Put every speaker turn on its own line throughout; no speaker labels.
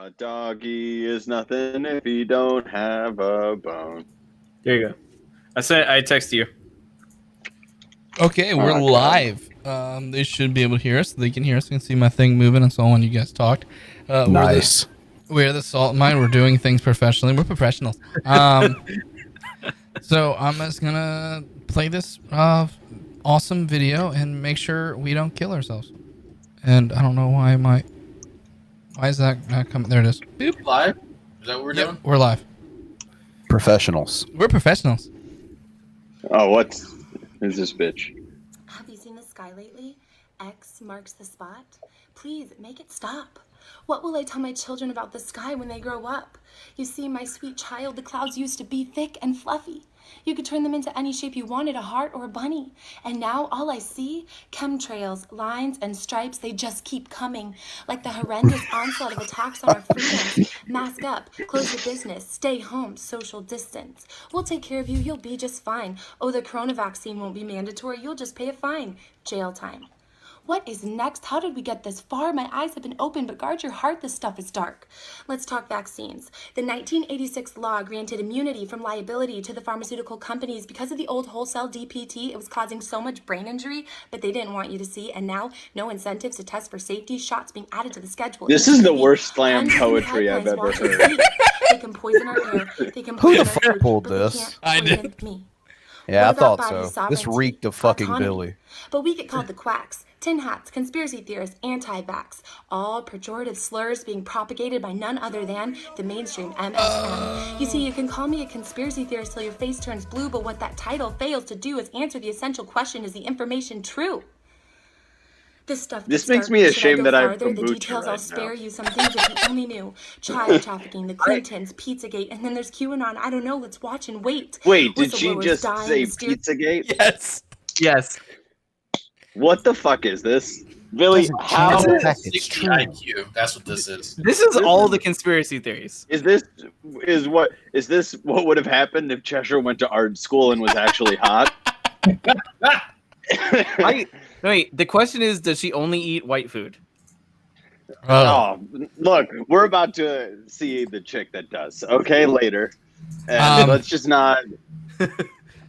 A doggy is nothing if he don't have a bone.
There you go. I texted you.
Okay, we're live. They should be able to hear us. They can hear us. They can see my thing moving and so on. You guys talked.
Nice.
We're the Salt Mine. We're doing things professionally. We're professionals. So I'm just gonna play this awesome video and make sure we don't kill ourselves. And I don't know why why is that not coming? There it is.
Boop. Live? Is that what we're doing?
We're live.
Professionals.
We're professionals.
Oh, what is this bitch?
Have you seen the sky lately? X marks the spot. Please make it stop. What will I tell my children about the sky when they grow up? You see, my sweet child, the clouds used to be thick and fluffy. You could turn them into any shape you wanted, a heart or a bunny. And now all I see, chemtrails, lines, and stripes, they just keep coming. Like the horrendous onslaught of attacks on our freedoms. Mask up, close your business, stay home, social distance. We'll take care of you, you'll be just fine. Oh, the corona vaccine won't be mandatory, you'll just pay a fine. Jail time. What is next? How did we get this far? My eyes have been open, but guard your heart, this stuff is dark. Let's talk vaccines. The 1986 law granted immunity from liability to the pharmaceutical companies because of the old wholesale DPT. It was causing so much brain injury, but they didn't want you to see. And now, no incentives to test for safety, shots being added to the schedule.
This is the worst slam poetry I've ever heard.
They can poison our air. They can
Who
poison
the
our
fuck
food,
pulled
but they
this?
can't
I
poison
did.
me.
Yeah, I
What about
thought
body
so. This
sovereignty,
reeked of fucking
autonomy?
Billy.
But we get called the quacks, tin hats, conspiracy theorists, anti-vax, all pejorative slurs being propagated by none other than the mainstream MSM. You see, you can call me a conspiracy theorist till your face turns blue, but what that title fails to do is answer the essential question, is the information true? This
makes me ashamed that I have
The
kombucha
details I'll
right
spare
now.
you, some things if you only knew. Child trafficking, the Clintons, Pizzagate, and then there's QAnon. I don't know, let's watch and wait.
Wait, did she
Whistleblowers
just
dying,
say
mysterious-
Pizzagate?
Yes.
Yes.
What the fuck is this? Billy,
Doesn't
how
change the fact it's
60
true.
IQ. That's what this is.
This is all the conspiracy theories.
is this what would have happened if Cheshire went to art school and was actually hot?
Wait, the question is, does she only eat white food?
Oh, look, we're about to see the chick that does. Okay, later. And let's just not.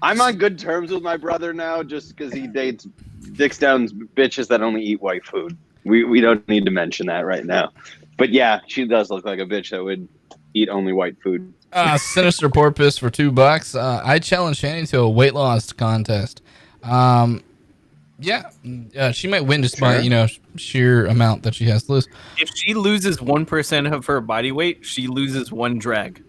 I'm on good terms with my brother now, just because he dicks down bitches that only eat white food. We don't need to mention that right now. But yeah, she does look like a bitch that would eat only white food.
Sinister Porpoise for $2. I challenge Shanny to a weight loss contest. She might win just by sheer amount that she has to lose.
If she loses 1% of her body weight, she loses one drag.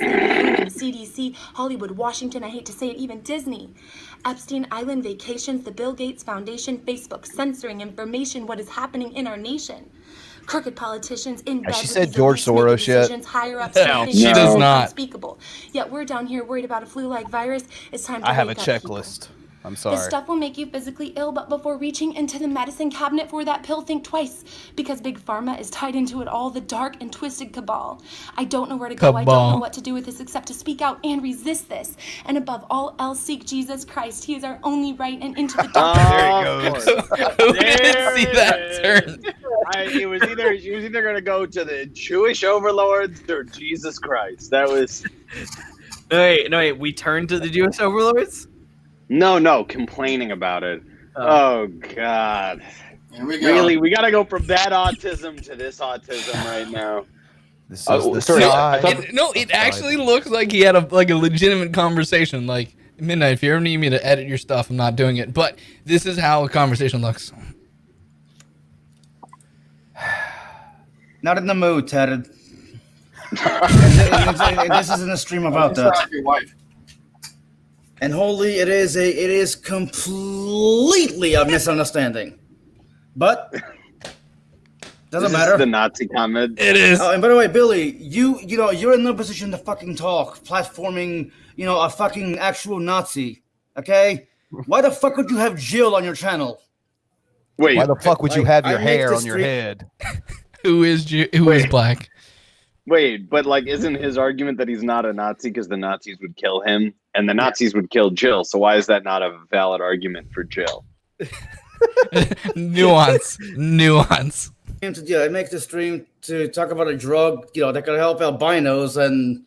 CDC, Hollywood, Washington, I hate to say it, even Disney. Epstein Island vacations, the Bill Gates Foundation, Facebook censoring information, what is happening in our nation. Crooked politicians in bed
Has she
with
said
these
George
elites making
Soros yet?
decisions, higher ups
No,
making
she does
decisions
not.
unspeakable. Yet we're down here worried about a flu-like virus. It's time to
I have a
wake up, people.
checklist. I'm
This
sorry.
stuff will make you physically ill, but before reaching into the medicine cabinet for that pill, think twice. Because Big Pharma is tied into it all, the dark and twisted cabal. I don't know where to go, I don't
Cabal.
know what to do with this except to speak out and resist this. And above all else, seek Jesus Christ. He is our only right and into the dark.
There
goes.
Who didn't see that turn?
She was either going to go to the Jewish overlords or Jesus Christ. That was
No, wait. We turn to the Jewish overlords?
no complaining about it. Oh God.
Here we go.
Really, we got to go from that autism to this autism right now.
This is the
sorry, I
side.
thought-
It actually looks like he had a legitimate conversation. Like, Midnight, if you ever need me to edit your stuff, I'm not doing it. But this is how a conversation looks.
Not in the mood, Ted. And this isn't a stream about that.
Your wife.
And holy, it is completely a misunderstanding. But doesn't
This is
matter.
the Nazi comment.
It is.
Oh, and by the way, Billy, you're in no position to fucking talk, platforming, a fucking actual Nazi. Okay? Why the fuck would you have Jill on your channel?
Wait,
Why the fuck would you have your
I make
hair
this
on your
stream-
head?
Who is black?
wait, but isn't his argument that he's not a Nazi because the Nazis would kill him and the Nazis would kill Jill? So why is that not a valid argument for Jill?
Nuance.
I make the stream to talk about a drug, that could help albinos, and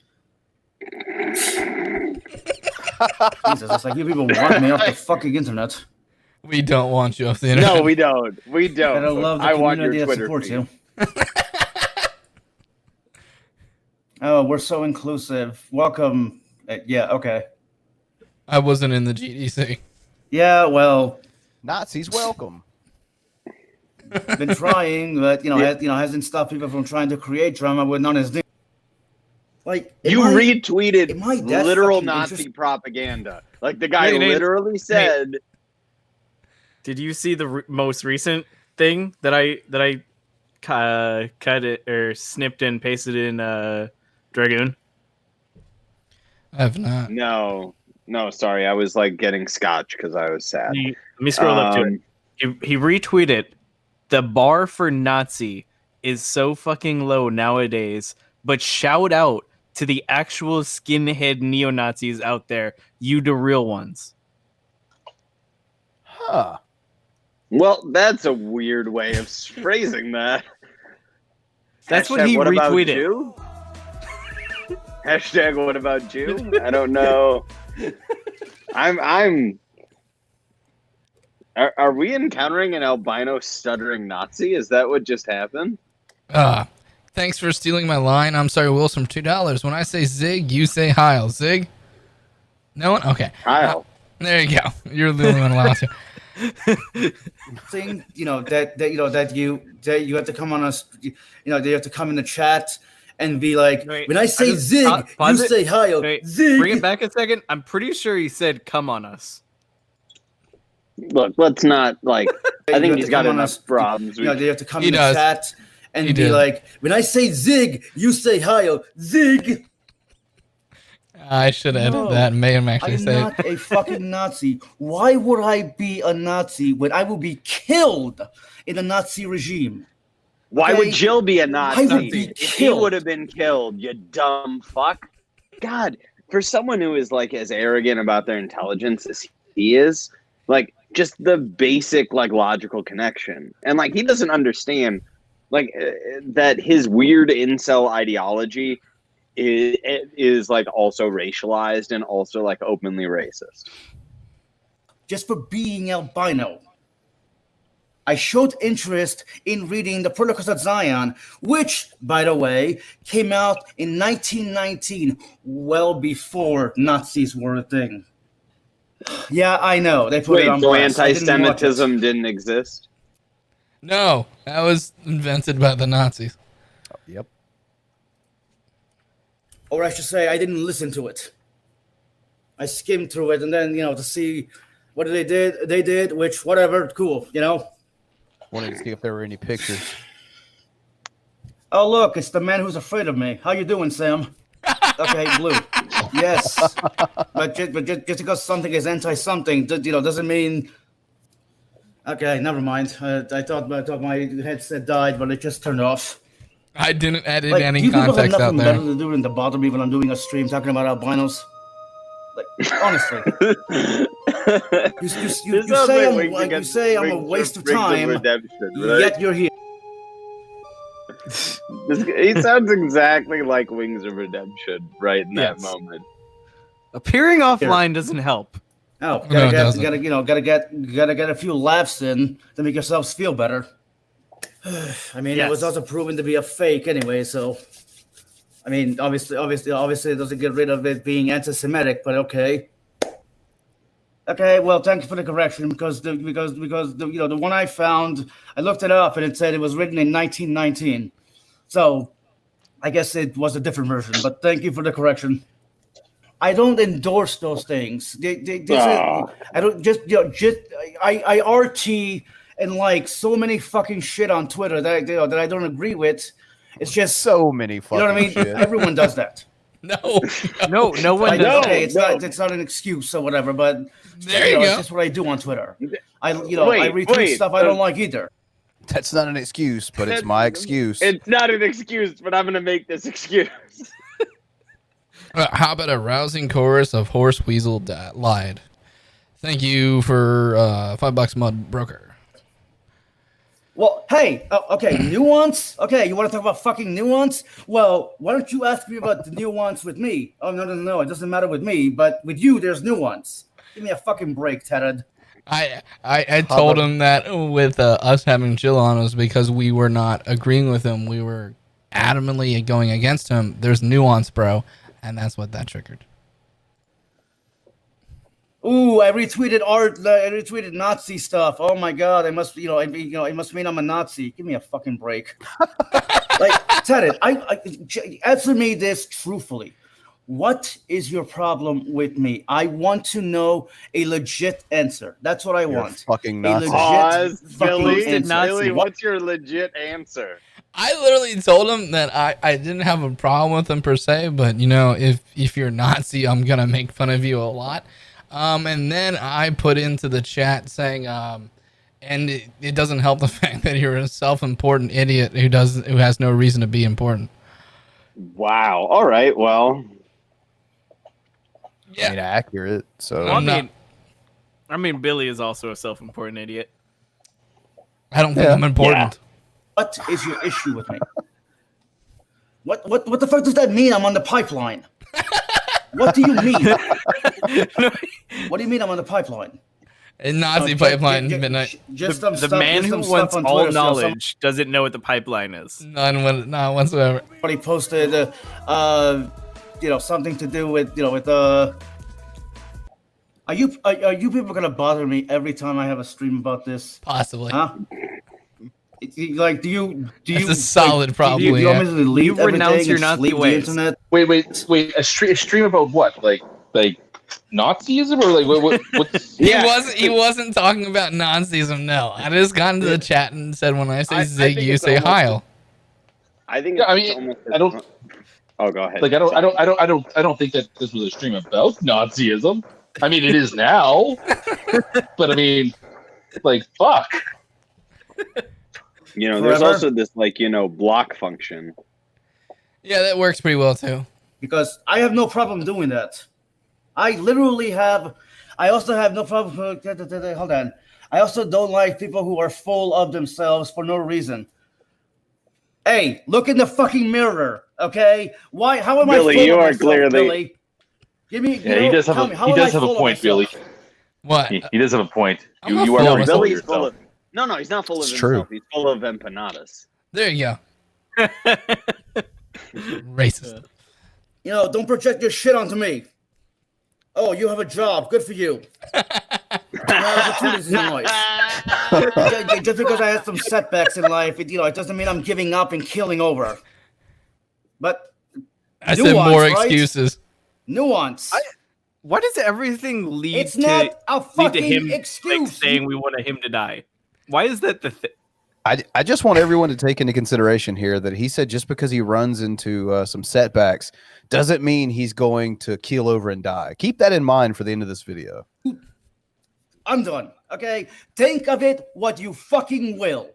Jesus, it's like you people want me off the fucking internet.
We don't want you off the internet.
No, we don't. We don't.
I don't love the
I want your
community that
Twitter
supports
feed.
you. Oh, we're so inclusive. Welcome. Yeah, okay.
I wasn't in the GDC.
Yeah, well,
Nazis welcome.
been trying, but hasn't stopped people from trying to create drama with none is doing. Like
You retweeted
am I that
literal
fucking
Nazi
interest-
propaganda. Like the guy
Nate,
literally said,
Did you see the most recent thing that I cut it or snipped and pasted in Dragoon?
I have not.
No, sorry. I was like getting scotch because I was sad.
Let me scroll up to it. He retweeted, "The bar for Nazi is so fucking low nowadays, but shout out to the actual skinhead neo-Nazis out there, you the real ones."
Huh.
Well, that's a weird way of phrasing that.
That's what
Hashtag
he
what about
retweeted.
Jew? Hashtag what about Jew? I don't know. Are we encountering an albino stuttering Nazi? Is that what just happened?
Thanks for stealing my line. I'm sorry, Wilson, for $2. When I say Zig, you say Heil. Zig? No one? Okay.
Kyle.
There you go. You're the only one allowed to.
thing, that you have to come on us, that you have to come in the chat and be like,
Wait,
when I say Zig, you
pause it.
say Heil.
Wait,
Zig.
bring it back a second. I'm pretty sure he said "come on us."
Look, let's not like. I
You
think
have
he's
to
got
come on
enough
us.
problems.
They have to come
He
in the
does.
chat and
He
be
did.
like, when I say Zig, you say Heil. Zig.
I should edit
No,
that and made him actually
I'm
say
not
it.
a fucking Nazi. Why would I be a Nazi when I will be killed in a Nazi regime?
Why
Okay?
would Jill be a Nazi?
I would be
If he
killed.
would have been killed, you dumb fuck. God, for someone who is like as arrogant about their intelligence as he is, like just the basic like logical connection, and like he doesn't understand like that his weird incel ideology is like also racialized and also like openly racist.
Just for being albino. I showed interest in reading The Protocols of Zion, which, by the way, came out in 1919, well before Nazis were a thing. Yeah, I know. They put it
Wait,
on
so
blast. I didn't watch it.
anti-Semitism didn't exist?
No, that was invented by the Nazis.
Yep.
Or I should say, I didn't listen to it. I skimmed through it, and then, to see what they did, which, whatever, cool,
Wanted to see if there were any pictures.
Oh, look, it's the man who's afraid of me. How you doing, Sam? Okay, blue. Yes. But just because something is anti-something, doesn't mean... Okay, never mind. I thought my headset died, but it just turned off.
I didn't edit
Like,
any
you people have
context out
nothing better
there.
to do than to bother me when I'm doing a stream talking about albinos. Like, honestly. You say I'm a waste of time, yet you're here.
He sounds exactly like Wings of Redemption right in that
Yes.
moment.
Appearing offline doesn't help.
Oh,
No, it doesn't.
gotta get a few laughs in to make yourselves feel better. I mean, it was
Yes.
also proven to be a fake anyway, so. I mean, obviously, it doesn't get rid of it being anti-Semitic, but okay. Okay, well, thank you for the correction because the one I found, I looked it up and it said it was written in 1919. So, I guess it was a different version, but thank you for the correction. I don't endorse those things. I don't I RT and like so many fucking shit on Twitter that I don't agree with. It's just
So many fucking
you know what I mean.
shit.
Everyone does that.
No.
No one does.
Okay, it's not an excuse or whatever, but
There you
it's
go.
just what I do on Twitter. I
Wait,
retweet stuff I don't like either.
That's not an excuse, but it's my excuse.
It's not an excuse, but I'm going to make this excuse.
How about a rousing chorus of Horse Weasel lied? Thank you for $5 Mud Broker.
Well, hey, okay, nuance. Okay, you want to talk about fucking nuance? Well, why don't you ask me about the nuance with me? Oh no, it doesn't matter with me, but with you, there's nuance. Give me a fucking break, Ted.
I told him that with us having Jill on was because we were not agreeing with him. We were adamantly going against him. There's nuance, bro, and that's what that triggered.
Ooh, I retweeted I retweeted Nazi stuff. Oh my god, it must it must mean I'm a Nazi. Give me a fucking break. Like, Ted, I answer me this truthfully. What is your problem with me? I want to know a legit answer. That's what I want.
Fucking
A
Nazi.
legit
Billy,
answer.
Billy, what's your legit answer?
I literally told him that I didn't have a problem with him per se, but if you're Nazi, I'm gonna make fun of you a lot. And then I put into the chat saying, and it doesn't help the fact that you're a self-important idiot who has no reason to be important.
Wow. All right. Well.
Yeah.
I mean, accurate. So
Well, I mean, Billy is also a self-important idiot.
I don't think I'm important.
What is your issue with me? What the fuck does that mean? I'm on the pipeline. What do you mean? What do you mean I'm on the pipeline?
A Nazi pipeline, midnight.
The man who wants all knowledge doesn't know what the pipeline is.
None whatsoever.
Somebody posted, something to do with, Are you people gonna bother me every time I have a stream about this?
Possibly.
Huh? Like, do you?
It's a solid problem.
Do you want me to leave
You renounce your
and
Nazi
leave the
ways.
internet?
Wait. A stream about what? Like Nazism or like what's?
He wasn't talking about Nazism. No, I just got into the chat and said when I say Zig, you say Heil.
I think.
I don't.
Oh, go ahead.
Like I don't think that this was a stream about Nazism. I mean, it is now, but I mean, like, fuck.
There's also this block function.
Yeah, that works pretty well too.
Because I have no problem doing that. I also have no problem. Hold on. I also don't like people who are full of themselves for no reason. Hey, look in the fucking mirror, okay? Why? How am
Billy,
I full
you
of
are
myself,
clearly.
Billy? Give me.
Yeah, he does have a point, Billy.
What?
He does have a point.
I'm
You
not
are
full
pretty
of
full of
Billy's full
yourself.
of. No, he's not full of
It's
himself.
true.
He's full of empanadas.
There you go. Racist.
Don't project your shit onto me. Oh, you have a job. Good for you. Opportunities in life. Just because I had some setbacks in life, it doesn't mean I'm giving up and killing over. But
I said more
right?
excuses.
Nuance.
Why does everything lead
It's
to
not a
lead to
fucking
him
excuse.
saying we want him to die? Why is that the thing?
I just want everyone to take into consideration here that he said just because he runs into some setbacks doesn't mean he's going to keel over and die. Keep that in mind for the end of this video.
I'm done. Okay? Think of it what you fucking will.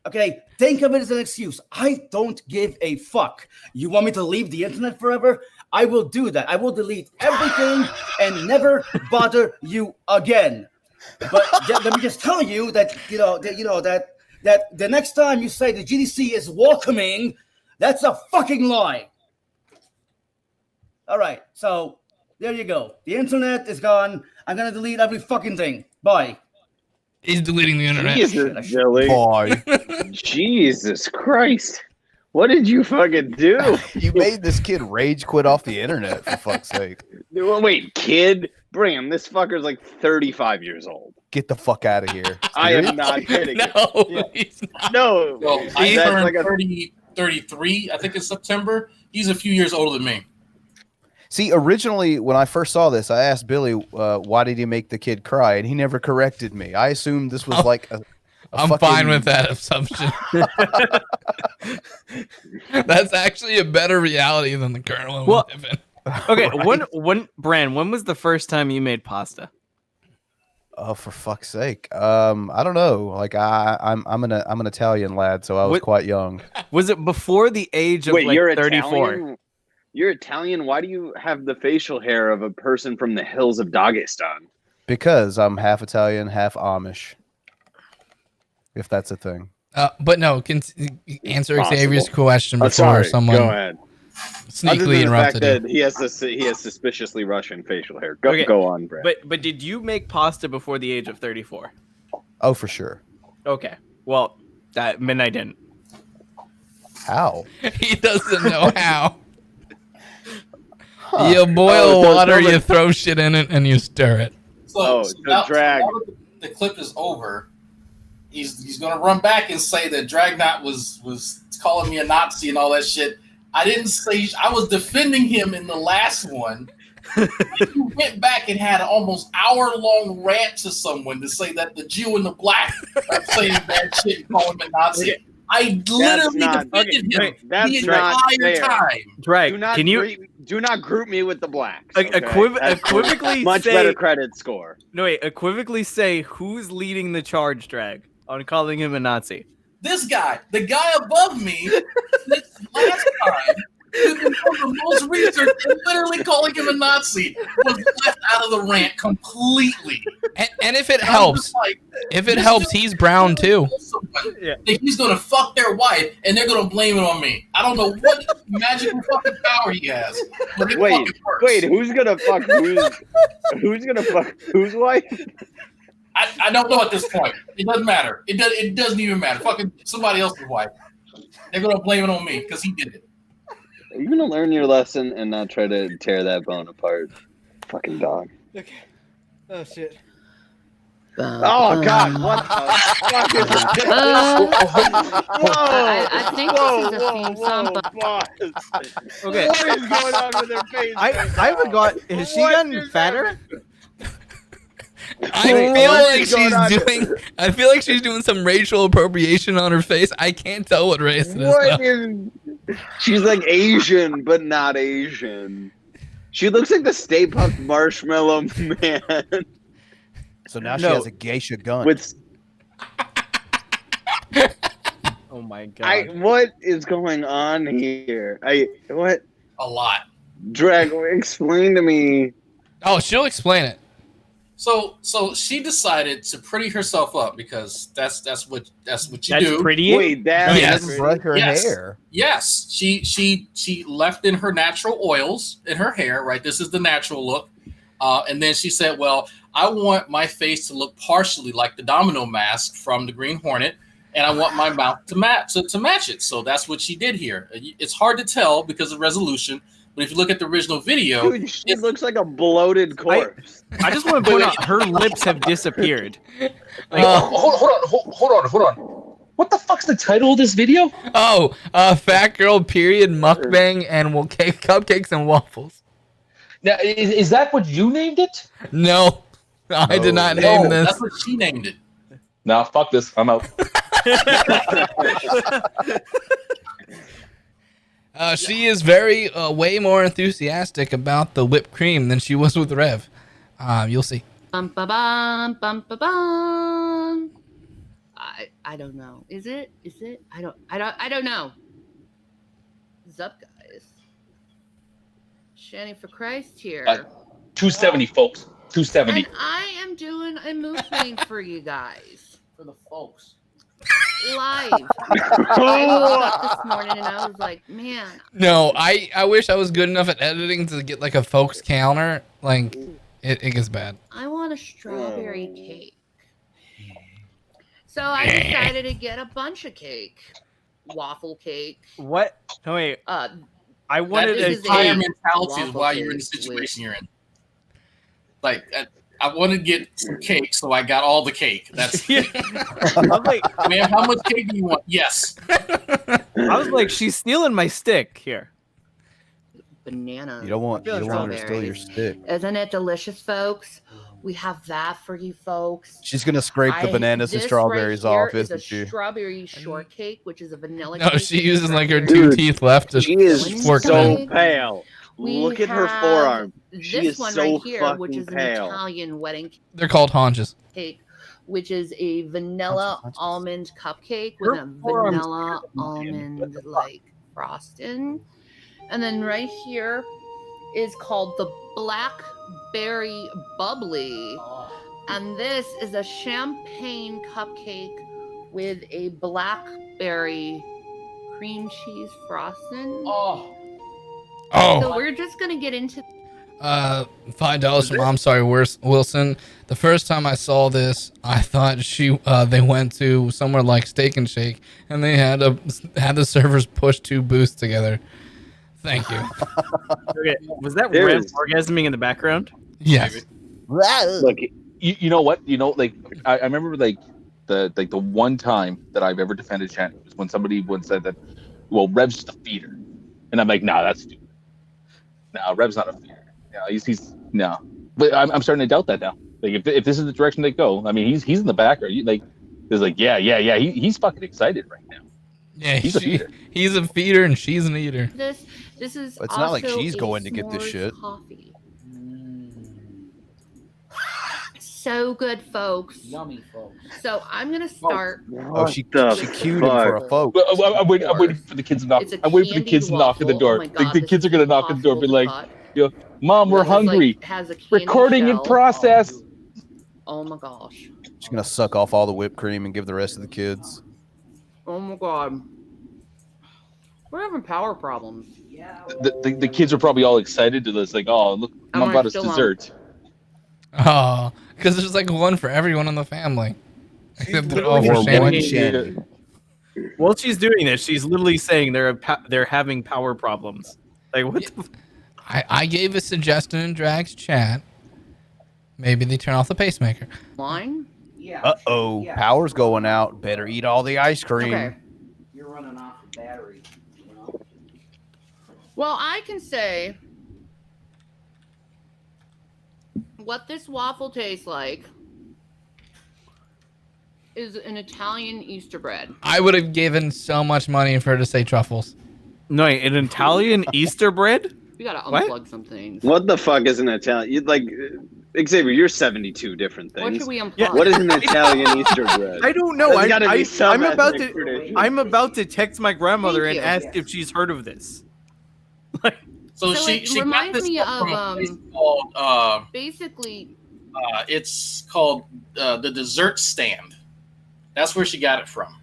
Okay? Think of it as an excuse. I don't give a fuck. You want me to leave the internet forever? I will do that. I will delete everything and never bother you again. But let me just tell you that that the next time you say the GDC is welcoming, that's a fucking lie. All right, so there you go. The internet is gone. I'm gonna delete every fucking thing. Bye.
He's deleting the internet.
Jesus, Billy.
Boy,
Jesus Christ. What did you fucking do?
you made this kid rage quit off the internet, for fuck's sake.
Wait, kid? Bring him. This fucker's like 35 years old.
Get the fuck out of here.
I am not kidding.
No, he's not.
No.
Well, I
That's
turned
like a-
33, I think, in September. He's a few years older than me.
See, originally, when I first saw this, I asked Billy, why did he make the kid cry? And he never corrected me. I assumed this was like a
I'm
fucking...
fine with that assumption. That's actually a better reality than the current one we
Well-
live in.
Okay,
Right.
when was the first time you made pasta?
Oh, for fuck's sake! I don't know. Like I'm an Italian lad, so I was
What-
quite young.
Was it before the age of
Wait,
like
you're
34?
Italian? You're Italian? Why do you have the facial hair of a person from the hills of Dagestan?
Because I'm half Italian, half Amish. If that's a thing.
But no, answer
Possible.
Xavier's question before
Sorry,
someone
go ahead. Other
sneakily
than the
interrupted
fact
you.
that he has suspiciously Russian facial hair. Go
Okay,
go on, Brett.
But did you make pasta before the age of 34?
Oh, for sure.
Okay. Well, that meant I didn't.
How?
He doesn't know how. You boil water, you throw shit in it, and you stir it.
So, now
drag.
the clip is over. He's gonna run back and say that Dragnot was calling me a Nazi and all that shit. I didn't say. I was defending him in the last one. You went back and had an almost hour-long rant to someone to say that the Jew and the black are saying bad shit and calling him a Nazi.
Okay.
I literally defended him the entire time.
Drag, can you
do not group me with the blacks?
equivocally
much
say,
better credit score.
No, wait, equivocally say who's leading the charge, Drag, on calling him a Nazi?
This guy, the guy above me, this last time, who's been doing the most research and literally calling him a Nazi, was left out of the rant completely.
And if it helps, he's brown too.
Yeah.
He's gonna fuck their wife, and they're gonna blame it on me. I don't know what magical fucking power he has. But it fucking works.
Wait, who's gonna fuck who's gonna fuck whose wife?
I don't know at this point. It doesn't matter. It doesn't even matter. Fucking somebody else's wife. They're gonna blame it on me because he did it.
Are you gonna learn your lesson and not try to tear that bone apart? Fucking dog.
Okay. Oh shit.
Oh God! What the fuck is this?
I think this is a theme song, but
Okay.
What is going on with her face?
I forgot. Has she gotten fatter?
I feel like she's doing some racial appropriation on her face. I can't tell what race it is.
She's like Asian, but not Asian. She looks like the Stay Puft Marshmallow Man.
So now she has a geisha gun.
Oh my God.
What is going on here? What?
A lot.
Drag, explain to me.
Oh, she'll explain it.
So she decided to pretty herself up because that's what you do.
Pretty.
Wait, that
Yes.
Brush her hair.
Yes, she left in her natural oils in her hair. Right, this is the natural look. And then she said, "Well, I want my face to look partially like the Domino mask from the Green Hornet, and I want my mouth to match it." So that's what she did here. It's hard to tell because of resolution. But if you look at the original video,
dude, she looks like a bloated corpse.
I just want to point out her lips have disappeared. Like,
Hold on. What the fuck's the title of this video?
Oh, fat girl period mukbang and we'll cake cupcakes and waffles.
Now, is that what you named it?
No, I did not name this.
That's what she named it.
Nah, fuck this. I'm out.
She is very way more enthusiastic about the whipped cream than she was with Rev. You'll see.
bum ba bum bum ba bum. I don't know. Is it? I don't know. What's up, guys? Shanny for Christ here.
270, folks. 270.
And I am doing a mukbang for you guys.
For the folks.
Live. I woke up this morning and I was like, man.
No, I wish I was good enough at editing to get like a folks counter. Like, it gets bad.
I want a strawberry cake. So I decided to get a bunch of cake. Waffle cake.
what? No, wait. I wanted
That
a
is entire
cake.
mentality of why you're in the situation you're in. Like, I want to get some cake, so I got all the cake. That's
I'm like,
man, how much cake do you want? Yes.
I was like, she's stealing my stick here.
Banana.
You don't want her to steal your stick.
Isn't it delicious, folks? We have that for you, folks.
She's gonna scrape the bananas and
This
strawberries
right here
off,
is
isn't she?
a strawberry shortcake, which is a vanilla
No,
cake.
she uses like her
Dude,
2 teeth left to
She is
fork
so
it in.
pale.
We
Look at her
have
forearm. She
this
is
one
so
right here, which is
fucking
an
pale.
Italian wedding
They're called haunches.
cake, which is a vanilla
Haunches.
almond cupcake with
Her
a
forearm's
vanilla almond like frosting. And then right here is called the blackberry bubbly. And this is a champagne cupcake with a blackberry cream cheese frosting.
Oh,
So we're just gonna get into.
$5 from I'm sorry, Wilson. The first time I saw this, I thought they went to somewhere like Steak and Shake, and they had the servers push 2 booths together. Thank you.
Okay, was that
There
Rev
is-
orgasming in the background?
Yes.
Look,
You know what? Like I remember like the one time that I've ever defended Shanny was when somebody once said that, well, Rev's just a feeder, and I'm like, nah, that's stupid. No, Rev's not a feeder. No, he's no. But I'm starting to doubt that now. Like if this is the direction they go, I mean, he's in the background. There's like yeah. He's fucking excited right now.
Yeah,
He's a feeder.
He's a feeder and she's an eater.
This is.
It's not like
also
she's
a
going to get this
s'mores
shit.
Coffee. So good, folks.
yummy, folks.
So I'm gonna start.
Oh, she queued him for a folk.
I'm waiting for the kids to knock.
It's a
I'm waiting for the kids to knock at the door.
Oh my God,
the
this
kids are
is
gonna knock at the door, and be like,
impossible
"Mom, we're
This is, like,
hungry.
has a candy
Recording in
shell.
process."
Oh my gosh.
She's gonna suck off all the whipped cream and give the rest of the kids.
Oh my God. We're having power problems.
The kids are probably all excited to this, like, "Oh, look, Mom
Alright,
brought us
still on.
dessert."
Oh, because there's like one for everyone in the family. Except they're all
literally
for
just
Shanny.
saying- While she's doing this, she's literally saying they're having power problems. Like what? The
I gave a suggestion in Drag's chat. Maybe they turn off the pacemaker.
Line?
Uh-oh, power's going out. Better eat all the ice cream.
Okay.
You're running off the battery. You know?
Well, I can say what this waffle tastes like is an Italian Easter bread.
I would have given so much money for her to say truffles.
No, an Italian Easter bread?
We gotta
What?
unplug some things.
what the fuck is an Italian? You like Xavier? You're 72 different
What
things.
should we unplug?
Yeah.
What is an Italian Easter bread?
I don't know.
There's gotta be some
I'm about
ethnic
to.
tradition.
I'm about to text my grandmother
Thank
and
you.
ask if she's heard of this.
So,
So
she
it
got
reminds
this
me
stuff from
of,
a place called
Basically,
it's called the Dessert Stand. That's where she got it from.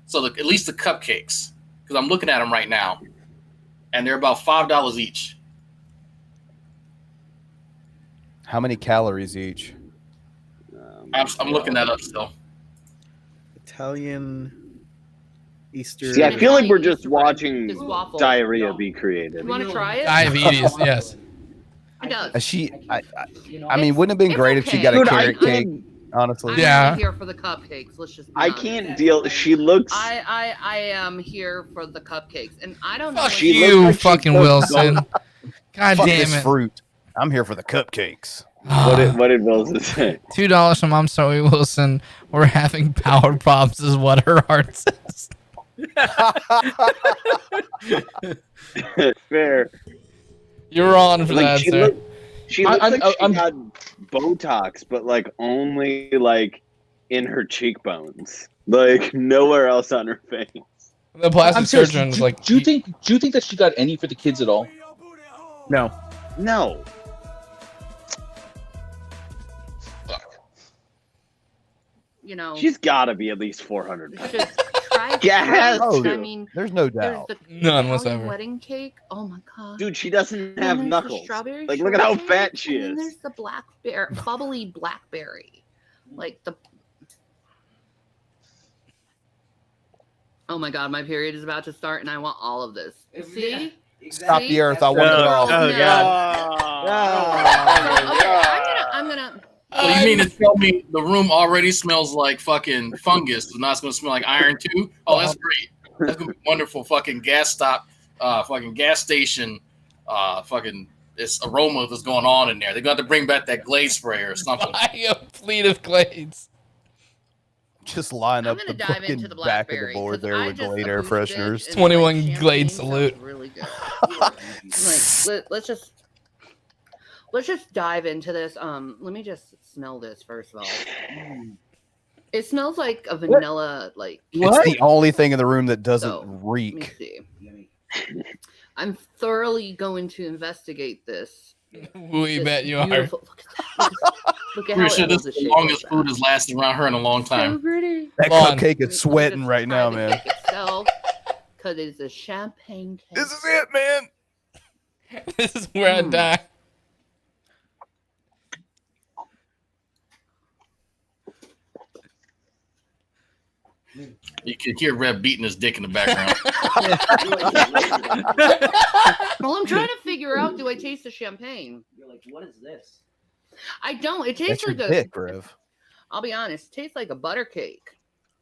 So at least the cupcakes, because I'm looking at them right now, and they're about $5 each.
How many calories each?
I'm looking that up still.
Italian Easter.
See, I feel like we're just
Easter bread.
watching
This waffle.
diarrhea be created.
You want to try it?
Diabetes, yes.
It does.
I mean, wouldn't it have been
It's
great if she got a
Dude,
carrot cake? Honestly,
I'm
Yeah.
only here for the cupcakes. Let's just. Be
I
honest.
can't deal. She looks.
I am here for the cupcakes, and I don't know.
Fuck
what
She
you,
looks like she
fucking
cooked
Wilson. God
fuck
damn
this
it.
fruit. I'm here for the cupcakes.
What did Wilson say?
$2 from I'm sorry, Wilson. We're having power problems, is what her heart says.
Fair.
You're on for that,
she
sir.
looks like she
I'm-
had Botox, but like only like in her cheekbones, like nowhere else on her face.
The plastic
I'm serious.
surgeon is
Do
like,
you think that she got any for the kids at all?
No.
No,
You know,
she's got to be at least 400
it's
pounds.
just try.
Yes.
Oh,
I mean,
There's no
there's
doubt.
the
None
Italian
whatsoever.
wedding cake. Oh my god.
Dude, she doesn't
Then
have
there's the
knuckles.
strawberry
Like, look at how
shortcake,
fat she
and then
is.
there's the blackberry, bubbly blackberry, like the. Oh my god, my period is about to start, and I want all of this. See?
Stop
See?
the earth. I want it
Oh,
all.
oh,
No.
God.
Okay, I'm gonna.
So you mean to tell me the room already smells like fucking fungus? So now it's gonna smell like iron too? Oh, that's great. That's gonna be wonderful. Fucking gas stop, fucking gas station, fucking this aroma that's going on in there. They're gonna have to bring back that Glade spray or something.
buy a fleet of Glades.
Just line
I'm
up
gonna
the
dive
fucking
into the
back of
blackberry.
the board
'cause
there
I
with
just
Glade air
approved it,
fresheners.
and,
21
like,
Glade
champagne sounds
salute.
Really good. Let's just dive into this. Let me just smell this first of all. It smells like a vanilla, like.
It's the only thing in the room that doesn't
So, Let me
reek.
see. I'm thoroughly going to investigate this
We bet you are.
Beautiful. Look at how
Pretty sure
it
this
holds
is
the
the
shape
longest
like
food
that.
has lasted around her in a long
So
time.
pretty.
That
Come on.
cupcake is sweating right now, man.
The cake itself, because it's a champagne cake.
This is it, man.
This is where I die.
You can hear Rev beating his dick in the background.
Well, I'm trying to figure out, do I taste the champagne?
You're like, what is this?
I don't. It
That's
tastes
your
like a.
dick, Rev.
I'll be honest. It tastes like a butter cake.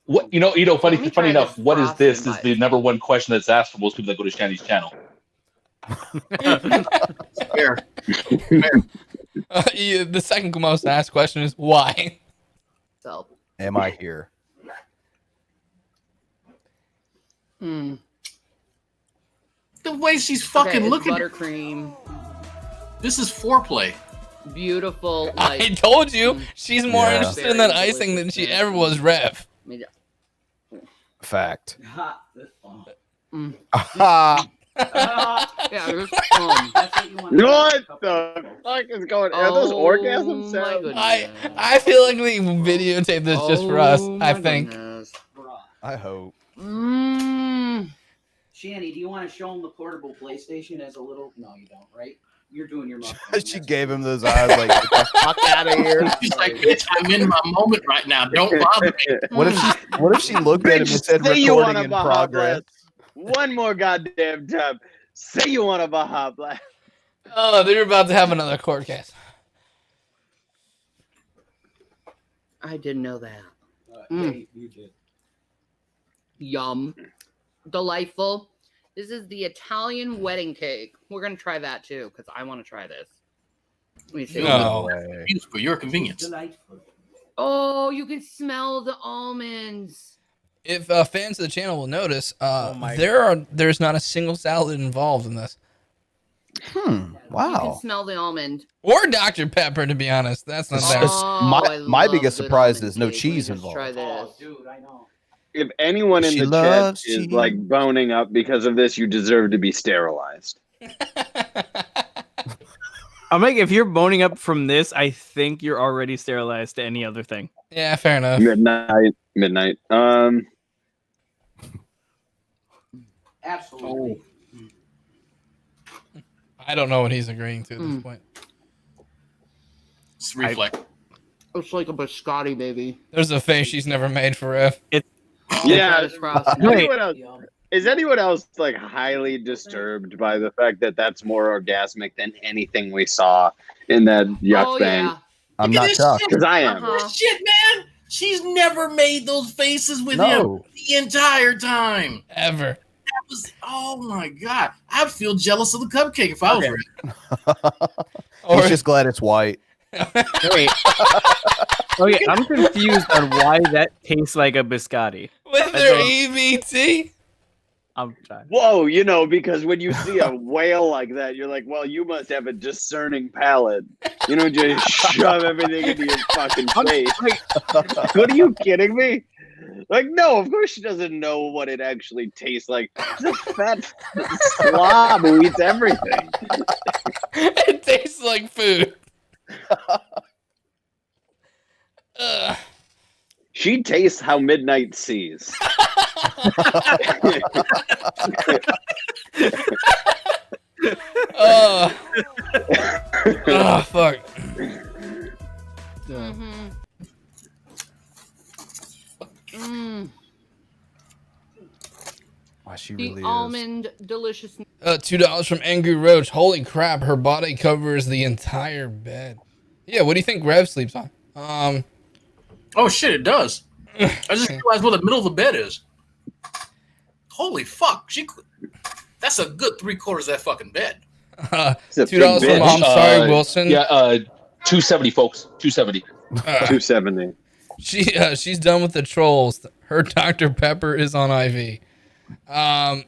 What
Let me
funny
try
enough,
this
what is this?
frosting
Is the number one question that's asked for most people that go to Shanny's channel.
Fair.
The second most asked question is why?
So.
Am I here?
Hmm.
The way she's fucking
it's
looking.
Buttercream.
This is foreplay.
Beautiful.
I
Like,
told you she's more
Yeah.
interested in that icing than she ever was, Rev.
Fact.
Mm.
Ha!
Yeah, there's
That's what you want.
What the fuck is going on? Are those orgasm sounds?
I feel like we videotape this just for us. I think.
I hope.
Shanny, do you want to show him the portable PlayStation as a little? No, you don't, right? You're doing your mouth.
She gave him those eyes like, get the fuck out of here.
She's like, bitch, I'm in my moment right now. Don't bother me.
What if she looked at him and said
Say you want
recording
a
in
Baja
progress?
Blast. One more goddamn time. Say you want a Baja Blast.
Oh, they're about to have another court case.
I didn't know that.
Hey, you did.
Yum. Delightful. This is the Italian wedding cake. We're going to try that too, because I want to try this. Let me see.
No.
Used for your convenience.
Delightful.
Oh, you can smell the almonds.
If fans of the channel will notice, there's not a single salad involved in this.
You can
Wow.
smell the almond.
Or Dr. Pepper, to be honest. That's not there.
My biggest
good
surprise
almond
is no
cake.
cheese
Let me just
involved.
Try
Oh,
this.
dude, I know.
If anyone in
She
the chat
loves
is
cheese.
like boning up because of this, you deserve to be sterilized.
I'm like, if you're boning up from this, I think you're already sterilized to any other thing.
Yeah, fair enough.
Midnight.
Absolutely.
I don't know what he's agreeing to at this point.
It's reflex.
It's like a biscotti, baby.
There's a face she's never made for F.
Yeah.
It's frosted.
Is anyone else like highly disturbed by the fact that that's more orgasmic than anything we saw in that yuck
Oh,
thing?
yeah.
I'm
Look at
not
this
shocked.
shit.
Because I am.
Uh-huh.
Shit, man. She's never made those faces with
No.
him the entire time.
Ever.
That was, oh my God. I'd feel jealous of the cupcake if I was
Or
He's just glad it's white.
Wait. Okay, I'm confused on why that tastes like a biscotti.
with their EBT.
I'm trying.
Whoa, because when you see a whale like that, you're like, well, you must have a discerning palate. You don't just shove everything into your fucking face. What are you kidding me? Like, no, of course she doesn't know what it actually tastes like. She's a fat slob who eats everything.
It tastes like food. Ugh.
She tastes how midnight sees.
Oh, fuck.
Mm-hmm. Mm.
Why she
The
really
almond delicious.
$2 from Angry Roach. Holy crap, her body covers the entire bed. Yeah, what do you think Rev sleeps on?
Oh, shit, it does. I just realized where the middle of the bed is. Holy fuck. That's a good 3/4 of that fucking bed.
$2 from I'm sorry, Wilson.
Yeah, 270, folks. 270.
270.
She's done with the trolls. Her Dr. Pepper is on IV. Oh,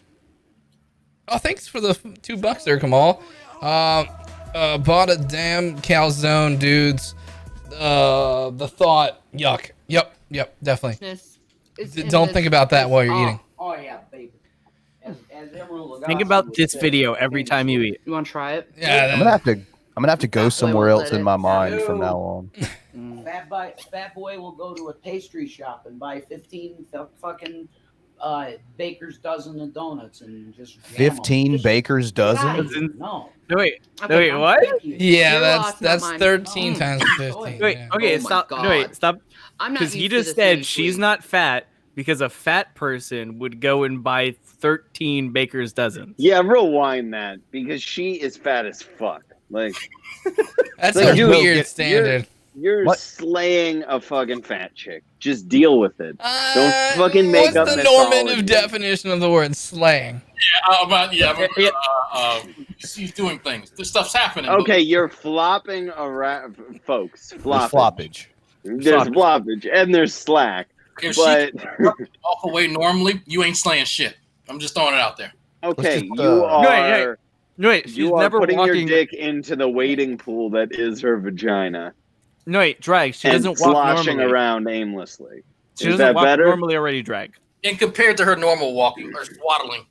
thanks for the $2 there, Kamal. Bought a damn calzone, dudes. The thought, yuck. Yep, definitely. Don't think about that while you're eating.
Oh, yeah, baby. As
Think about this video every time you eat.
You want to try it?
Yeah,
I'm I'm gonna have to go
Boy
somewhere
won't
else
let
in
it
my
happen.
mind from
No.
now on.
Fat boy will go to a pastry shop and buy 15 fucking baker's dozen of donuts and just jam 'em.
15
Just
baker's
get
dozen?
outta here. No.
No, wait.
Okay,
No, wait,
fine.
what?
Thank you.
Yeah,
Your
that's
loss, not mine.
13
No.
times 15.
Wait,
Yeah.
okay,
Oh my
stop. No, wait,
God.
stop.
I'm not
Because
used
he
to
just
this
said
many
she's
sweets.
not fat because a fat person would go and buy 13 baker's dozens.
Yeah, rewind that because she is fat as fuck. Like,
That's
like,
a
dude,
weird standard.
you're
What?
slaying a fucking fat chick. Just deal with it. Don't fucking make
What's
up
the
mythology.
normative definition of the word slaying?
She's doing things. This stuff's happening.
Okay, you're flopping around, folks.
There's
Floppage.
floppage.
There's floppage and there's slack.
If
But
she walk away normally, you ain't slaying shit. I'm just throwing it out there.
okay,
just,
you
Wait,
are
No, wait, she's
you are
never
putting
walking.
your dick into the wading pool that is her vagina
No, wait, drag. She
and
doesn't walk
sloshing
normally.
around aimlessly.
She
Is
doesn't
that
walk
better?
normally already, drag.
And compared to her normal walking or swaddling,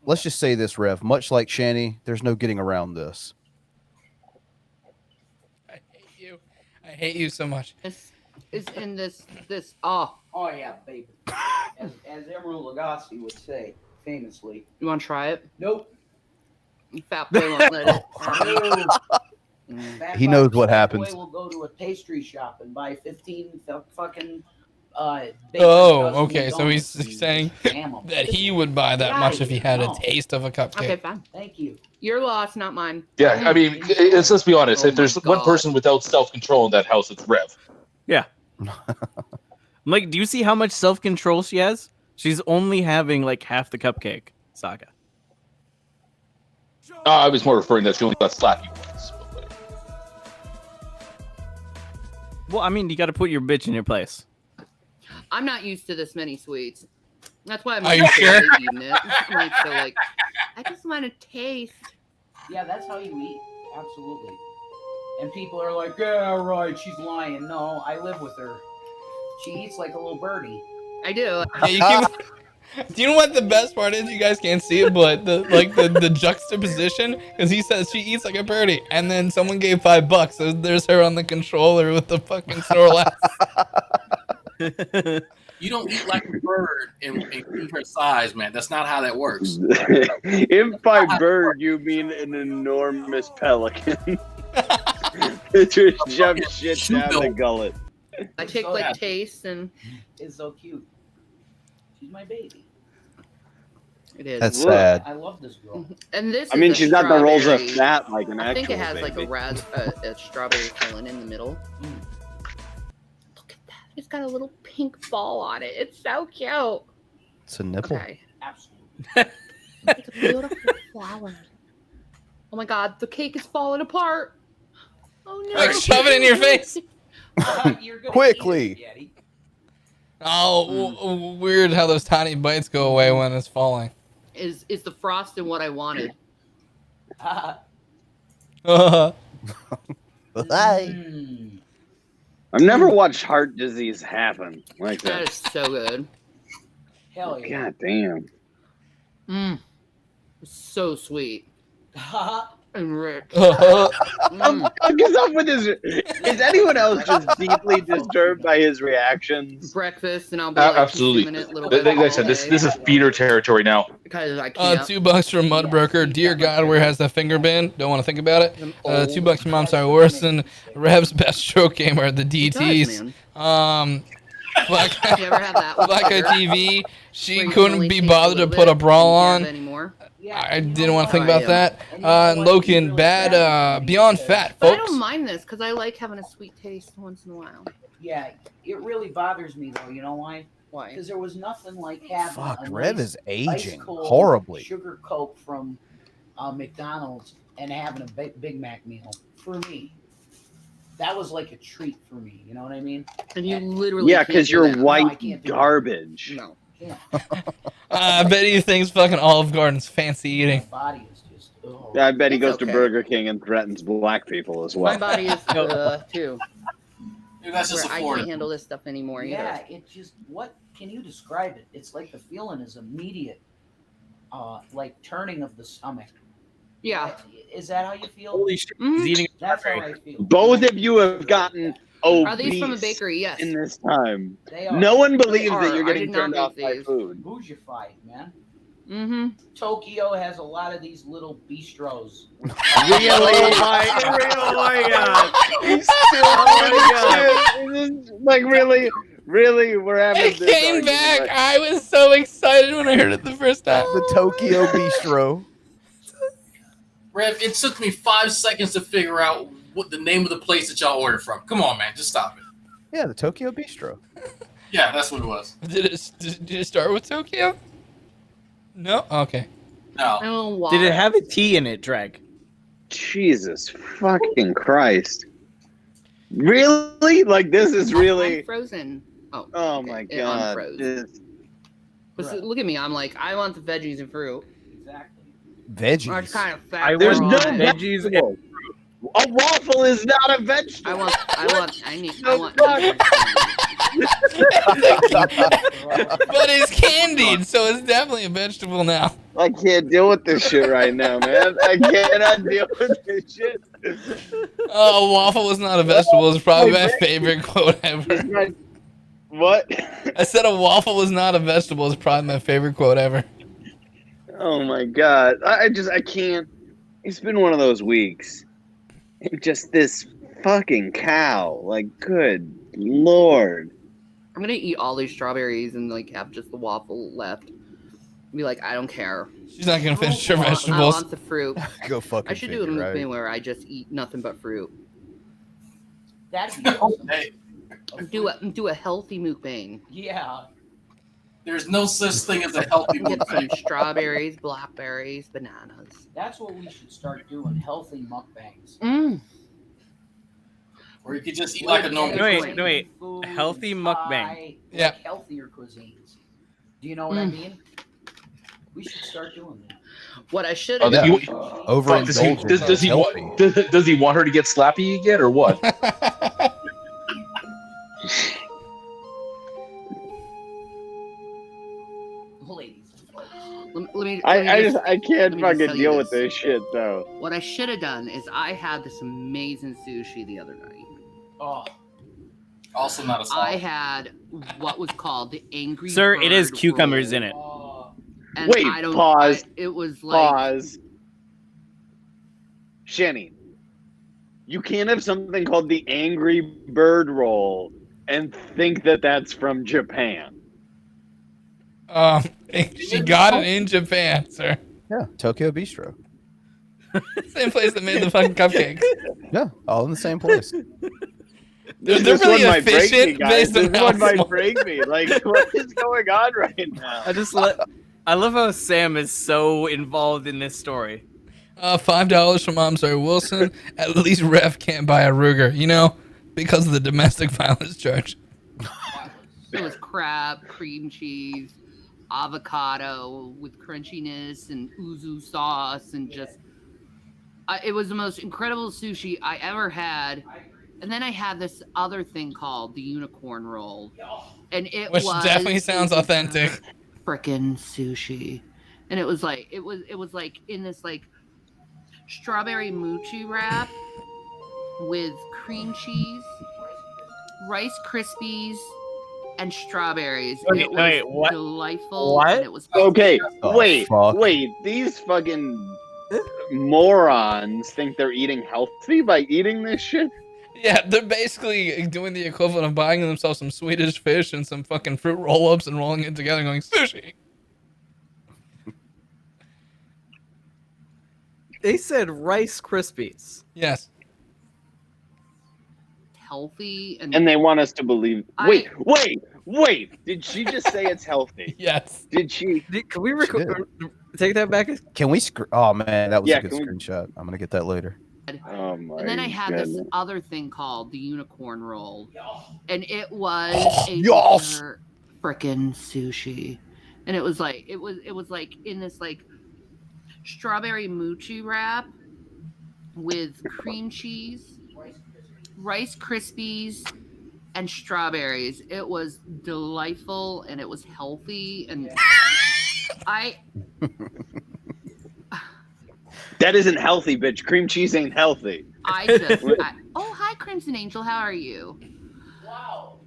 Let's just say this, Rev. Much like Shanny, there's no getting around this.
I hate you. I hate you so much.
This is in this.
Oh yeah, baby. As Emerald Lagasse would say famously.
You want to try it?
Nope.
Fat boy won't let it.
Fat
He knows what
Fat
happens.
Boy will go to a pastry shop and buy 15 fucking.
Oh, okay. So he's
donuts and
saying
just jam 'em.
that he would buy that
Get
much
outta
if he
here.
had a
No.
taste of a cupcake.
Okay, fine.
Thank you.
Your loss, not mine.
Yeah, I mean, let's be honest.
Oh
If there's
my
one
God.
person without self-control in that house, it's Rev.
Yeah. Like, do you see how much self-control she has? She's only having like half the cupcake, Saga.
I was more referring that she only got slappy once. But whatever.
Well, I mean, you got to put your bitch in your place.
I'm not used to this many sweets. That's why I'm
Are you
not
sure?
eating it. Like, I just want to taste.
Yeah, that's how you eat. Absolutely. And people are like, yeah, right, she's lying. No, I live with her. She eats like a little birdie.
I do.
Yeah, you keep, do you know what the best part is? You guys can't see it, but the juxtaposition, because he says she eats like a birdie, and then someone gave $5, so there's her on the controller with the fucking Snorlax.
you don't eat like a bird and keep her size, man. That's not how that works.
If by bird you mean an enormous pelican. It just jumps shit down the gullet.
I take
So
like
happy.
taste, and
It's so cute. She's my baby.
it is.
That's
Look,
sad.
I love this girl.
And this.
I mean,
is a
she's got the rolls of
strawberry-
fat like an
I
actual
think it has like
baby.
a strawberry filling in the middle. Look at that! It's got a little pink ball on it. It's so cute.
It's a nipple.
Okay,
Absolutely.
it's a beautiful flower. Oh my God, the cake is falling apart. Oh no!
Like, shove it in your face.
You're gonna
Quickly.
eat it, Yeti.
Oh, weird how those tiny bites go away when it's falling.
Is the frosting what I wanted?
Uh,
Bye.
Mm.
I've never watched heart disease happen like
That
that.
is so good.
Hell yeah.
God damn.
Mmm. So sweet and rich.
What
Mm.
the fuck is up with his? Is anyone else just deeply disturbed by his reactions?
Breakfast, and I'll be like
Absolutely.
consuming it little
Like
bit
I said, this is feeder territory now.
because I can't.
$2 from Mudbroker. Dear God, where has that finger been? Don't want to think about it. $2 from I'm sorry, worse than Rev's best stroke gamer, the
It does,
DTs.
man.
Black
You ever have that? with
Black
butter?
TV. She
Where you
couldn't
only
be
taste
bothered to
little
put a
bit
bra
and you
on.
can't have any more?
I didn't want to think
Oh,
about
yeah.
that. And Loken, bad, beyond fat,
But I
folks.
don't mind this because I like having a sweet taste once in a while.
Yeah, it really bothers me though. You know why?
Why?
Because there was nothing like having
Fuck,
a
Rev
nice
is aging
ice-cold
horribly.
sugar Coke from McDonald's and having a Big Mac meal for me. That was like a treat for me. You know what I mean?
And you literally
Yeah,
can't
because
do
you're
that.
I
white
can't do that.
garbage.
No.
I bet he thinks fucking Olive Garden's fancy
My
eating.
body is just. Oh.
I bet he
It's
goes
okay.
to Burger King and threatens black people as
My
well.
body is too.
Maybe that's just
Where I
afforded.
can't handle this stuff anymore either.
Yeah, it just. What can you describe it? It's like the feeling is immediate, like turning of the stomach.
Yeah.
Is that how you feel?
Holy shit,
Mhm.
he's eating.
That's how I feel.
Both of you have gotten
Are these from a
obese
bakery? Yes.
in this time.
They are.
No one
They
believes
are.
that you're
I
getting
did not
turned off
make
by
these.
food.
Bougified, man.
Mm-hmm.
Tokyo has a lot of these little bistros.
Really?
Oh my god.
He's still
Oh my
Is this, like, really, we're having
It
this
came
argument,
back.
right?
I was so excited when I heard it the first time.
The Tokyo Bistro.
Rev, it took me 5 seconds to figure out what the name of the place that y'all ordered from. Come on, man, just stop it.
Yeah, the Tokyo Bistro.
Yeah, that's what it was.
Did it start with Tokyo? No? Okay.
No.
Did it have a T in it, Drag?
Jesus fucking Christ. Really? Like, this is really...
I'm frozen. Oh.
Oh
okay.
my
It
god.
unfroze.
This-
But see, look at me. I'm like, I want the veggies and fruit.
Exactly.
Veggies.
I'm kind of fat.
I
There's
want
no
veggies.
vegetable. A waffle is not a vegetable.
I want.
But it's candied, so it's definitely a vegetable now.
I can't deal with this shit right now, man. I cannot deal with this shit.
Oh, a waffle is not a vegetable. It's probably my favorite quote ever.
What?
I said a waffle is not a vegetable. It's probably my favorite quote ever.
Oh my god. I can't. It's been one of those weeks. Just this fucking cow. Like, good lord.
I'm gonna eat all these strawberries and like have just the waffle left. Be like, I don't care.
She's not gonna finish her
I
vegetables.
want the fruit.
Go fucking
I should do a
figure,
mukbang
right?
where I just eat nothing but fruit.
That'd be awesome.
Hey,
Do a healthy mukbang.
Yeah.
there's no such thing as a healthy
Get some
mukbang.
strawberries, blackberries, bananas.
That's what we should start doing. Healthy mukbangs.
Mm.
Or you could just eat like a normal.
No, wait.
Food,
Healthy
Thai,
mukbang.
Yeah.
like healthier cuisines. Do you know what I mean? We should start doing that.
What I should
Oh,
have
that
done.
you-
Overindulgent.
Does he want? Does he want her to get slappy again, or what?
Ladies and folks.
I can't
let me just
fucking
tell you
deal with this shit though.
What I should have done is I had this amazing sushi the other night.
Oh,
Also not a salad.
I had what was called the Angry
Sir, it is
Bird
cucumbers
roll.
in it.
And
Wait,
I don't,
pause.
it was like
Pause. Shanny, you can't have something called the Angry Bird Roll and think that that's from Japan.
She got it in Japan, sir.
Yeah, Tokyo Bistro.
Same place that made the fucking cupcakes.
Yeah, all in the same place.
They're
This
really
one might break me,
efficient
guys.
based on
This
how
one might
small-
break me. Like, what is going on right now?
I love how Sam is so involved in this story.
$5 from I'm sorry, Wilson. At least Ref can't buy a Ruger, you know, because of the domestic violence charge.
it was crab, cream cheese, avocado with crunchiness and yuzu sauce and just it was the most incredible sushi I ever had. And then I had this other thing called the unicorn roll, and it
Which
was
definitely sounds authentic.
Frickin' sushi, and it was like it was like in this like strawberry mochi wrap with cream cheese, Rice Krispies, and strawberries.
Wait,
It was
wait, what?
delightful.
What?
And it was
Okay,
Oh,
wait,
fuck.
wait. These fucking morons think they're eating healthy by eating this shit?
Yeah, they're basically doing the equivalent of buying themselves some Swedish fish and some fucking fruit roll-ups and rolling it together and going, sushi.
They said Rice Krispies.
Yes.
healthy
And they want us to believe.
I-
Wait. Did she just say it's healthy?
Yes.
Did she?
Can we take that back?
Can we? Oh man, that was
Yeah,
a good
can we-
screenshot. I'm gonna get that later.
Oh my
And then I had this
goodness.
other thing called the unicorn roll, and it was a
Yes!
frickin' sushi, and it was like it was like in this like strawberry mochi wrap with cream cheese, Rice Krispies, and strawberries. It was delightful and it was healthy, and I
That isn't healthy, bitch. Cream cheese ain't healthy.
Oh, hi, Crimson Angel. How are you?
Wow.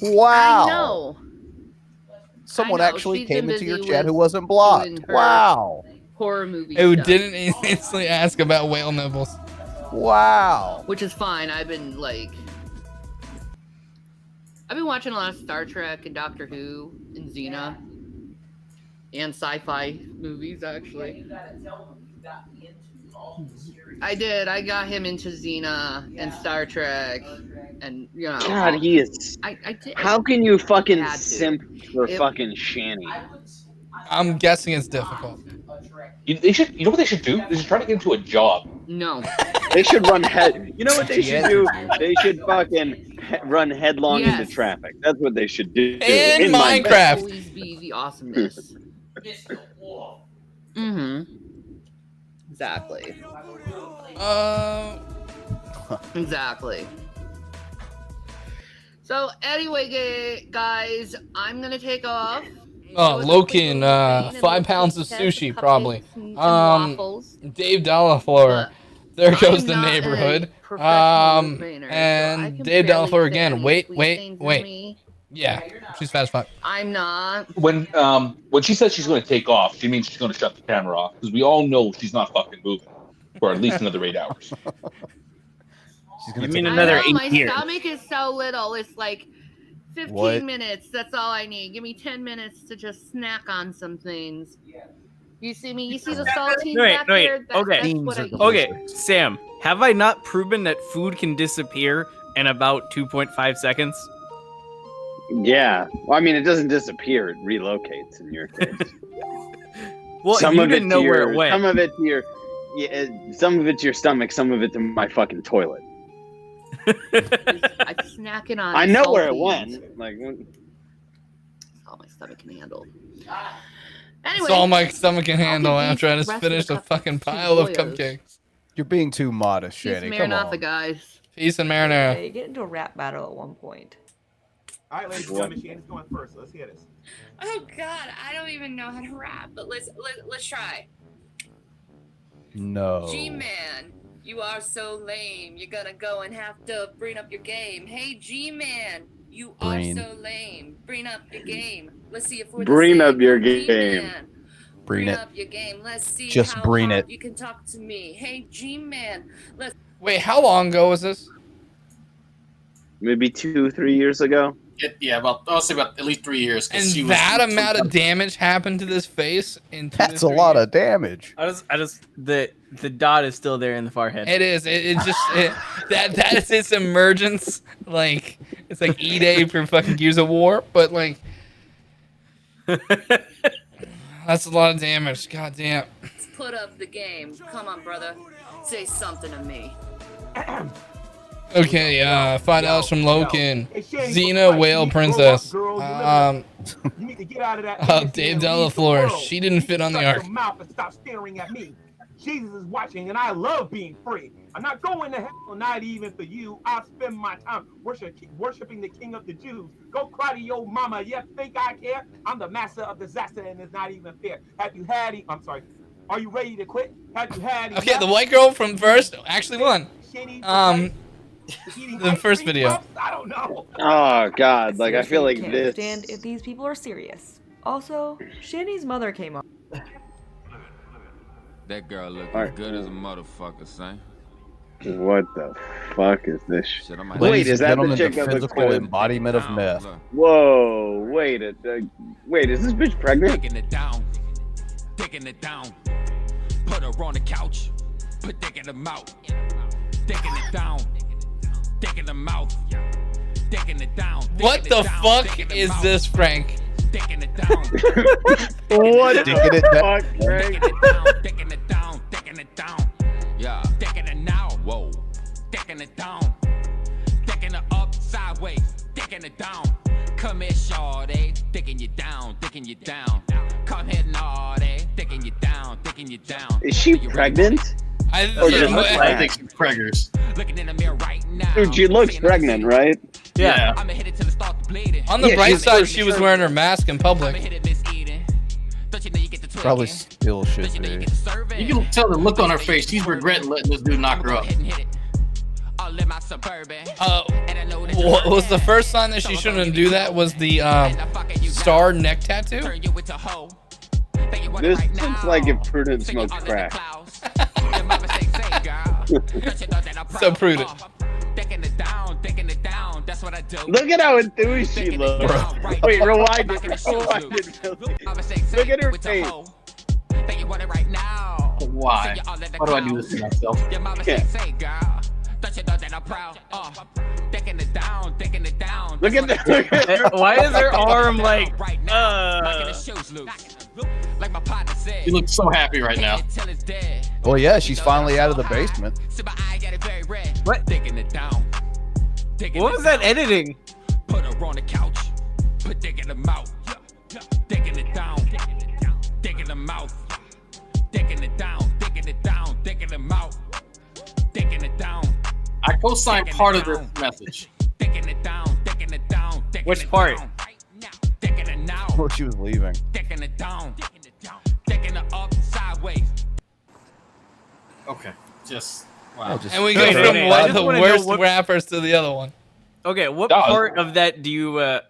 I know.
Someone actually
She's
came
been
into your
busy
chat who
with
wasn't blocked.
doing her
Wow.
Horror movie
Who
stuff.
didn't instantly ask about whale nipples.
Wow.
Which is fine. I've been watching a lot of Star Trek and Doctor Who and Xena and sci-fi movies, actually. I did. I got him into Xena and Star Trek, and
God, he is.
I did.
How can you fucking simp for fucking Shanny?
I'm guessing it's difficult.
They should. You know what they should do? They should try to get into a job.
No.
They should run head. You know what they should do? They should fucking run headlong into traffic. That's what they should do.
In Minecraft.
Always be the awesomeness. Mm-hmm. Exactly. Exactly. So anyway, guys, I'm gonna take off.
Loken, 5 pounds of sushi, probably. Dave Delafleur. There goes the neighborhood. And Dave Delafleur again. Wait. Yeah, she's fast as fuck.
I'm not.
When she says she's going to take off, she means she's going to shut the camera off because we all know she's not fucking moving for at least another 8 hours.
You mean another 8 years?
My stomach is so little. It's like 15 minutes. That's all I need. Give me 10 minutes to just snack on some things. You see me? You see the saltines back there?
Okay, Sam, have I not proven that food can disappear in about 2.5 seconds?
Yeah. Well, I mean, it doesn't disappear. It relocates in your case.
Well,
some
you
of
didn't know where it went.
Some of it to your, some of it to your stomach. Some of it to my fucking toilet.
I'm snacking on.
I know
saltines.
where it went. Like,
all my stomach can handle.
Anyway, that's all my stomach can handle after I just finished a fucking pile of cupcakes.
You're being too modest, Shanny. Come on.
Guys.
Peace and marinara.
They get into a rap battle at one point.
All right, ladies and gentlemen, Shanny's going first. So let's hear this.
Oh God, I don't even know how to rap, but let's try.
No.
G-Man, you are so lame. You're gonna go and have to bring up your game. Hey, G-Man, you are so lame. Bring up your game. Let's see if we're
bring
the
up
same.
your game.
G-Man,
bring it.
up your game. Let's see
just
how
bring
hard
it.
you can talk to me. Hey, G-Man, let's.
Wait, how long ago was this?
Maybe 2-3 years ago.
I'll say about at least 3 years.
And that amount of damage happened to this face in 2 to 3
That's a lot of damage.
I just the dot is still there in the far head.
It is. That is its emergence. Like it's like E-Day for fucking Gears of War, but like that's a lot of damage. God damn.
Let's put up the game. Come on, brother. Say something to me.
Okay, $5 from Loken. Xena Whale Princess. Dave Delafleur. She didn't fit on the arc.
Stop staring at me. Jesus is watching, and I love being free. I'm not going to hell, not even for you. I spend my time worshiping the King of the Jews. Go cry to your mama. You think I care? I'm the master of disaster, and it's not even fair. Have you had? I'm sorry. Are you ready to quit? Have you had?
Okay, the white girl from first actually won. The first video.
I don't know.
Oh God! Like I feel like this.
Understand if these people are serious. Also, Shanny's mother came on.
That girl looking good as a motherfucker, son.
What the fuck is this?
Wait, is that the chick that looks good? Embodiment of meth.
Whoa! Wait, wait, is this bitch pregnant?
Taking it down. Put her on the couch. Put dick in the mouth. Taking it down. Dick in the mouth. Taking it down.
What the fuck is this, Frank?
Taking it down.
What
the
fuck, Frank?
Taking it down. Taking it down. Yeah. Taking it now. Whoa. Taking it down. Taking it up sideways. Taking it down. Come here, shawty. Taking you down. Taking you down. Come here, naughty. Taking you down. Taking you down.
Is she pregnant?
I think she's preggers.
Looking in the mirror right now.
Dude, she looks pregnant, right?
Yeah.
I'ma hit it till it starts bleeding.
On the bright side, she was wearing her mask in public.
Probably still should be.
You can tell the look on her face. She's regretting letting this dude knock her up.
What was the first sign that she shouldn't do that? Was the star neck tattoo?
This looks like if Prudence smoked crack.
So Prudent.
Look at how enthused she looks. Wait, rewind it. Look at her face.
Why? Why do I do this to myself?
Look at that.
Why is her arm like?
She looks so happy right now.
Well, yeah, she's finally out of the basement.
What? What was that editing?
Put her on the couch. Put dick in the mouth. Dick in it down. Dick in the mouth. Dick in it down. Dick in it down. Dick in the mouth. Dick in it down.
I co-sign part of this message.
Dick in it down. Dick in it down.
Which part?
Dick in it now.
Before she was leaving.
Dick in it down. Dick in it up sideways.
Okay, just
wow. Yeah, just
and we go from one of the worst rappers to the other one.
Okay, what part of that do you are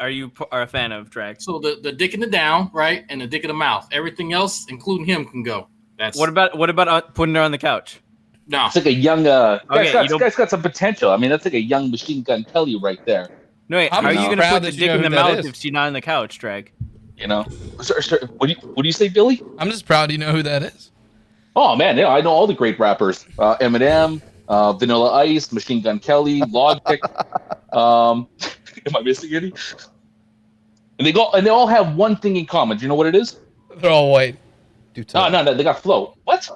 a fan of, Drag?
So the dick in the down, right, and the dick in the mouth. Everything else, including him, can go. That's
what about putting her on the couch?
No,
it's like a young. Guy's got some potential. I mean, that's like a young Machine Gun Kelly right there.
No, wait, how are you gonna put the dick in the mouth if she's not on the couch, Drag?
You know, what do you say, Billy?
I'm just proud you know who that is.
Oh man, yeah, I know all the great rappers: Eminem, Vanilla Ice, Machine Gun Kelly, Logic. Am I missing any? And they all have one thing in common. Do you know what it is?
They're all white.
No, they got flow. What?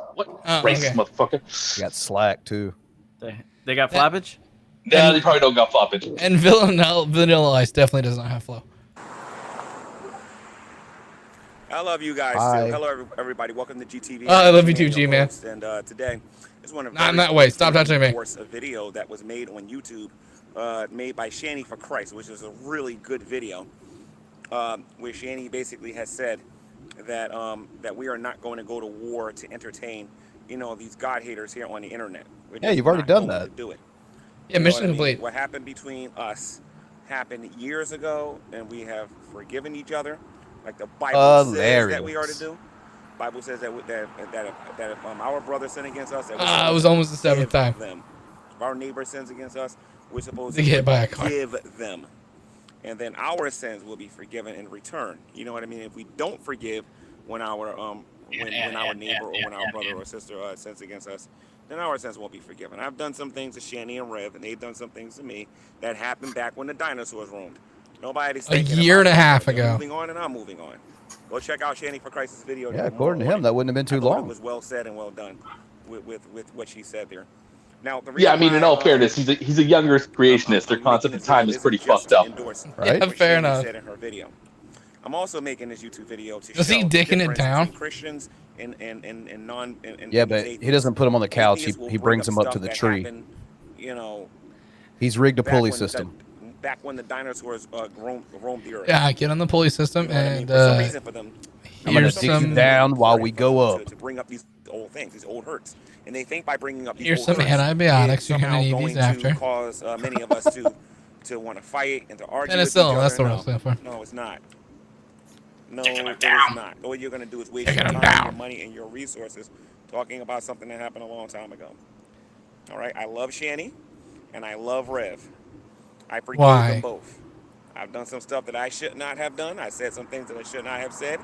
Racist motherfucker.
They got slack too.
They got flappage?
Yeah, they probably don't got flappage.
And Vanilla Ice definitely does not have flow.
I love you guys
Hi.
too. Hello, everybody. Welcome to GTV.
I love you too, G man.
And today is one of
not in that way. Stop touching me.
A video that was made on YouTube, made by Shanny for Christ, which is a really good video, where Shanny basically has said that that we are not going to go to war to entertain, these God haters here on the internet.
Yeah, you've already done that.
Do it.
Yeah, mission complete.
What happened between us happened years ago, and we have forgiven each other. Like the Bible says that we are to do. Bible says that if our brother sin against us, that
it was almost the seventh time.
Them. If our neighbor sins against us, we're supposed
to get by a car.
Forgive them, and then our sins will be forgiven in return. You know what I mean? If we don't forgive when our when our neighbor or when our brother or sister sins against us, then our sins won't be forgiven. I've done some things to Shanny and Rev, and they've done some things to me that happened back when the dinosaurs roamed. Nobody's
a year and a half ago.
Moving on, and I'm moving on. Go check out Shanny for Christ's video.
Yeah, according to him, that wouldn't have been too long.
It was well said and well done with what she said there. Now,
I mean, in all fairness, he's a younger creationist. Their concept of time is pretty fucked up.
Right? Yeah, fair enough.
Said in her video. I'm also making this YouTube video to
show he dicking it down?
Christians and non.
Yeah, but he doesn't put them on the couch. He brings them up to the tree.
Happened,
he's rigged a pulley system.
Back when the dinosaurs roamed the earth.
Yeah, get on the pulley system
I'm
and
gonna dig you down while we go up.
To bring up these old things, these old hurts, and they think by bringing up these
here's
old
some
hurts,
antibiotics. You're gonna need these after.
Cause many of us to want to fight and to argue.
Penicillin. That's the word I was looking for.
No, it's not. No, it is not. All you're gonna do is waste your time, your money, and your resources talking about something that happened a long time ago. All right, I love Shanny, and I love Rev. I forgive them both. I've done some stuff that I should not have done. I said some things that I should not have said,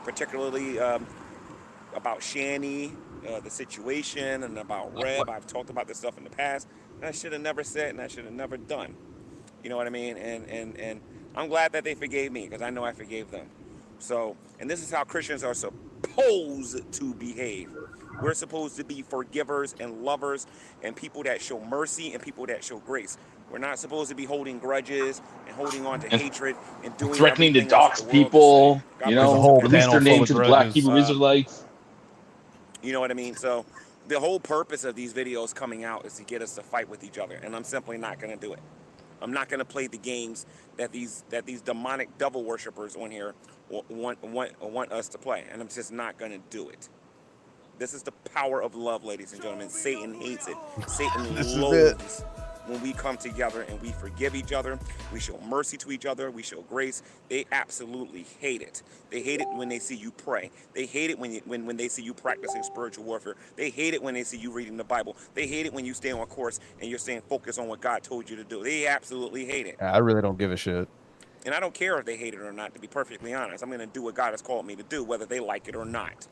particularly about Shanny, the situation, and about Rev. I've talked about this stuff in the past, and I should have never said, and I should have never done. You know what I mean? And I'm glad that they forgave me, because I know I forgave them. So, and this is how Christians are supposed to behave. We're supposed to be forgivers and lovers and people that show mercy and people that show grace. We're not supposed to be holding grudges and holding on to hatred and doing
threatening to dox people, release their names to the Black Hebrew Israelites.
You know what I mean? So the whole purpose of these videos coming out is to get us to fight with each other, and I'm simply not going to do it. I'm not going to play the games that these demonic devil worshippers on here want us to play, and I'm just not going to do it. This is the power of love, ladies and gentlemen. Satan hates it. Satan loathes when we come together and we forgive each other. We show mercy to each other. We show grace. They absolutely hate it. They hate it when they see you pray. They hate it when they see you practicing spiritual warfare. They hate it when they see you reading the Bible. They hate it when you stay on course and you're staying focused on what God told you to do. They absolutely hate it.
I really don't give a shit.
And I don't care if they hate it or not, to be perfectly honest. I'm going to do what God has called me to do, whether they like it or not.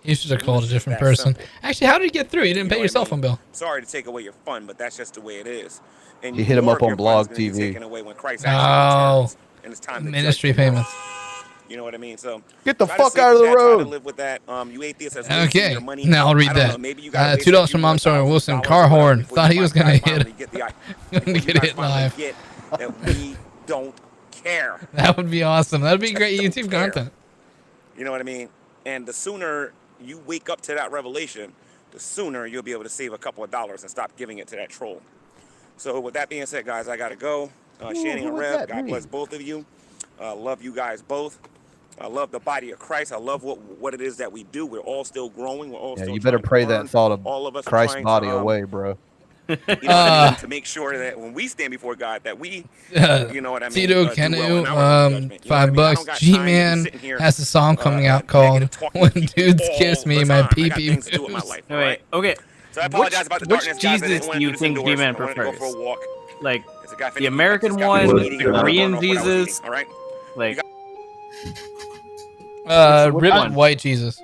You should have called a different person.
Simple.
Actually, how did you get through? You didn't pay your cell phone bill.
Sorry to take away your fun, but that's just the way it is. And
you hit him up on Blog TV.
And it's time
ministry payments.
You know what I mean? So
get the fuck out of the road.
Try to live with that. You atheists as
Okay,
your money.
now I'll read that. $2 from Mom Sorry Wilson. Car horn. Thought he was gonna hit live.
That we don't care.
That would be awesome. That would be great YouTube content.
You know what I mean? And the sooner you wake up to that revelation, the sooner you'll be able to save a couple of dollars and stop giving it to that troll. So with that being said, guys, I got to go. Shanny and Rev, God bless both of you. Love you guys both. I love the body of Christ. I love what it is that we do. We're all still growing. We're all still
you better pray that thought of Christ's body away, bro.
You know what I mean? To make sure that when we stand before God, that we, you know what I mean?
Tito Kenu, $5. G-Man has a song coming out called "When Dudes Kiss Me, My Pee Pee Moves."
Wait, okay.
So I apologize about the darkness, guys.
Which Jesus do you think G-Man prefers? Like the American
one,
the Korean Jesus,
all right?
Like
ribbon white Jesus.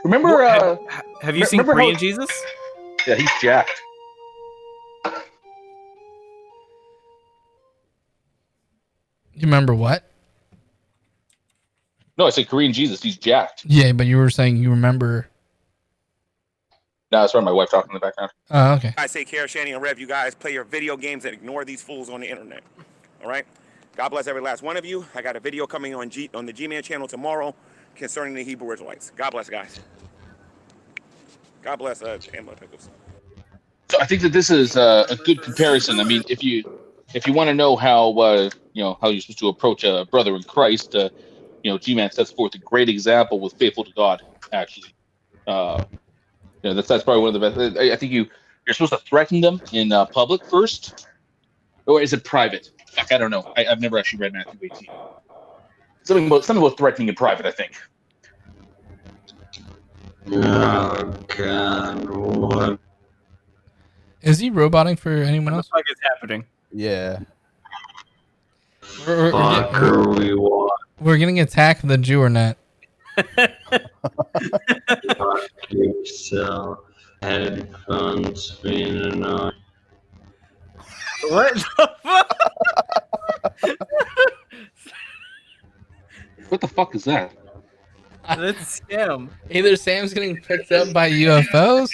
Remember?
Have you seen Korean Jesus?
Yeah, he's jacked.
You remember what?
No, I said Korean Jesus. He's jacked.
Yeah, but you were saying you remember.
No, that's right. My wife talking in the background.
Oh, okay.
I take care, Shanny and Rev. You guys play your video games and ignore these fools on the internet. All right? God bless every last one of you. I got a video coming on the G-Man channel tomorrow concerning the Hebrew Israelites. God bless, guys. God bless Amber Pickles.
So I think that this is a good comparison. I mean, if you want to know how how you're supposed to approach a brother in Christ, G-Man sets forth a great example with Faithful to God. Actually, that's probably one of the best. I think you're supposed to threaten them in public first, or is it private? Fuck, I don't know. I've never actually read Matthew 18. Something about threatening in private, I think.
Oh God, what?
Is he roboting for anyone else?
What the fuck is happening?
Yeah.
We're getting attacked with the Jew or not.
Yourself, headphones being annoying.
What the fuck?
What the fuck is that?
That's Sam.
Either Sam's getting picked up by UFOs,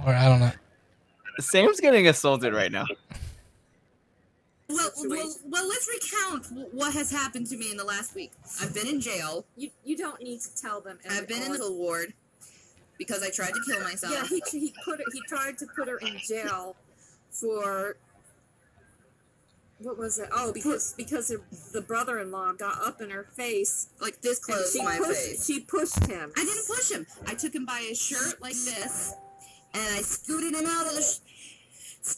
or I don't know.
Sam's getting assaulted right now.
Well, let's recount what has happened to me in the last week. I've been in jail.
You don't need to tell them.
I've been in the ward because I tried to kill myself.
Yeah, he tried to put her in jail for what was it? Oh, because the brother-in-law got up in her face
like this close to my face.
She pushed him.
I didn't push him. I took him by his shirt like this, and I scooted him out of the.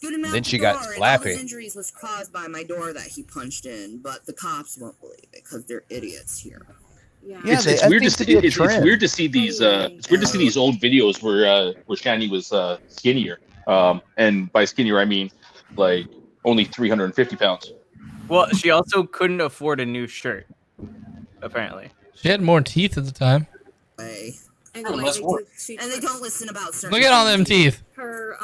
Then she got slappy.
All his injuries was caused by my door that he punched in, but the cops won't believe it because they're idiots here.
Yeah,
it's weird to see. It's weird to see these. It's weird to see these old videos where Shanny was skinnier. And by skinnier I mean like only 350 pounds.
Well, she also couldn't afford a new shirt. Apparently,
she had more teeth at the time.
Anyway,
and
they don't listen about certain.
Look at all them teeth.
Her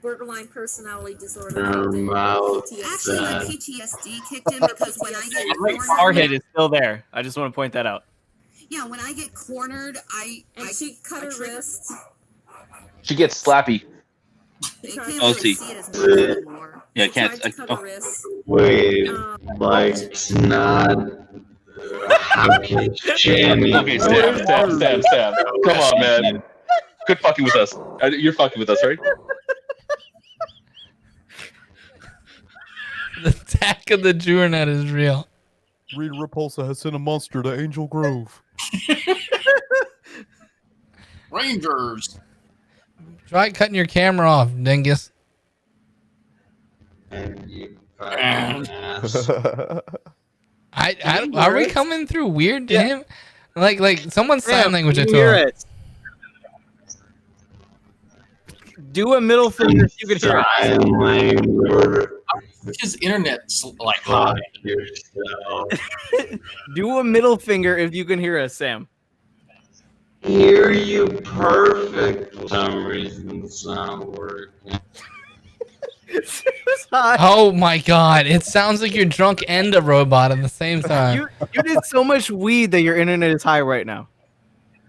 borderline personality disorder.
Her mouth.
Actually, my PTSD kicked in because when I get cornered,
forehead is still there. I just want to point that out.
Yeah, when I get cornered,
she cut her wrist.
She gets slappy.
Oh,
see. Yeah, I can't.
Wait, like not. Okay, Shanny.
Okay, Sam. Come on, man. Quit fucking with us. You're fucking with us, right?
Attack of the Jurnet is real.
Rita Repulsa has sent a monster to Angel Grove.
Rangers.
Try cutting your camera off, dingus. Are we coming through weird to him? Like someone's sign language. I
you
told
hear
him.
it. Do a middle finger if you can hear it.
His internet's like high.
Do a middle finger if you can hear us, Sam.
Hear you perfect. For some reason, it's not working.
Oh my god! It sounds like you're drunk and a robot at the same time.
You did so much weed that your internet is high right now.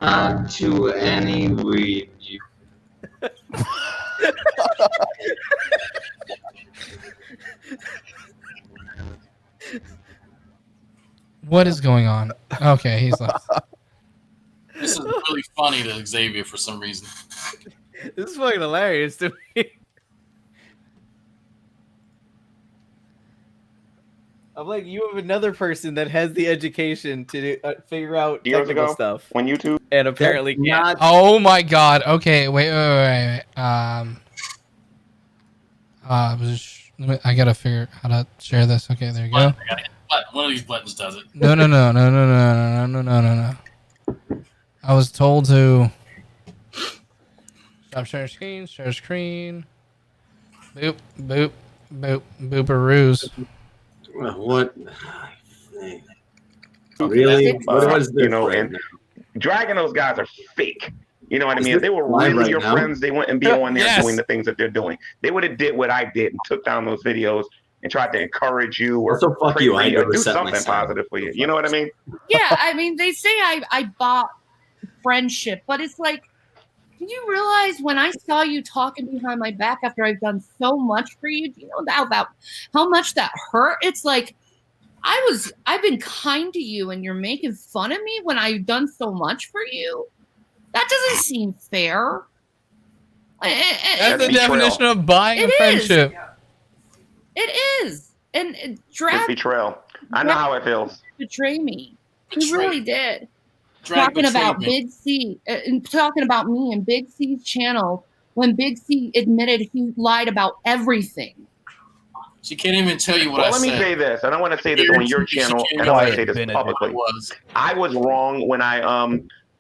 Not to any weed.
What is going on? Okay, he's left.
This is really funny to Xavier for some reason.
This is fucking hilarious to me. I'm like, you have another person that has the education to figure out
Years
technical
ago,
stuff
when YouTube
and apparently can't.
Oh my god. Okay, wait. I gotta figure out how to share this. Okay, there you go.
One of these buttons does it.
No. I was told to stop sharing screen, share screen. Boop, boop, boop, booperoos.
What? Really? What was this?
You know, and dragging those guys are fake. You know what I mean? If they were
live
really
right
your
now?
friends, they wouldn't be on there
Yes.
doing the things that they're doing. They would have did what I did and took down those videos and tried to encourage you or
Also, fuck
pray
you,
for
I
you or
never
do
set
something
myself.
positive for you. You know what I mean?
Yeah, I mean, they say I bought friendship, but it's like, do you realize when I saw you talking behind my back after I've done so much for you, do you know about how much that hurt? It's like, I've been kind to you and you're making fun of me when I've done so much for you. That doesn't seem fair.
That's the definition of buying a
It is.
friendship.
It is. And
It's
drag
betrayal. I know how it feels.
betray me. He really did.
Drag
Talking about
betrayed me.
Big C and talking about me and Big C's channel when Big C admitted he lied about everything.
She can't even tell you what
Well,
I
let me
said.
say this, and I want to say this on your channel, and I want to say this publicly. I was wrong when I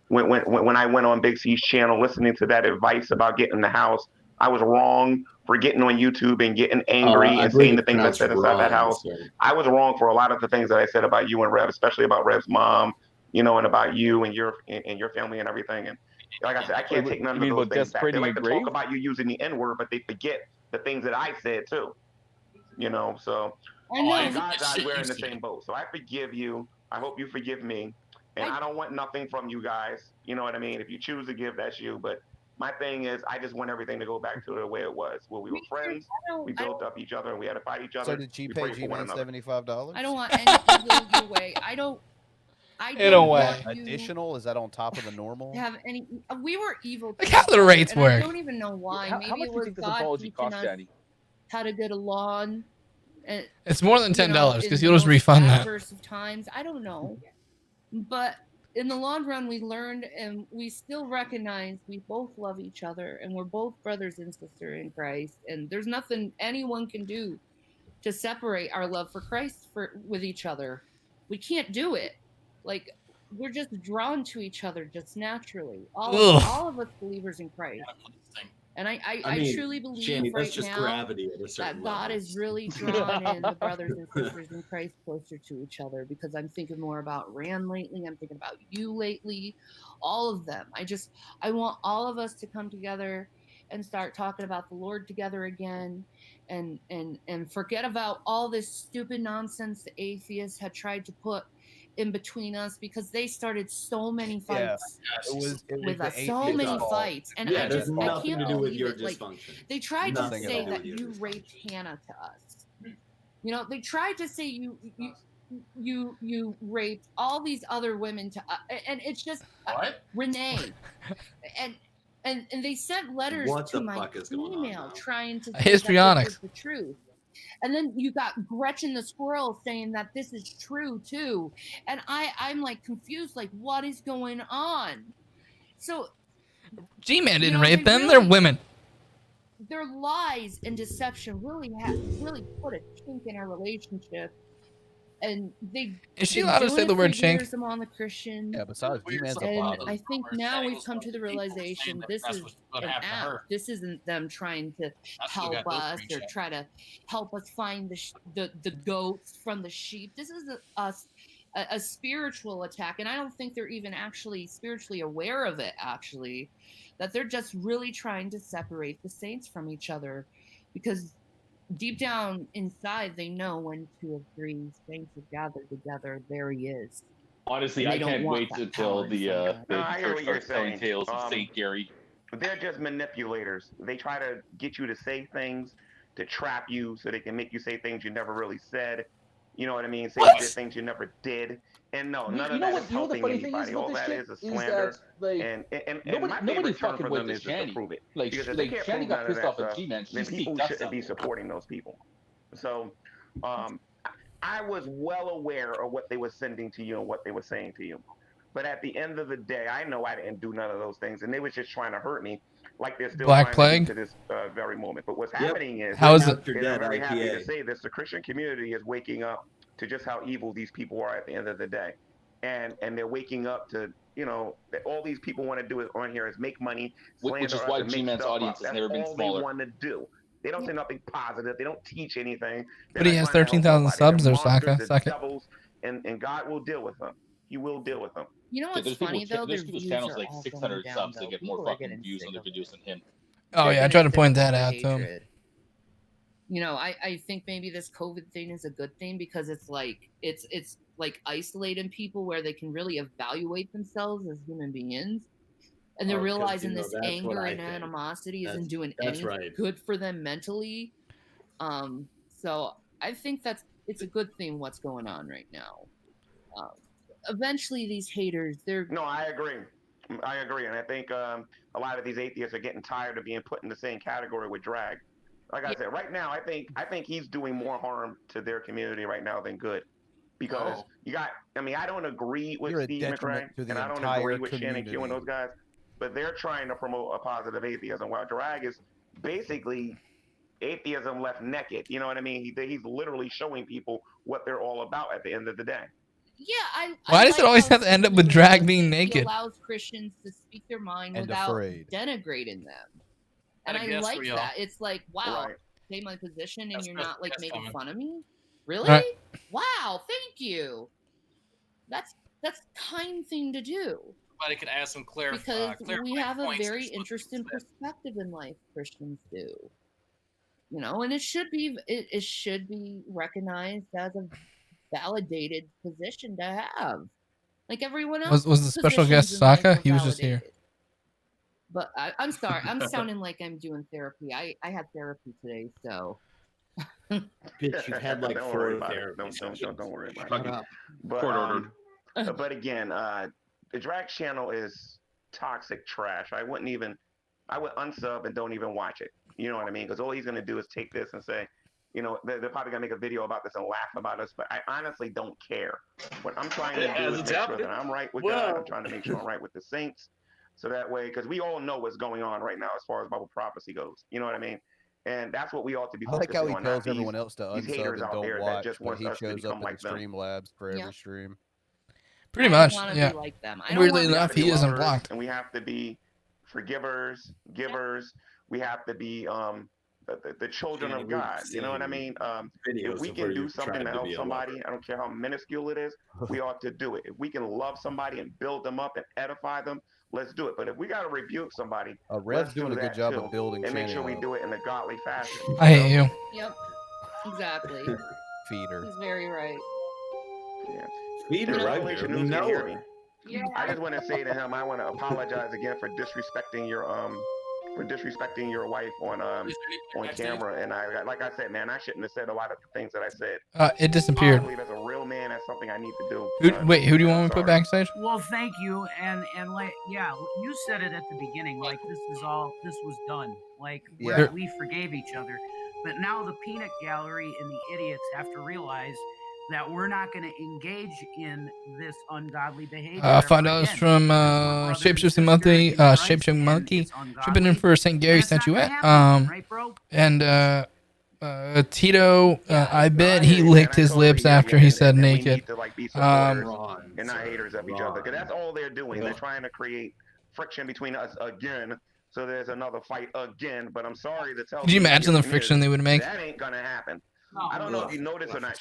when I went on Big C's channel, listening to that advice about getting the house. I was wrong for getting on YouTube and getting angry
I
and
believe
saying the
it's
things I said
pronounced
inside that
wrong,
house.
so.
I was wrong for a lot of the things that I said about you and Rev, especially about Rev's mom, you know, and about you and your family and everything. And like I said, I can't take none of
You mean
those
about
things back. They
desecrating
like
a
to
grave?
talk about you using the N word, but they forget the things that I said too. You know, so
I know.
you guys are we're in the same boat. So I forgive you. I hope you forgive me. And I don't want nothing from you guys. You know what I mean? If you choose to give, that's you. But my thing is, I just want everything to go back to the way it was. Where we were friends, we built up each other, and we had to fight each other.
So did she
we
pay
prayed for one
G-Man
another.
$75?
I don't want anything going your way. I don't want you
Additional? Is that on top of the normal?
to have any. We were evil.
Like how the rates
and
work.
I don't even know why.
How
Maybe
much
it
do you
was
think this
God
apology
teaching
cost,
us
Daddy?
how to get along. And,
It's more than
you know,
$10 because
in
you'll
the
just
most
refund that.
adverse of times. I don't know, but in the long run, we learned, and we still recognize we both love each other, and we're both brothers and sisters in Christ. And there's nothing anyone can do to separate our love for Christ with each other. We can't do it. Like, we're just drawn to each other just naturally. All of us believers in Christ. And I
mean,
truly believe
Shanny, that's
right
just
now
gravity at a certain
that God
level.
is really drawing the brothers and sisters in Christ closer to each other, because I'm thinking more about Rand lately. I'm thinking about you lately, all of them. I want all of us to come together and start talking about the Lord together again, and forget about all this stupid nonsense the atheists had tried to put in between us, because they started so many fights with us, so many fights, and I
there's
can't
nothing to do with
believe
your
it. Like,
dysfunction.
they tried
Nothing
to
at
say
all.
that you raped Hannah to us. You know, they tried to say you raped all these other women to us, and it's just Renee, and they sent letters
What
to
the
my
fuck is going on
email
now?
trying to say
Histrionics.
that this was the truth. And then you got Gretchen the squirrel saying that this is true too. And I'm like confused, like what is going on? So
G-Man didn't rape them. They're women.
Their lies and deception really put a kink in our relationship. And
Is she allowed to say the word chink?
Years among the Christians.
Yeah, besides G-Man's a
And
bottom.
I think now we've come to the realization this is an app. This isn't them trying to help us or try to help us find the goats from the sheep. This is a spiritual attack, and I don't think they're even actually spiritually aware of it, actually, that they're just really trying to separate the saints from each other, because deep down inside they know when two of three saints are gathered together, there he is.
Honestly, I can't wait until the
I hear
church
what you're
starts telling
saying.
tales of Saint Gary.
They're just manipulators. They try to get you to say things to trap you so they can make you say things you never really said. You know what I mean? Say things you never did. And no, none of that is helping anybody. All that is a slander. And my favorite term for them is just to prove it.
Like,
because if they can't
Shanny
prove
got
none of
pissed
that
off at
stuff,
G-Man.
then people shouldn't be supporting those people. So I was well aware of what they were sending to you and what they were saying to you. But at the end of the day, I know I didn't do none of those things, and they were just trying to hurt me, like they're still
Black
trying
Plague?
to this very moment. But what's happening is,
How is it?
I'm very happy to say this: the Christian community is waking up to just how evil these people are at the end of the day, and they're waking up to, you know, that all these people want to do is on here is make money,
Which is why G-Man's audience has never been
That's all
smaller.
they want to do. They don't say nothing positive. They don't teach anything.
But he has 13,000 subs there, Saka. Suck it.
Devils, and God will deal with them. He will deal with them.
You know what's funny though?
There's
Their
people's
views
channels
are
like
all
600
going
subs
down,
that get
though.
more
People are
fucking
getting
views on
sick
their
of
videos than him.
Oh yeah, I tried to point that out to him.
You know, I think maybe this COVID thing is a good thing because it's like isolating people where they can really evaluate themselves as human beings. And they're realizing this anger and animosity isn't doing anything good for them mentally. So I think it's a good thing what's going on right now. Eventually these haters,
No, I agree. And I think a lot of these atheists are getting tired of being put in the same category with drag. Like I said, right now, I think he's doing more harm to their community right now than good. Because you got, I mean, I don't agree with Steve McRae, and I don't agree with Shanny Q and those guys, but they're trying to promote a positive atheism, while drag is basically atheism left naked. You know what I mean? He's literally showing people what they're all about at the end of the day.
Yeah,
Why does it always have to end up with drag being naked?
He allows Christians to speak their mind without denigrating them. And I like that. It's like, wow, take my position and you're not like making fun of me? Really?
Right.
Wow, thank you. That's kind thing to do.
Somebody could add some
Because we have a very interesting perspective in life, Christians do. You know, and it should be recognized as a validated position to have. Like everyone else.
Was the special guest Saka? He was just here.
But I'm sorry. I'm sounding like I'm doing therapy. I had therapy today, so.
Bitch, you've had like 4 therapies.
Don't worry about it. But again, the drag channel is toxic trash. I would unsub and don't even watch it. You know what I mean? Because all he's gonna do is take this and say, you know, they're probably gonna make a video about this and laugh about us. But I honestly don't care. What I'm trying to do is make sure that I'm right with God. I'm trying to make sure I'm right with the saints. So that way, because we all know what's going on right now as far as Bible prophecy goes. You know what I mean? And that's what we ought to be
I like
focusing
how he
on.
tells everyone else to
these
unsub
haters
and
out
don't
there that
watch,
just
but
wants
he
us to
shows
become
up in
like
the
them.
Streamlabs for every stream.
Pretty much,
wanna
yeah.
be like them.
Weirdly enough, he isn't blocked.
And we have to be forgivers, givers. We have to be the children of God. You know what I mean? If we can do something to help somebody, I don't care how minuscule it is, we ought to do it. If we can love somebody and build them up and edify them, let's do it. But if we got to rebuke somebody,
Red's doing a good job of building
and make
Shanny
sure we
up.
do it in a godly fashion.
I hate you.
Yep. Exactly.
Feeder.
He's very right.
Yeah.
Feeder,
And
right
Revelation
there. We
News can
know
hear
it.
me. I just want to say to him, I want to apologize again for disrespecting your wife on camera. And like I said, man, I shouldn't have said a lot of the things that I said.
It disappeared.
I believe as a real man, that's something I need to do.
Who do you want me to put backstage?
Well, thank you, and like, yeah, you said it at the beginning, like this was done, like
Yeah.
we forgave each other, But now the peanut gallery and the idiots have to realize that we're not going to engage in this ungodly behavior.
$5 from Shapeshifting Monkey. Shapeshifting Monkey. Shipping in for St. Gary statuette. Tito, I bet he licked his lips after he said naked.
We need to like be supporters and not haters of each other, because that's all they're doing. They're trying to create friction between us again. So there's another fight again. But I'm sorry to tell you.
Could you imagine the friction they would make?
That ain't gonna happen. I don't know if you noticed or not,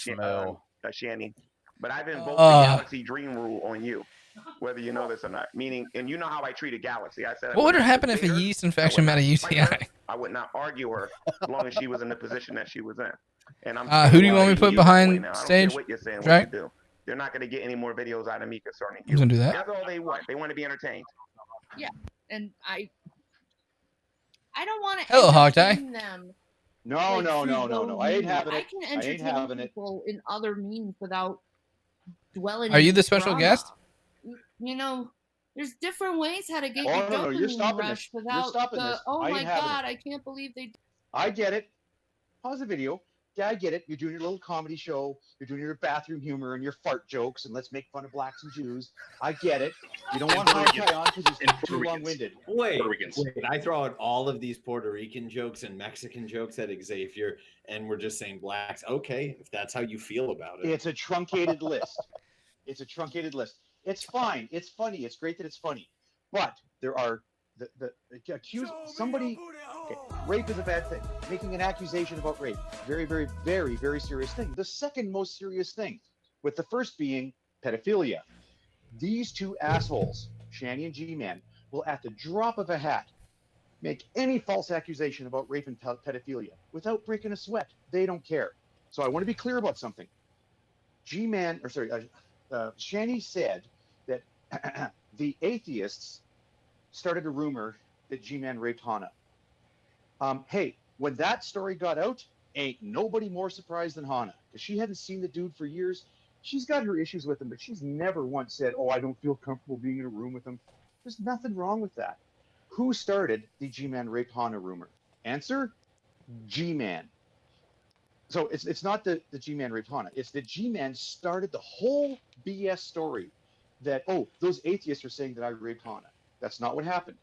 Shanny, but I've invoked the Galaxy Dream Rule on you, whether you know this or not. Meaning, and you know how I treated Galaxy. I said,
what would have happened if a yeast infection met a UTI?
I would not argue her as long as she was in the position that she was in. And I'm
who do you want me to put behind stage?
I don't care what you're saying,
Drag?
what you do. They're not going to get any more videos out of me concerning you.
Who's gonna do that?
That's all they want. They want to be entertained.
Yeah, and I don't want to.
Hello, Hogtie.
Them.
No.
I
ain't having
I
it.
can
I ain't
entertain
having it.
people in other means without dwelling.
Are you
in
the special
drama.
guest?
You know, there's different ways how to get
Oh,
your
no, you're
dopamine
stopping
rush
this. You're
without
stopping
the.
this.
Oh
I
my
ain't having
god!
it.
I can't believe they.
I get it. Pause the video. Yeah, I get it. You're doing your little comedy show. You're doing your bathroom humor and your fart jokes, and let's make fun of blacks and Jews. I get it. You don't want Hogtie on because he's too long-winded.
Wait, I throw out all of these Puerto Rican jokes and Mexican jokes at Xavier, and we're just saying blacks. Okay, if that's how you feel about it.
It's a truncated list. It's a truncated list. It's fine. It's funny. It's great that it's funny. But there are the accused somebody. Okay, rape is a bad thing. Making an accusation about rape, very, very, very, very serious thing. The second most serious thing, with the first being pedophilia. These two assholes, Shanny and G-Man, will at the drop of a hat make any false accusation about rape and pedophilia without breaking a sweat. They don't care. So I want to be clear about something. Shanny said that the atheists started a rumor that G-Man raped Hana. Hey, when that story got out, ain't nobody more surprised than Hana, because she hadn't seen the dude for years. She's got her issues with him, but she's never once said, oh, I don't feel comfortable being in a room with him. There's nothing wrong with that. Who started the G-Man raped Hana rumor? Answer, G-Man. So it's not the G-Man raped Hana. It's the G-Man started the whole BS story that, oh, those atheists are saying that I raped Hana. That's not what happened.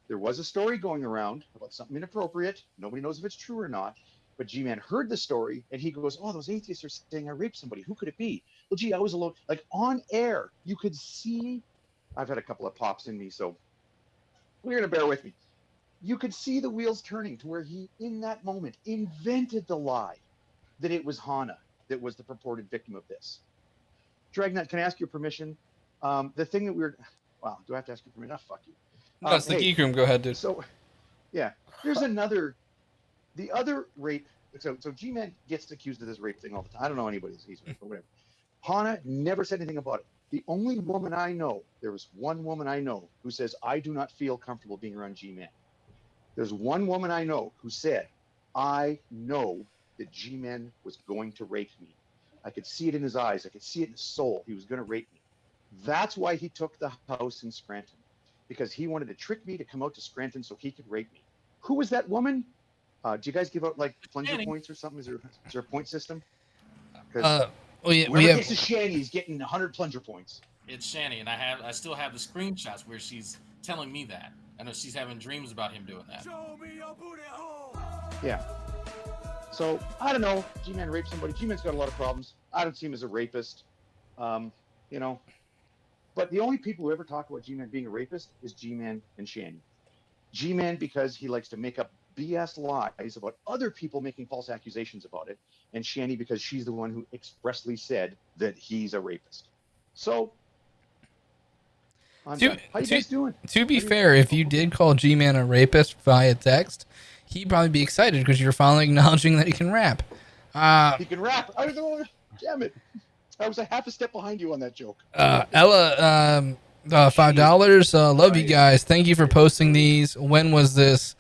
There was a story going around about something inappropriate. Nobody knows if it's true or not. But G-Man heard the story, and he goes, oh, those atheists are saying I raped somebody. Who could it be? Well, gee, I was alone. Like, on air, you could see. I've had a couple of pops in me, so you're going to bear with me. You could see the wheels turning to where he, in that moment, invented the lie that it was Hana that was the purported victim of this. Dragnut, can I ask your permission? The thing that we're... Wow, do I have to ask your permission? Oh, fuck you.
No, it's the geek room. Go ahead, dude.
So, yeah, there's another, the other rape. So G-Man gets accused of this rape thing all the time. I don't know anybody he's with, but whatever. Hana never said anything about it. The only woman I know, there was one woman I know who says, I do not feel comfortable being around G-Man. There's one woman I know who said, I know that G-Man was going to rape me. I could see it in his eyes. I could see it in his soul. He was going to rape me. That's why he took the house in Scranton, because he wanted to trick me to come out to Scranton so he could rape me. Who was that woman? Do you guys give out like plunger points or something? Is there a point system?
Well, yeah,
whoever gets to Shanny is getting 100 plunger points.
It's Shanny, and I still have the screenshots where she's telling me that. I know she's having dreams about him doing that.
Yeah. So I don't know. G-Man raped somebody. G-Man's got a lot of problems. I don't see him as a rapist. You know. But the only people who ever talk about G-Man being a rapist is G-Man and Shanny. G-Man because he likes to make up BS lies about other people making false accusations about it, and Shanny because she's the one who expressly said that he's a rapist. So, how you guys doing?
To be fair, if you did call G-Man a rapist via text, he'd probably be excited because you're finally acknowledging that he can rap.
He can rap. I don't know. Damn it. I was a half a step behind you on that joke.
Ella, $5. Love you guys. Thank you for posting these. When was this?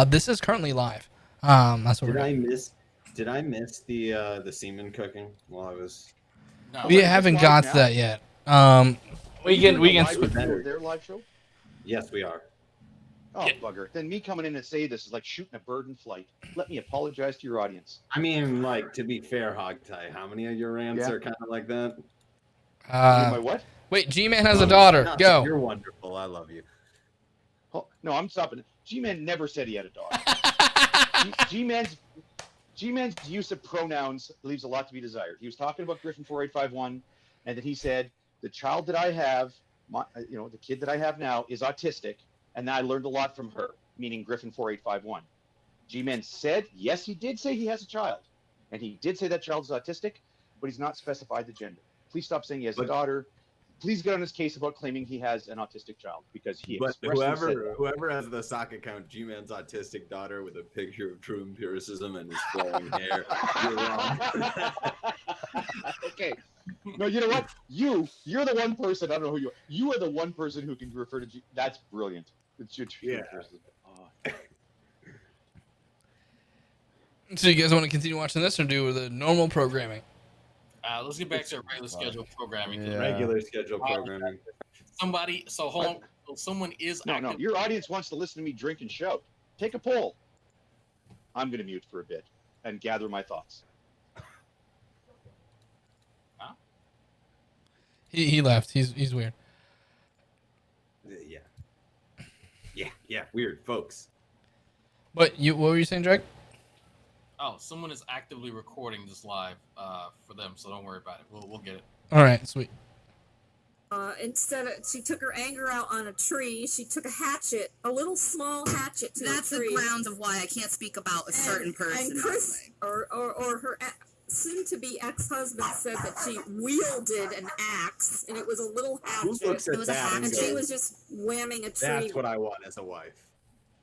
This is currently live. That's what
Did I miss the semen cooking while I was?
No, we haven't got to that yet. We can
Their live show?
Yes, we are.
Oh, bugger. Then me coming in and say this is like shooting a bird in flight. Let me apologize to your audience.
I mean, like, to be fair, Hogtie, how many of your rants are kind of like that?
My what?
Wait, G-Man has a daughter.
No,
Go.
You're wonderful. I love you.
Oh, no, I'm stopping. G-Man never said he had a daughter. G-Man's use of pronouns leaves a lot to be desired. He was talking about Griffin 4851, and then he said, the child that I have, the kid that I have now is autistic, and I learned a lot from her, meaning Griffin 4851. G-Man said, yes, he did say he has a child, and he did say that child is autistic, but he's not specified the gender. Please stop saying he has a daughter. Please get on his case about claiming he has an autistic child, because he
But
expressly said that.
whoever has the sock account, G-Man's autistic daughter with a picture of true empiricism and his flowing hair, you're wrong.
Okay. No, you know what? You're the one person, I don't know who you are. You are the one person who can refer to that's brilliant. It's your true empiricism. Oh.
So you guys want to continue watching this or do the normal programming?
Let's get back to our regular schedule programming.
Yeah. Regular schedule programming.
Somebody, so hold on. So someone is
No, your audience wants to listen to me drink and shout. Take a poll. I'm going to mute for a bit and gather my thoughts.
Huh?
He left. He's weird.
Yeah, weird, folks.
What were you saying, Drake?
Oh, someone is actively recording this live for them, so don't worry about it. We'll get it.
All right, sweet.
She took her anger out on a tree. She took a hatchet, a little small hatchet to
That's
a tree.
the grounds of why I can't speak about a certain person.
And Chris, or her soon-to-be ex-husband said that she wielded an axe, and it was a little hatchet.
Who looks at
It was
that
and
and
she
goes,
was just whamming a tree
That's what I want as a wife.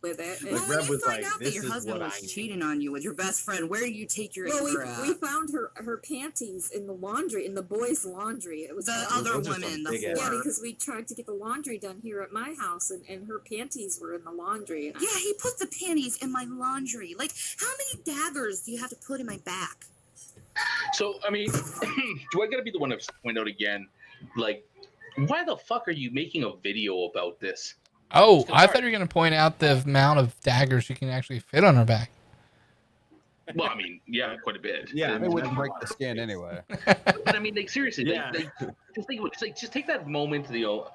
with it.
Like, Rev was like,
out that
this
your
is
husband
what
was
I need.
cheating on you with your best friend. Where do you take your
Well,
anger out?
we found her panties in the laundry, in the boys' laundry. It was
The other women, the
yeah,
whore.
because we tried to get the laundry done here at my house, and her panties were in the laundry. And
Yeah, he put the panties in my laundry. Like, how many daggers do you have to put in my back?
So, I mean, do I gotta be the one to point out again, like, why the fuck are you making a video about this?
Oh, I thought you were going to point out the amount of daggers you can actually fit on her back.
Well, I mean, yeah, quite a bit.
Yeah, they wouldn't break the skin anyway.
But I mean, like, seriously,
Yeah.
just take that moment to,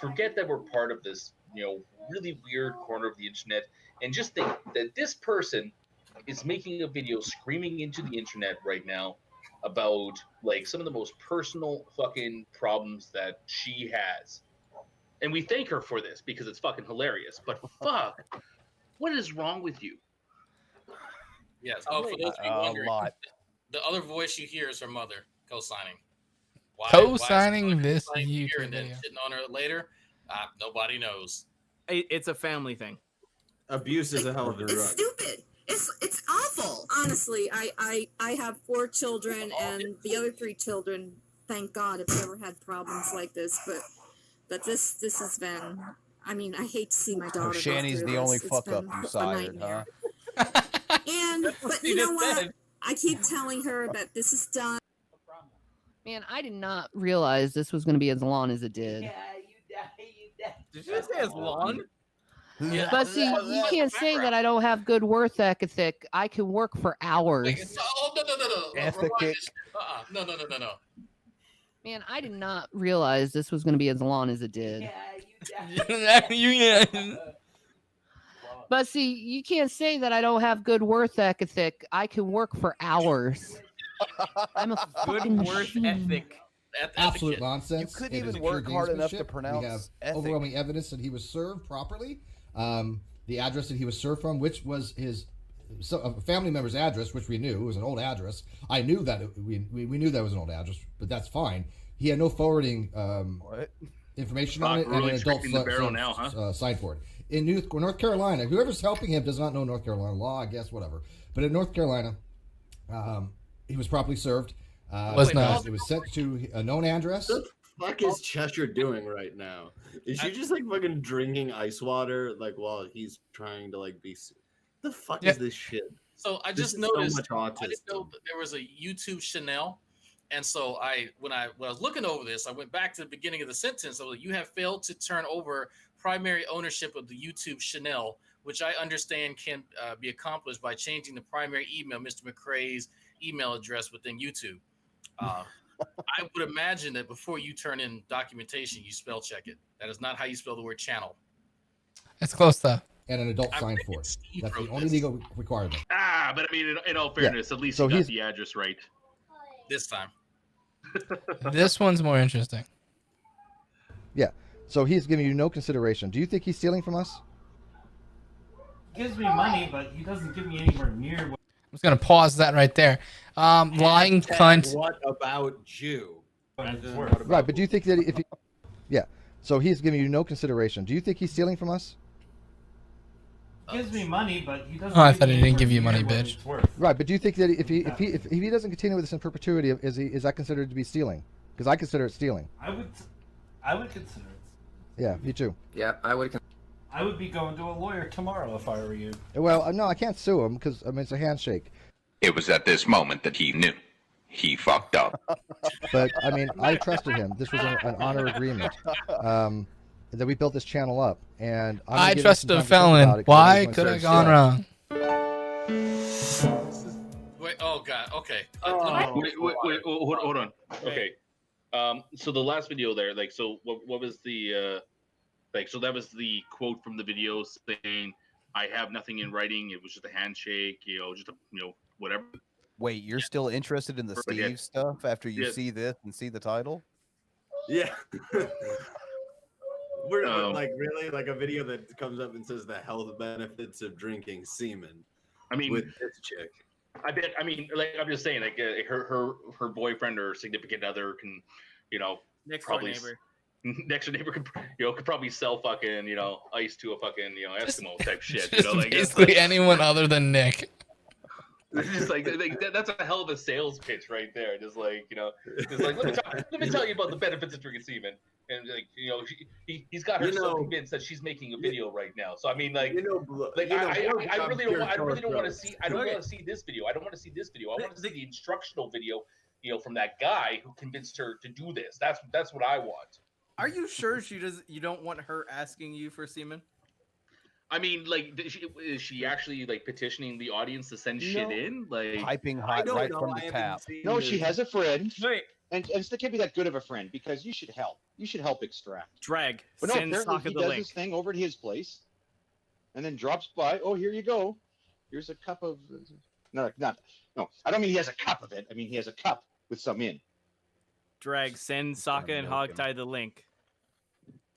forget that we're part of this, really weird corner of the internet, and just think that this person is making a video screaming into the internet right now about, like, some of the most personal fucking problems that she has. And we thank her for this because it's fucking hilarious. But fuck, what is wrong with you?
Yes. Oh, for those of you wondering, the other voice you hear is her mother co-signing.
Co-signing this
YouTube
YouTube
and then
video.
shitting on her later. Nobody knows.
It's a family thing.
Abuse is a hell of a drug.
It's stupid. It's awful.
honestly, I have 4 children, and the other 3 children, thank God, have never had problems like this. But this has been. I mean, I hate to see my daughter.
So Shanny's the only fuck up you sired, huh?
But you know what? I keep telling her that this is done.
Man, I did not realize this was going to be as long as it did.
Did you say as long?
But see, you can't say that I don't have good work ethic. I can work for hours.
Oh, no.
Ethic.
No.
Man, I did not realize this was going to be as long as it did. But see, you can't say that I don't have good work ethic. I can work for hours. I'm a
Good work ethic.
Absolute nonsense.
You couldn't
It is
even
a pure
work hard enough to
gamesmanship.
pronounce
We have
ethic.
overwhelming evidence that he was served properly. The address that he was served from, which was his a family member's address, which we knew was an old address. I knew that we knew that was an old address, but that's fine. He had no forwarding information on it, and
Really
an adult
scraping the barrel now, huh?
side for it. In North Carolina, whoever's helping him does not know North Carolina law, I guess, whatever. But in North Carolina, he was properly served. It was sent to a known address.
What the fuck is Cheshire doing right now? Is she just like fucking drinking ice water like while he's trying to like be? The fuck is this shit?
So I
This
just
is
noticed.
so much
I didn't know that there was a YouTube Chanel, and so when I was looking over this, I went back to the beginning of the sentence. I was like, "You have failed to turn over
primary ownership of the YouTube Chanel, which I understand can be accomplished by changing the primary email, Mr. McRae's email address within YouTube. I would imagine that before you turn in documentation, you spell check it. That is not how you spell the word channel.
It's close though.
And an adult signed for it. That's the only legal requirement.
But I mean, in all fairness, at least
So
you got
he's-
the address right.
This time.
This one's more interesting.
Yeah. So he's giving you no consideration. Do you think he's stealing from us?
Gives me money, but he doesn't give me anywhere near what.
I'm just gonna pause that right there. Lying cunt.
What about Jew?
Right, but do you think that if he... Yeah. So he's giving you no consideration. Do you think he's stealing from us?
Gives me money, but he doesn't.
Oh, I
give
thought
me
he didn't
anywhere
give you
near
money,
what
bitch.
it's worth.
Right, but do you think that if he doesn't continue with this in perpetuity, is that considered to be stealing? Because I consider it stealing.
I would consider it.
Yeah, me too.
Yeah, I would.
I would be going to a lawyer tomorrow if I were you.
Well, no, I can't sue him because I mean it's a handshake.
It was at this moment that he knew. He fucked up.
But I mean, I trusted him. This was an honor agreement. That we built this channel up, and I'm gonna
I
give him
trust
some
a
time to think about
felon.
it 'cause
Why
I just
could I
wanna
have gone
start.
wrong?
Wait, oh god, okay.
Wait, hold on. Okay. So the last video there, like, so what was the like? So that was the quote from the video saying, "I have nothing in writing. It was just a handshake. Just a whatever."
Wait, you're still interested in the
Yeah.
Steve stuff after you
Yeah.
see this and see the title?
Yeah. We're like really like a video that comes up and says the health benefits of drinking semen.
I mean,
with this chick.
I bet. I mean, like, I'm just saying, like, her boyfriend or significant other can,
Next door
probably
neighbor.
next door neighbor could probably sell fucking ice to a fucking Eskimo type shit.
Just
Like
basically anyone other than Nick.
It's just like that's a hell of a sales pitch right there. Just like just like let me tell you about the benefits of drinking semen, and like he's got her so convinced that she's making a video right now. So I mean like I really don't want to see this video. I don't want to see this video. I want to see the instructional video, from that guy who convinced her to do this. That's what I want.
Are you sure you don't want her asking you for semen?
I mean, like, is she actually like petitioning the audience to send shit in? Like,
Piping hot right from the tap.
No, she has a friend, and it can't be that good of a friend because you should help. You should help extract.
Drag.
But no,
Send
apparently
Sokka
he
the
does
link.
his thing over at his place, and then drops by. Oh, here you go. Here's a cup of. No. I don't mean he has a cup of it. I mean he has a cup with some in.
Drag. Send Sokka and Hogtie the link.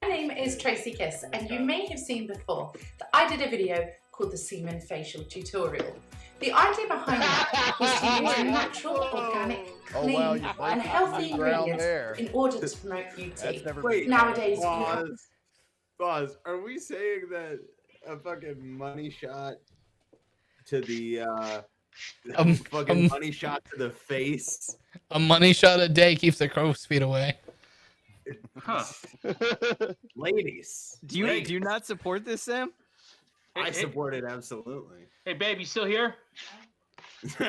My name is Tracy Kiss, and you may have seen before that I did a video called the Semen Facial Tutorial. The idea behind it was to use natural, organic, clean, and healthy ingredients in order to promote beauty.
Wait,
Nowadays, you have
Pause. Are we saying that a fucking money shot to the fucking money shot to the face?
A money shot a day keeps the crow's feet away.
Huh.
Ladies.
Do you not support this, Sam?
I support it absolutely.
Hey, babe, you still here?
no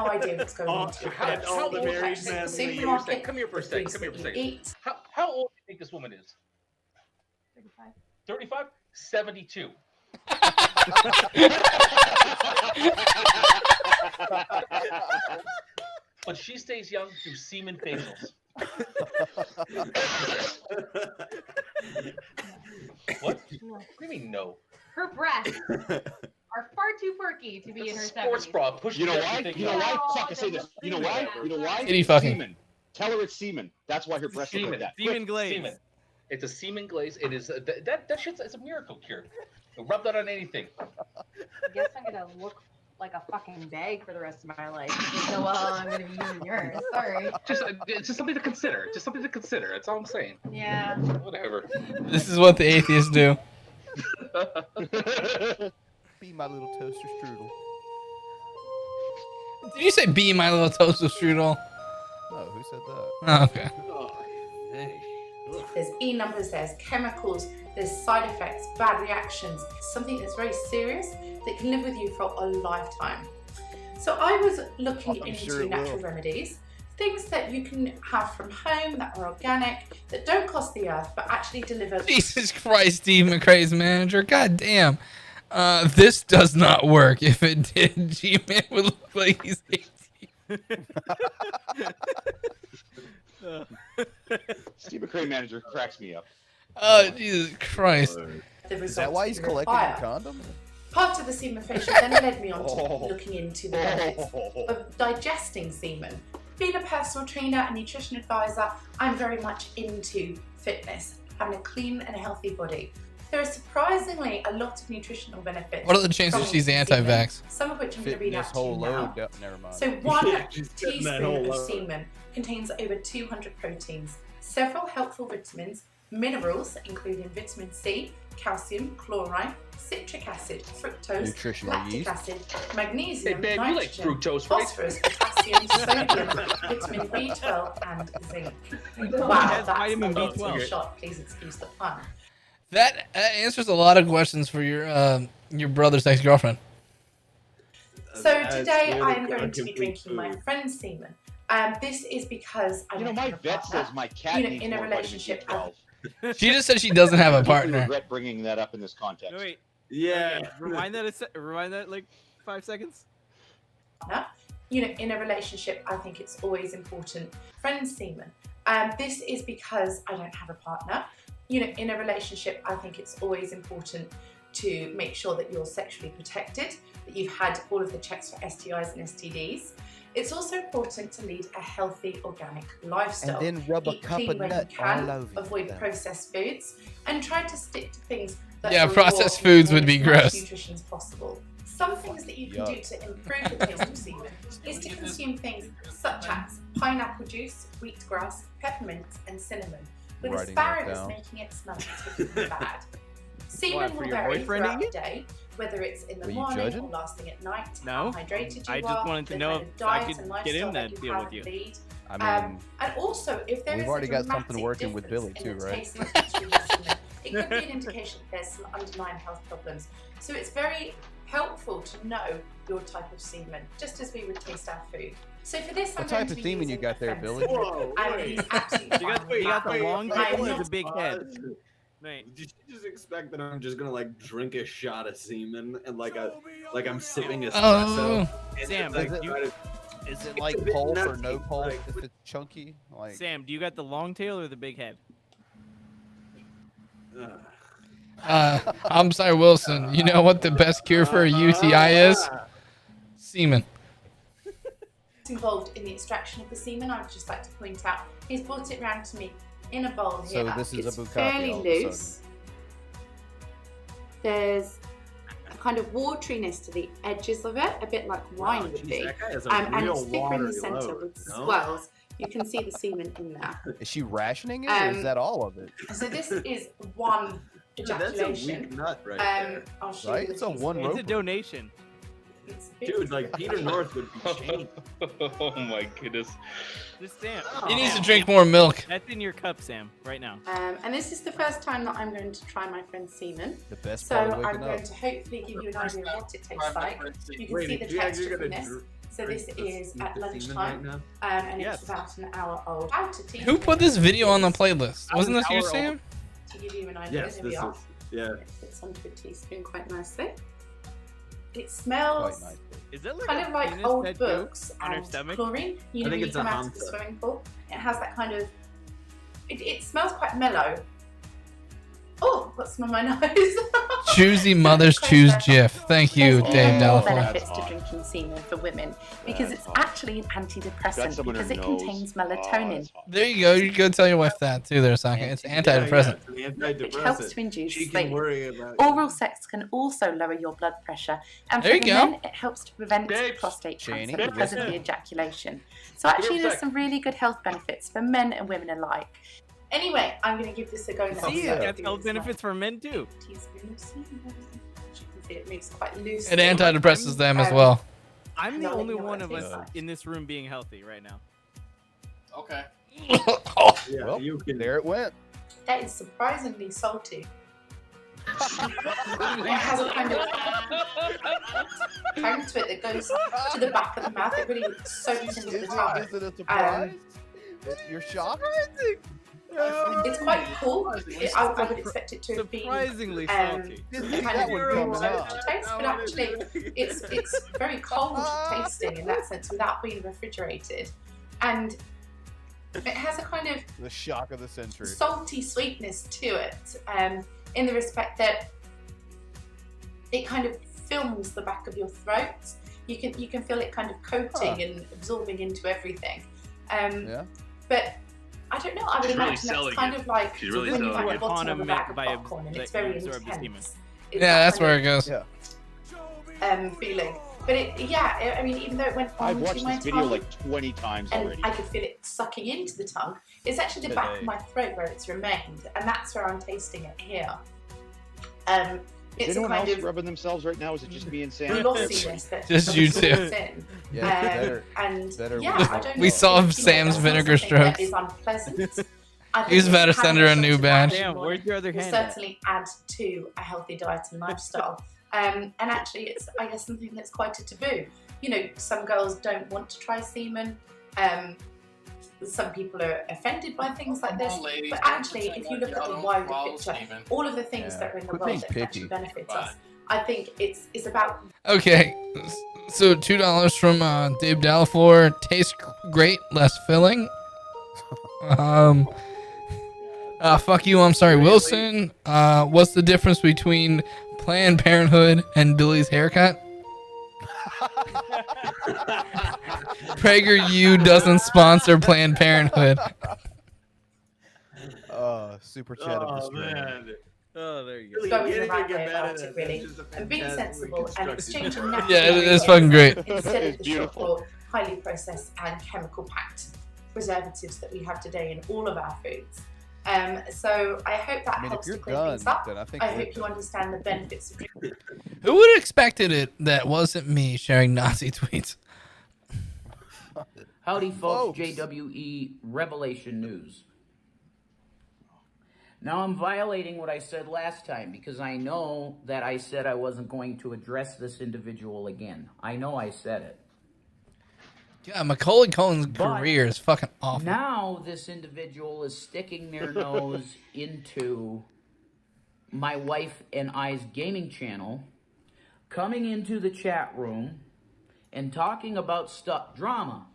idea what's going on to your house.
all the married
The
men
supermarket,
Come here for a
the
second.
foods that you eat.
How old do you think this woman is? 35? 72. But she stays young through semen facials. What? What do you mean no?
Her breasts are far too perky to be in her 70s.
Sports bra. Push
You know
the
why?
everything
You know
down.
why? Fuck, I say this. You know why? You know why?
Kitty fucking.
Semen. Tell her it's semen. That's why her breasts look like that.
Semen glaze.
Semen. It's a semen glaze. It is that shit's it's a miracle cure. Rub that on anything.
I guess I'm gonna look like a fucking bag for the rest of my life. So, well, I'm gonna be using yours. Sorry.
It's just something to consider. Just something to consider. That's all I'm saying.
Yeah.
Whatever.
This is what the atheists do.
Be my little toaster strudel.
Did you say be my little toaster strudel?
No, who said that?
Oh, okay.
There's E numbers, there's chemicals, there's side effects, bad reactions. It's something that's very serious that can live with you for a lifetime. So I was looking into natural remedies. Things that you can have from home that are organic, that don't cost the earth, but actually deliver.
Jesus Christ, Steve McRae's manager. God damn. This does not work. If it did, G-Man would look like he's 18.
Steve McRae manager cracks me up.
Oh, Jesus Christ.
Is that why he's collecting your condoms?
Part of the semen facial then led me on to looking into the benefits of digesting semen. Being a personal trainer and nutrition advisor, I'm very much into fitness, having a clean and healthy body. There are surprisingly a lot of nutritional benefits.
What are the chances she's anti-vax?
Some of which I'm going to read out to you now.
Never mind.
So 1 teaspoon of semen contains over 200 proteins, several helpful vitamins, minerals including vitamin C, calcium, chloride, citric acid, fructose,
Nutritional
lactic
yeast.
acid, magnesium,
Hey, babe, you like
nitrogen,
fructose, right?
phosphorus, potassium, sodium, vitamin B12, and zinc. Wow,
has
that's
vitamin
a lot
B12.
to shot. Please excuse the pun.
That answers a lot of questions for your brother's ex-girlfriend.
So today I am going to be drinking my friend's semen. This is because I don't
my
have a
vet
partner.
says my cat needs
in a
more
relationship.
vitamin B12.
She just said she doesn't have a
I deeply
partner.
regret bringing that up in this context.
No, wait.
Yeah.
Okay, rewind that like 5 seconds.
In a relationship, I think it's always important. Friend's semen. This is because I don't have a partner. In a relationship, I think it's always important to make sure that you're sexually protected, that you've had all of the checks for STIs and STDs. It's also important to lead a healthy, organic lifestyle.
And then rub a
Eat
cup
clean
of
when
nut
you can,
all over
avoid
them.
processed foods, and try to stick to things that
Yeah,
are
processed
raw
foods
and
would be
as much
gross.
nutrition as possible. Some things that you can do to improve the taste of semen is to consume things such as pineapple juice, wheatgrass, peppermint, and cinnamon, with
Writing that
asparagus
down.
making it smell particularly bad. Semen
What, for
will
your
vary
boyfriend
throughout the
eating?
day, whether it's in the
Were you
morning
judging?
or last thing at night,
No.
how hydrated you
I
are,
just wanted to
the
know
kind
if
of diet
I could
and
get in
lifestyle
that
you
deal
have
with you.
and lead.
I mean,
And also, if there
we've
is
already
a
got something
dramatic
working with
difference
Billy
in
too,
the
right?
taste and texture of the semen, it could be an indication that there's some underlying health problems. So it's very helpful to know your type of semen, just as we would taste our food. So for this, I'm
What
going
type
to
of
be
semen you
using
got there,
a friend's
Billy?
semen.
Whoa,
And he's absolutely
You got the long
I am
tail or
not-
the big head? Right.
Did you just expect that I'm just gonna like drink a shot of semen and like I'm sipping espresso?
Oh.
And
Sam,
just,
is it-
try to-
Is it
It's
like
a bit
pulp or
nutty,
no pulp
like,
if it's chunky? Like
Sam, do you got the long tail or the big head?
I'm sorry, Wilson. You know what the best cure for a UTI is? Semen.
involved in the extraction of the semen. I'd just like to point out he's brought it round to me in a bowl
So
here.
this is a
It's
bukkake
fairly
all of a sudden.
loose. There's a kind of wateryness to the edges of it, a bit like wine would be.
That guy has a
And
real
it's thicker in
watery
the centre
load,
with
no?
swells. You can see the semen in there.
Is she rationing it, or is that all of it?
So this is one
That's a
ejaculation.
weak nut right there.
I'll show
Right?
you
It's
the
a
piece.
one
It's a
rope.
donation.
It's a bit-
Dude, like Peter North would be shamed.
Oh my goodness.
Just Sam.
He needs to drink more milk.
That's in your cup, Sam, right now.
And this is the first time that I'm going to try my friend's semen.
The best
So
part of
I'm
waking
going
up.
to hopefully give you an idea of what it tastes like. You can
Wait,
see the
you guys are
texture
gonna
from this. So this
drink
is
eat
at
the semen
lunchtime,
right now?
and
Yes.
it's about an hour old. About a
Who put this video on the playlist? Wasn't this you,
Hour old.
Sam?
To give you an idea,
Yes,
here we
this
are.
is. Yeah.
It fits onto a teaspoon quite nicely. It smells
Quite nice.
Is that like
kind
a
of like
penis
old
that goes
books
on her
and
stomach?
chlorine. You
I
know,
think
when you
it's a
come out of the
hamster.
swimming pool, it has that kind of. It smells quite mellow. Oh, got some on my nose.
Choosy mothers choose Jif. Thank you,
There's
Dave
even more
Delafor.
benefits to drinking semen for women because it's actually an antidepressant
someone
because
who
it
knows.
contains melatonin,
There you go. You go tell your wife that too there, Saka. It's antidepressant.
Yeah, it's an
which helps
antidepressant.
to induce
She can
sleep.
worry about
Oral sex can also lower your blood pressure, and for
There
the
you go.
men, it helps to prevent
Babes.
prostate
Shanny,
cancer because of the ejaculation. So actually,
a
there's
sec.
some really good health benefits for men and women alike. Anyway, I'm going to give this a go now.
See,
So
it got
do
health
this like
benefits for men too.
teaspoon of semen. As you can see, it moves quite loose.
It antidepresses them as well.
I'm the
I'll let
only
you know
one
what
of
it
us
tastes like.
in this room being healthy right now.
Okay.
Yeah,
Well,
you can.
there it went.
That is surprisingly salty. It has a kind of tang to it that goes to the back of the mouth. It really soaks into the tongue.
Is it a surprise? You're shocked?
It's quite cool. I would expect it to have been
surprisingly salty.
a kind of room taste, but actually it's very cold tasting in that sense without being refrigerated, and it has a kind of
The shock of the century.
salty sweetness to it, in the respect that it kind of films the back of your throat. You can feel it kind of coating and absorbing into everything. But I don't know. I would imagine that's kind of like when you have a bottle of a bag of popcorn and it's very intense.
Yeah, that's where it goes.
Feeling. But I mean, even though it went
I've
onto
watched
my
this video
tongue,
like 20 times
and
already.
I could feel it sucking into the tongue, it's actually the back of my throat where it's remained, and that's where I'm tasting it here.
Is
It's a
anyone
kind
else
of
rubbing themselves right now? Is it just me and Sam?
glossiness that
Just you two.
absorbs in. And I don't know.
We saw
if,
Sam's
that's
vinegar
something that
strokes.
is unpleasant. I think
He's about to
having
send her a
shot
new
of
badge.
that
Damn, where's your other
will
hand at?
certainly add to a healthy diet and lifestyle. And actually, it's, I guess, something that's quite a taboo. You know, some girls don't want to try semen. Some people are offended by things like this. But actually, if you look at the wider picture, all of the things that are in the
Quit
world
being
that
picky.
actually benefits us, I think it's about
Okay, so $2 from Dave Dalafleur. Tastes great, less filling. Fuck you, I'm sorry, Wilson. What's the difference between Planned Parenthood and Billy's haircut? PragerU doesn't sponsor Planned Parenthood.
Super chat of the stream.
Man.
Oh, there you go.
going the right way about it, really, and being sensible and exchanging natural
Yeah, it's fucking great.
instead of
It's
the short
beautiful.
for highly processed and chemical packed preservatives that we have today in all of our foods. So I hope that
I mean, if
helps to
you're
clear
done,
things up.
then I think
I
we're
hope you understand the benefits of
Who would have expected it that wasn't me sharing Nazi tweets?
Howdy, folks. JWE Revelation News. Now I'm violating what I said last time because I know that I said I wasn't going to address this individual again. I know I said it.
Yeah, Macaulay Culkin's career is fucking awful.
Now this individual is sticking their nose into my wife and I's gaming channel, coming into the chat room and talking about stuff drama,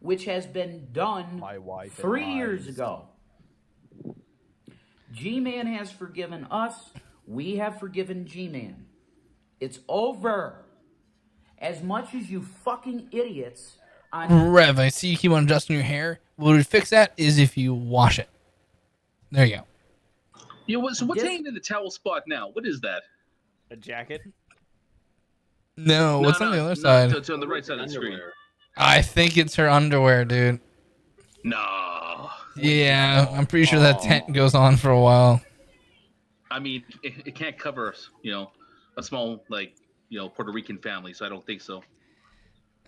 which has been done 3 years ago. G-Man has forgiven us. We have forgiven G-Man. It's over. As much as you fucking idiots on
Rev, I see you keep on adjusting your hair. What would fix that is if you wash it. There you go.
You know what? So what's hanging in the towel spot now? What is that?
A jacket?
No, what's on the other side?
It's on the right side of the screen.
I think it's her underwear, dude.
No.
Yeah, I'm pretty sure that tent goes on for a while.
I mean, it can't cover, a small, Puerto Rican family, so I don't think so.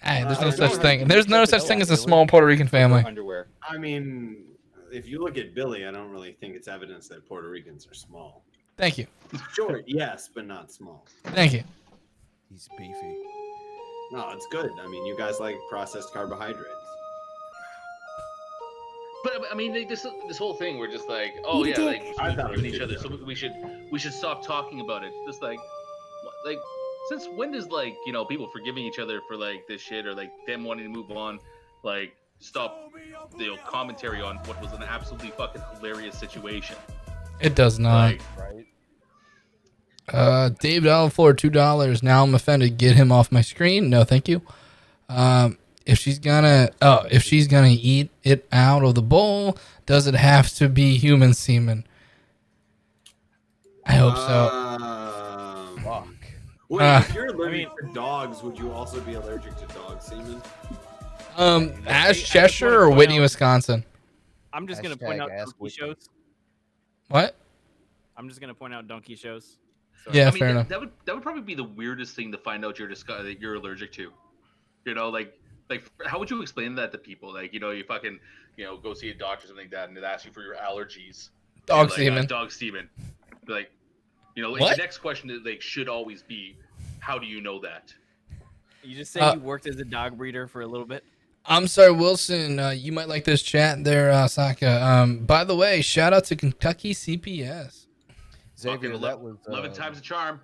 Hey, there's no such thing. There's no such thing as a small Puerto Rican family.
Underwear.
I mean, if you look at Billy, I don't really think it's evidence that Puerto Ricans are small.
Thank you.
Short, yes, but not small.
Thank you.
He's beefy.
No, it's good. I mean, you guys like processed carbohydrates.
But I mean, this whole thing, we're just like, oh yeah, like
I thought it was
each
good,
other,
though.
so we should stop talking about it. Just like since when does people forgiving each other for this shit or them wanting to move on, stop commentary on what was an absolutely fucking hilarious situation.
It does not. Dave Dalafleur, $2. Now I'm offended. Get him off my screen. No, thank you. If she's gonna eat it out of the bowl, does it have to be human semen? I hope so.
Fuck. Wait, if you're allergic to dogs, would you also be allergic to dog semen?
Ash Cheshire or Whitney, Wisconsin?
I'm just gonna point out donkey shows.
What?
I'm just gonna point out donkey shows.
Yeah,
I mean,
fair enough.
That would probably be the weirdest thing to find out that you're allergic to. How would you explain that to people? You fucking, go see a doctor or something like that, and it asks you for your allergies.
Dog
You're
semen.
Dog semen. Like,
You know,
What?
the next question that like should always be, how do you know that?
You just say you worked as a dog breeder for a little bit.
I'm sorry, Wilson. You might like this chat there, Saka. By the way, shout out to Kentucky CPS.
Xavier, that was
11 times a charm.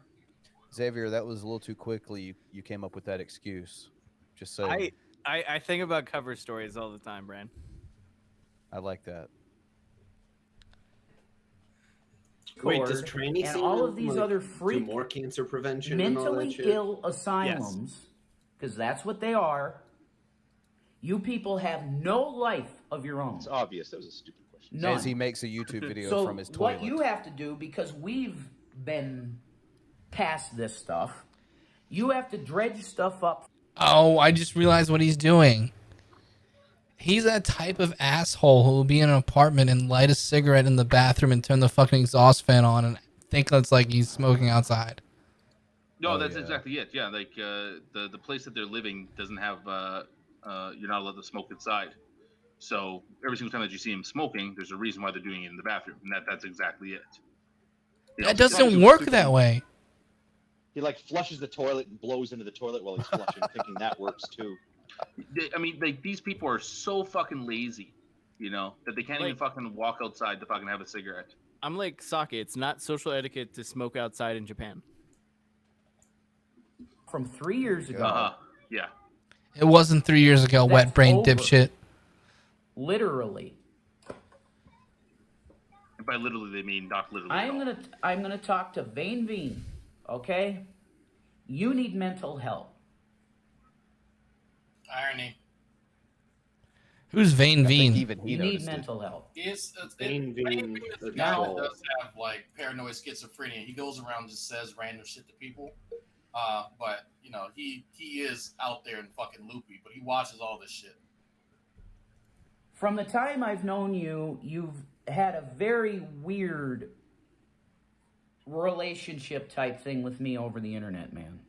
Xavier, that was a little too quickly. You came up with that excuse. Just saying.
I think about cover stories all the time, Brand.
I like that.
Wait, does tranny
and
semen,
all of these
like,
other
do
freak
more cancer prevention and all that
mentally
shit?
ill asylums, because that's what they are. You people have no life of your own.
It's obvious. That was a stupid question.
None.
As he makes a YouTube video
So
from his toilet.
what you have to do, because we've been past this stuff, you have to dredge stuff up.
Oh, I just realized what he's doing. He's that type of asshole who will be in an apartment and light a cigarette in the bathroom and turn the fucking exhaust fan on and think it's like he's smoking outside.
No, that's exactly it. Yeah, like the place that they're living doesn't have you're not allowed to smoke inside. So every single time that you see them smoking, there's a reason why they're doing it in the bathroom, and that's exactly it. You know,
That doesn't work that way.
He like flushes the toilet and blows into the toilet while he's flushing, thinking that works too.
I mean, like these people are so fucking lazy, you know, that they can't even fucking walk outside to fucking have a cigarette.
I'm like Sake. It's not social etiquette to smoke outside in Japan.
From 3 years ago.
Yeah.
It wasn't 3 years ago,
That's
wet brain
over.
dipshit.
Literally.
And by literally, they mean not literally.
I'm gonna talk to Vane, okay? You need mental help.
Irony.
Who's Vane Veen?
You need mental help.
Vane
Now-
does have like paranoid schizophrenia. He goes around and just says random shit to people. But you know, he is out there and fucking loopy, but he watches all this shit.
From the time I've known you, you've had a very weird relationship type thing with me over the internet, man.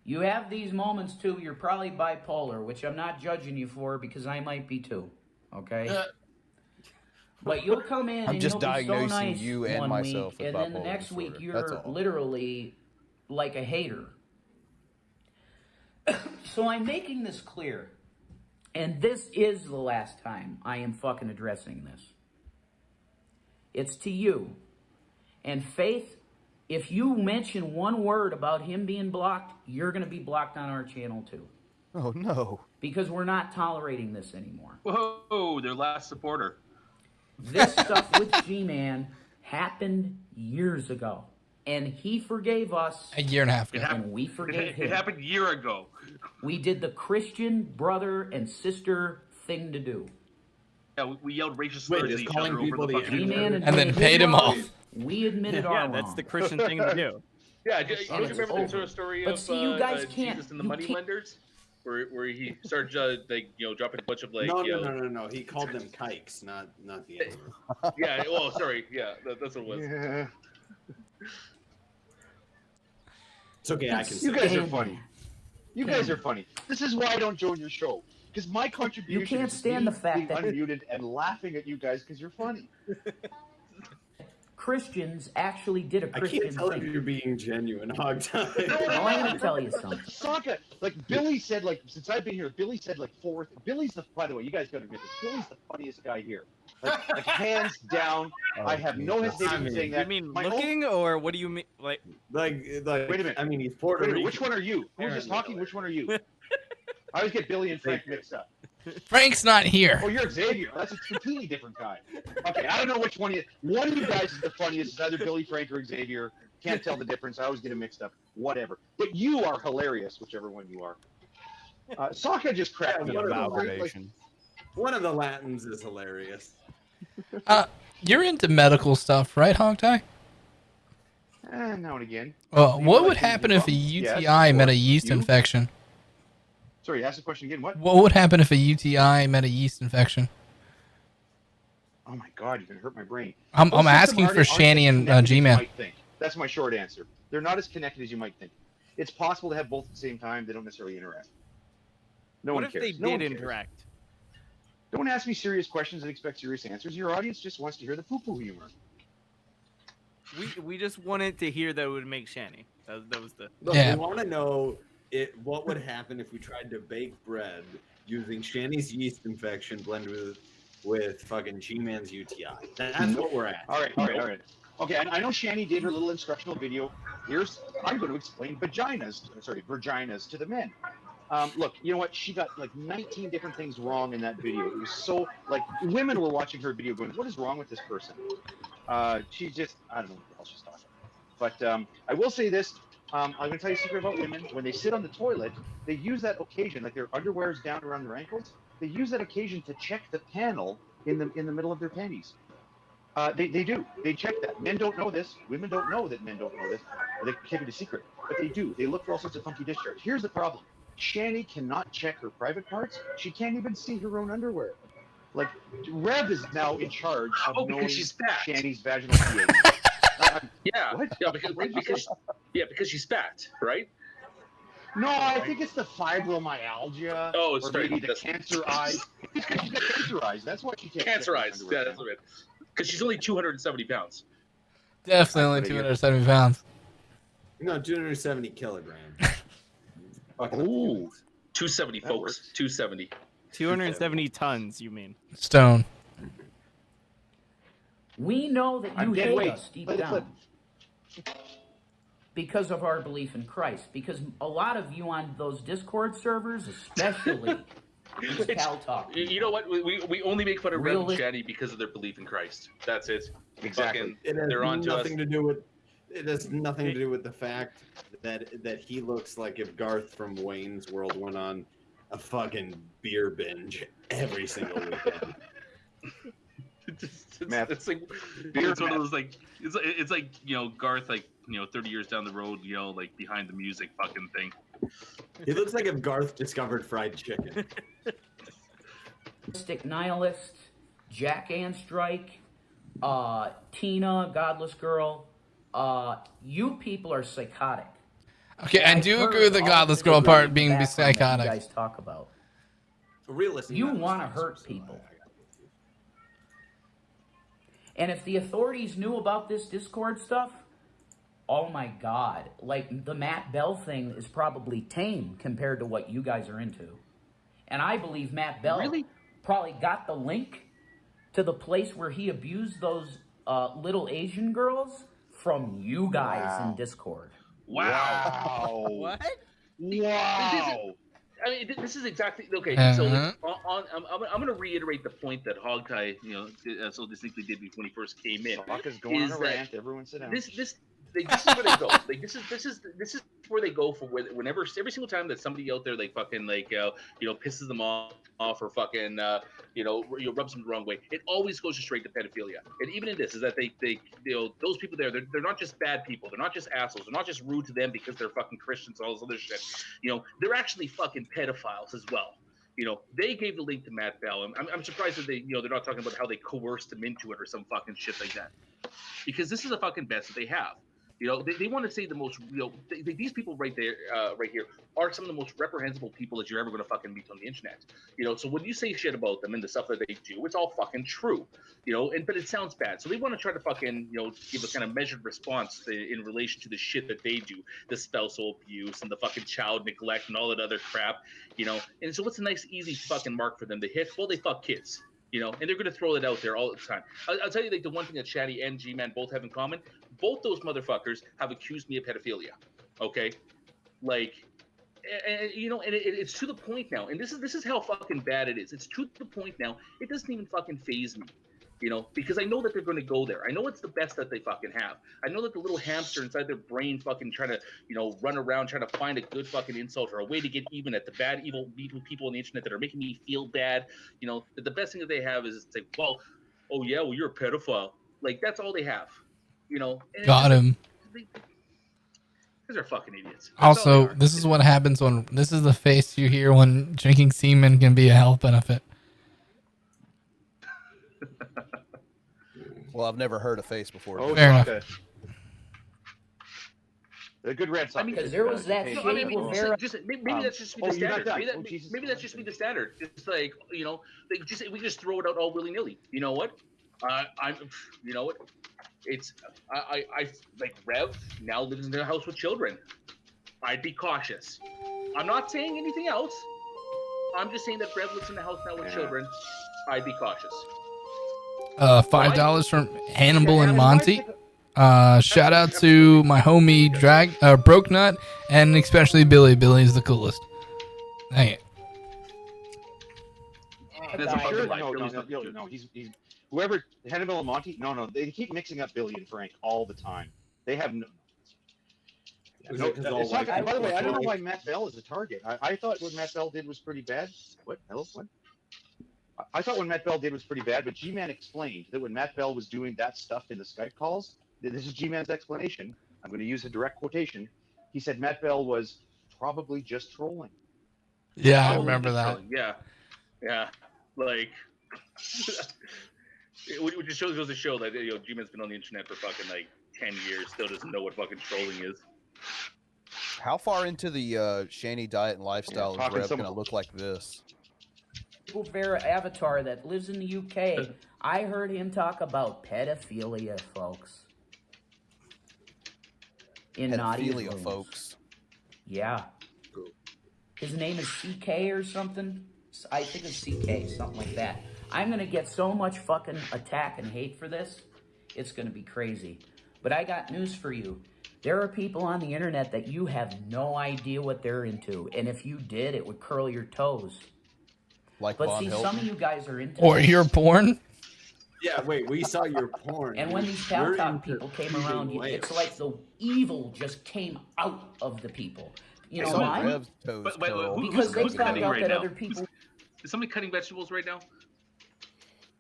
You have these moments too. You're probably bipolar, which I'm not judging you for because I might be too. Okay. But you'll come in
I'm
and
just
you'll be so
diagnosing
nice
you and
one
myself
week,
with
and then the
bipolar
next week
disorder. That's
you're
all.
literally like a hater. So I'm making this clear, and this is the last time I am fucking addressing this. It's to you. And Faith, if you mention one word about him being blocked, you're going to be blocked on our channel too.
Oh, no.
Because we're not tolerating this anymore.
Whoa, their last supporter.
This stuff with G-Man happened years ago. And he forgave us.
A year and a half ago.
And we forgave him.
It happened a year ago.
We did the Christian brother and sister thing to do.
Yeah, we yelled racist slurs at each other over the fucking
G-Man
And then paid him off.
We admitted our
Yeah, that's
wrong.
the Christian thing to do.
Yeah, don't you
it's
remember the
over.
sort of story
But
of
see, you guys can't-
Jesus and the
you
money
can't-
lenders? Where he started like dropping a bunch of like
No. He called them kikes, not the N-word.
Yeah, well, sorry, yeah, that's what it was.
Yeah.
It's okay, I can.
You
say
guys
it.
are funny. You guys are funny. This is why I don't join your show. Because my contribution
You can't
is
stand
me
the fact
being
that-
unmuted and laughing at you guys because you're funny.
Christians actually did a
I
Christian
can't tell if
thing.
you're being genuine, Hog Time.
Well, I'm going to tell you something.
Sokka, like Billy said, like since I've been here, Billy said like four. Billy's the. By the way, you guys got to admit this. Billy's the funniest guy here. Like hands down. I have no hesitation in saying that.
You mean
My
looking, or what do you mean? Like,
like,
Wait a minute.
I mean, he's Puerto
Wait a minute,
Rican.
which one are you? Who's just talking? Which one are you? I always get Billy and Frank mixed up.
Frank's not here.
Oh, you're Xavier. That's a completely different guy. Okay, I don't know which one you. One of you guys is the funniest. It's either Billy, Frank, or Xavier. Can't tell the difference. I always get them mixed up. Whatever. But you are hilarious, whichever one you are. Sokka just cracked me up.
One of the Latins is hilarious.
You're into medical stuff, right, Hogtie?
Now and again.
What would happen if a UTI met a yeast infection?
Sorry, ask the question again. What?
What would happen if a UTI met a yeast infection?
Oh my God, you're gonna hurt my brain.
I'm
Those
asking
systems
for
aren't
Shanny
as
and
connected as you
G-Man.
might think. That's my short answer. They're not as connected as you might think. It's possible to have both at the same time. They don't necessarily interact. No
what
one
if
cares.
they
No one
did
cares.
interact?
Don't ask me serious questions and expect serious answers. Your audience just wants to hear the poo-poo humor.
We just wanted to hear that it would make Shanny. That was the.
Look,
Yeah.
we want to know what would happen if we tried to bake bread using Shanny's yeast infection blended with fucking G-Man's UTI. That's what we're at.
All right. Okay, I know Shanny did her little instructional video. I'm going to explain vaginas to the men. Look, you know what? She got like 19 different things wrong in that video. It was so like women were watching her video going, "What is wrong with this person?" She just, I don't know what the hell she's talking about. But I will say this. I'm going to tell you a secret about women. When they sit on the toilet, they use that occasion, like their underwear is down around their ankles. They use that occasion to check the panel in the middle of their panties. They do. They check that. Men don't know this. Women don't know that men don't know this. Or they keep it a secret. But they do. They look for all sorts of funky discharge. Here's the problem. Shanny cannot check her private parts. She can't even see her own underwear. Like, Rev is now in charge of knowing
she's fat.
Shanny's vaginal pH.
Yeah,
What?
yeah, because she's fat, right?
No, I think it's the fibromyalgia.
Oh, it's
or
right.
maybe the cancer eyes. It's because she's got cancer eyes. That's why she can't.
Cancer eyes. Yeah, that's it. Because she's only 270 pounds.
Definitely only 270 pounds.
No, 270 kilograms.
Ooh, 270, folks. 270.
270 tons, you mean?
Stone.
We know that you
dead
hate
weight.
us deep
Let it
down because of our belief in Christ. Because a lot of you on those Discord servers, especially, use pal talk.
You know what? We only make fun of Rev and Shanny because of their belief in Christ. That's it.
Exactly.
It has
They're on to us.
nothing to do with. It has nothing to do with the fact that he looks like if Garth from Wayne's World went on a fucking beer binge every single weekend.
It's like it's one of those like it's like Garth 30 years down the road like behind the music fucking thing.
He looks like if Garth discovered fried chicken.
Nihilist, Jack and Strike, Tina, Godless Girl, you people are psychotic.
Okay, I do agree with the Godless Girl part being psychotic.
You guys talk about.
Realistically,
you want to hurt people. And if the authorities knew about this Discord stuff, oh my God. Like, the Matt Bell thing is probably tame compared to what you guys are into. And I believe Matt Bell probably got the link to the place where he abused those little Asian girls from you guys in Discord.
Wow.
What?
Wow.
This is exactly okay. So I'm going to reiterate the point that Hogtie, so distinctly did when he first came in.
Hawk is going on a rant. Everyone sit down.
This is where they go. Like this is where they go for whenever every single time that somebody out there pisses them off or fucking rubs them the wrong way. It always goes straight to pedophilia. And even in this is that they those people there, they're not just bad people. They're not just assholes. They're not just rude to them because they're fucking Christians and all this other shit. They're actually fucking pedophiles as well. They gave the link to Matt Bell. I'm surprised that they're not talking about how they coerced him into it or some fucking shit like that. Because this is a fucking best that they have. They want to say the most, these people right there, right here, are some of the most reprehensible people that you're ever going to fucking meet on the internet. So when you say shit about them and the stuff that they do, it's all fucking true. But it sounds bad. So they want to try to fucking, give a kind of measured response in relation to the shit that they do, the spousal abuse and the fucking child neglect and all that other crap, And so what's a nice, easy fucking mark for them to hit? Well, they fuck kids. And they're going to throw it out there all the time. I'll tell you, the one thing that Shanny and G-Man both have in common, both those motherfuckers have accused me of pedophilia. Okay? It's to the point now, and this is how fucking bad it is. It's to the point now, it doesn't even fucking faze me. Because I know that they're going to go there. I know it's the best that they fucking have. I know that the little hamster inside their brain fucking trying to, run around trying to find a good fucking insult or a way to get even at the bad, evil people on the internet that are making me feel bad. The best thing that they have is it's like, well, oh yeah, well you're a pedophile. Like that's all they have.
Got him.
Because they're fucking idiots.
Also, this is what happens this is the face you hear when drinking semen can be a health benefit.
Well, I've never heard a face before.
Oh,
fair enough.
A good Red Sox.
Because there was that
maybe that's just be the standard. Maybe that's just be the standard. It's like we just throw it out all willy nilly. You know what? You know what? It's I like Rev now lives in a house with children. I'd be cautious. I'm not saying anything else. I'm just saying that Rev lives in a house now with children. I'd be cautious.
$5 from Hannibal and Monty. Shout out to my homie Broke Nut, and especially Billy. Billy's the coolest. Dang it.
No, he's whoever Hannibal and Monty. No, they keep mixing up Billy and Frank all the time. They have no. It's not, by the way, I don't know why Matt Bell is a target. I thought what Matt Bell did was pretty bad. What? I thought what Matt Bell did was pretty bad, but G-Man explained that when Matt Bell was doing that stuff in the Skype calls, this is G-Man's explanation. I'm going to use a direct quotation. He said Matt Bell was probably just trolling.
Yeah, I remember that.
Yeah, like it just goes to show that G-Man's been on the internet for fucking like 10 years, still doesn't know what fucking trolling is.
How far into the Shanny diet and lifestyle is Rev going to look like this?
Vera avatar that lives in the UK. I heard him talk about pedophilia, folks. In
pedophilia, folks.
Yeah. His name is CK or something. I think it's CK, something like that. I'm gonna get so much fucking attack and hate for this. It's gonna be crazy. But I got news for you. There are people on the internet that you have no idea what they're into, and if you did, it would curl your toes.
Like
but
Von
see,
Hilton?
some of you guys are into
Or your porn?
Yeah, wait, we saw your porn.
And when these Paltalk people came around, it's like the evil just came out of the people. You know why? Because they found out that other people...
Is somebody cutting vegetables right now?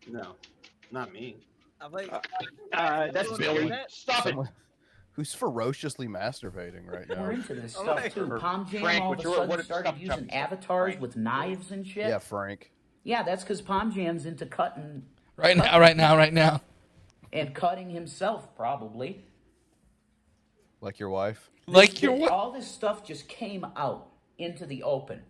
No, not me.
That's Billy. Stop it.
Who's ferociously masturbating right now?
We're into this stuff too. Palm Jam all of a sudden started using avatars with knives and shit.
Yeah, Frank.
Yeah, that's because Palm Jam's into cutting.
Right now.
And cutting himself, probably.
Like your wife?
All this stuff just came out into the open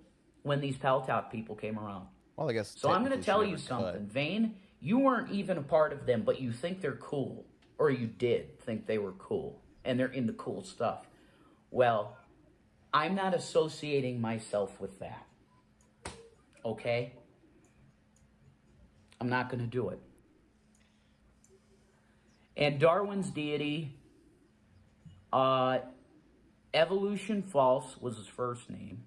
when these Paltalk people came around.
Well, I guess.
So I'm going to tell you something. Vane, you weren't even a part of them, but you think they're cool. Or you did think they were cool. And they're into cool stuff. Well, I'm not associating myself with that. Okay? I'm not going to do it. And Darwin's deity, Evolution False was his first name.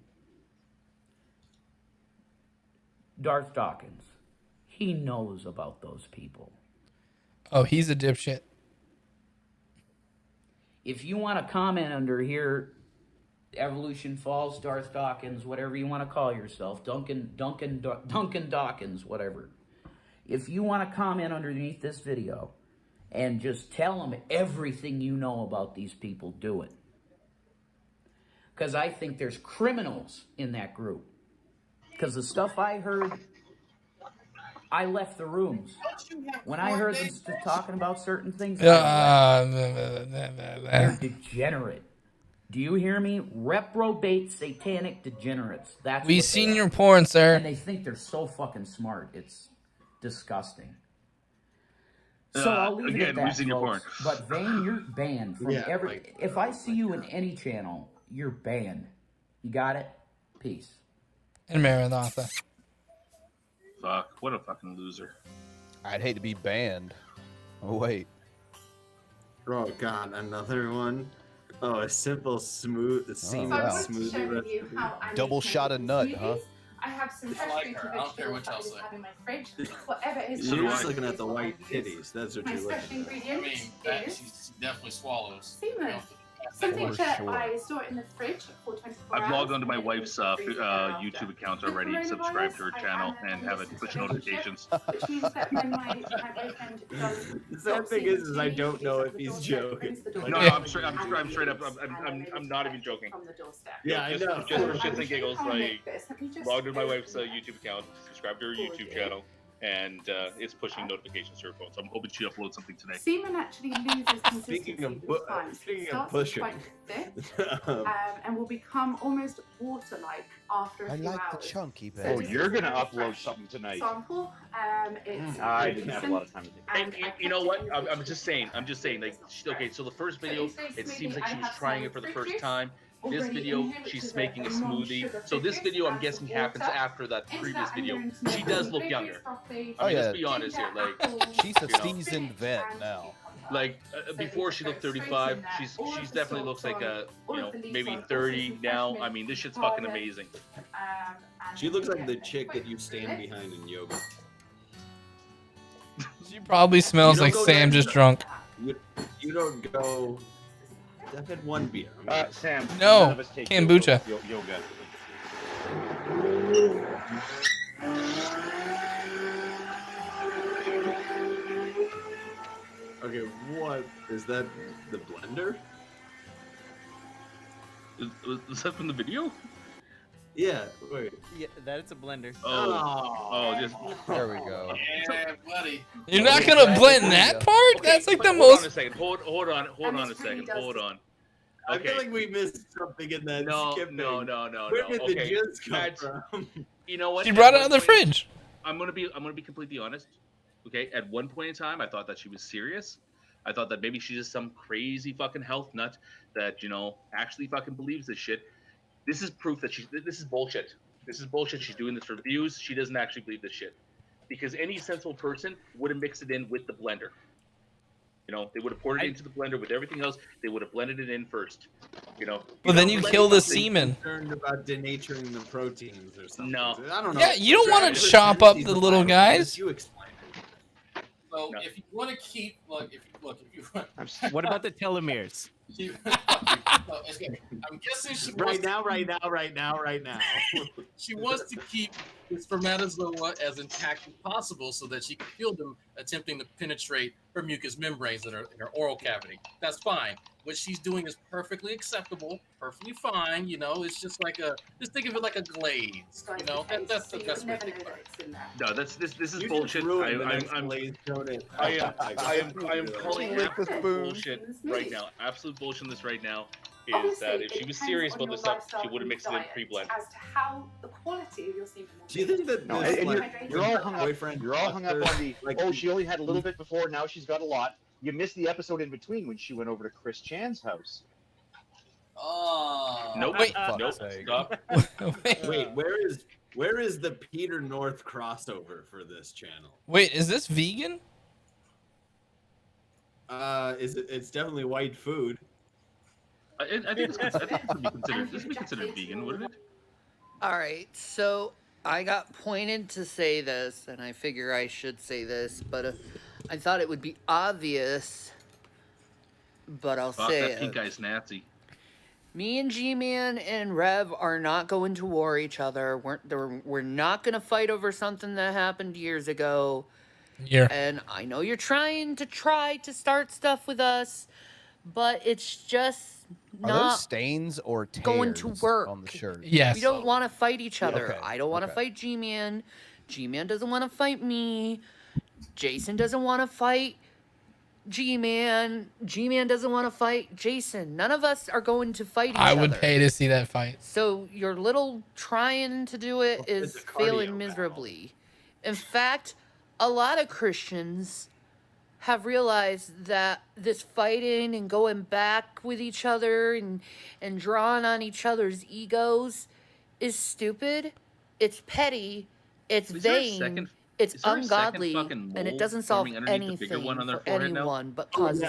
Darth Dawkins. He knows about those people.
Oh, he's a dipshit.
If you want to comment under here, Evolution Falls, Darth Dawkins, whatever you want to call yourself, Duncan Dawkins, whatever. If you want to comment underneath this video and just tell them everything you know about these people, do it. Because I think there's criminals in that group. Because the stuff I heard, I left the rooms. When I heard them talking about certain things, they're degenerate. Do you hear me? Reprobate satanic degenerates. That's
We've seen your porn, sir.
And they think they're so fucking smart. It's disgusting. So I'll leave it at that, folks. But Vane, you're banned from if I see you in any channel, you're banned. You got it? Peace.
And Maranatha.
Fuck, what a fucking loser.
I'd hate to be banned. Oh, wait.
Oh, God, another one? Oh, a simple, smooth, smoothie recipe.
Double shot of nut, huh?
I have some fresh fruit and vegetables that I just have in my fridge. Whatever is
You're just looking at the white titties. That's what you're looking at.
I mean, that she definitely swallows.
Semen. Something that I store in the fridge for 24 hours.
I've logged onto my wife's YouTube account already, subscribed to her channel, and have it push notifications.
Which means that when my boyfriend does...
The sad thing is I don't know if he's joking.
No, I'm straight up. I'm not even joking.
Yeah, I know.
Just for shits and giggles, like, logged into my wife's YouTube account, subscribed to her YouTube channel,
and it's pushing notifications to her phone. So I'm hoping she uploads something today.
Semen actually loses consistency with time.
Speaking
It
of
starts
pushing,
quite thick and will become almost water-like after a
I
few
like the
hours.
chunky
So
bit.
Oh,
this
you're
is a
gonna
very
upload
fresh
something tonight.
sample. It's
I didn't have a lot of time to think.
and
You know what? I'm just saying. Like, okay. So the first video, it seems like she was trying it for the first time. This video, she's making a smoothie. So this video, I'm guessing, happens after that previous video. She does look younger. I mean, let's be honest here. Like,
she's a seasoned vet now.
Like before, she looked 35. She's definitely looks like maybe 30 now. I mean, this shit's fucking amazing.
She looks like the chick that you stand behind in yoga.
She probably smells like Sam just drunk.
You don't go. I've had one beer.
Sam.
No,
none of us take
kombucha.
Yoga.
Okay, what is that? The blender?
Is that from the video?
Yeah. Wait.
Yeah, that's a blender.
Just
there we go.
Yeah, buddy.
You're not gonna blend that part?
Okay,
That's like the
hold on a
most.
second. Hold on a second. Hold on.
I feel like we missed something in that skipping.
No.
Where did the
Okay.
jizz come from?
You know what?
She brought it out of the fridge.
I'm gonna be completely honest. Okay, at one point in time, I thought that she was serious. I thought that maybe she's just some crazy fucking health nut that actually fucking believes this shit. This is proof that this is bullshit. This is bullshit. She's doing this for views. She doesn't actually believe this shit. Because any sensible person would have mixed it in with the blender. They would have poured it into the blender with everything else. They would have blended it in first.
Well, then you kill the semen.
Concerned about denaturing the proteins or something.
No.
I don't know.
Yeah, you don't want to chop up the little guys.
You explain it.
So if you want to keep, if you
What about the telomeres?
I'm guessing she
right now.
She wants to keep the spermatozoa as intact as possible so that she can feel them attempting to penetrate her mucous membranes in her oral cavity. That's fine. What she's doing is perfectly acceptable, perfectly fine. It's just just think of it like a glaze. That's the best way to think about it.
No, this is
You
bullshit.
just ruined the
I
next glazed donut.
am calling absolute bullshit right now. Absolute bullshit on this right now is that if she was serious about this stuff, she would have mixed it in pre-blend.
As to how the quality of your semen.
Do you think that
No,
this,
and you're all hung up.
boyfriend?
You're all hung up on the she only had a little bit before, now she's got a lot. You missed the episode in between when she went over to Chris Chan's house.
Oh.
Nope.
Wait.
Nope. Stop.
Wait, where is the Peter North crossover for this channel?
Wait, is this vegan?
It's definitely white food.
I think this would be considered vegan, wouldn't it?
All right, so I got pointed to say this, and I figure I should say this, but I thought it would be obvious, but I'll
Fuck,
say
that pink
it.
guy's Nazi.
Me and G-Man and Rev are not going to war each other. We're not going to fight over something that happened years ago.
Yeah.
And I know you're trying to start stuff with us, but it's just
Are those
not
stains or tears
going to work
on the shirt?
Yes.
We don't want to fight each other.
Okay,
I don't want to fight G-Man. G-Man doesn't want to fight me. Jason doesn't want to fight G-Man. G-Man doesn't want to fight Jason. None of us are going to fight each other.
I would pay to see that fight.
So your little trying to do it is failing miserably. In fact, a lot of Christians have realized that this fighting and going back with each other and drawing on each other's egos is stupid. It's petty. It's vain. It's ungodly, and it doesn't solve anything for anyone, but causes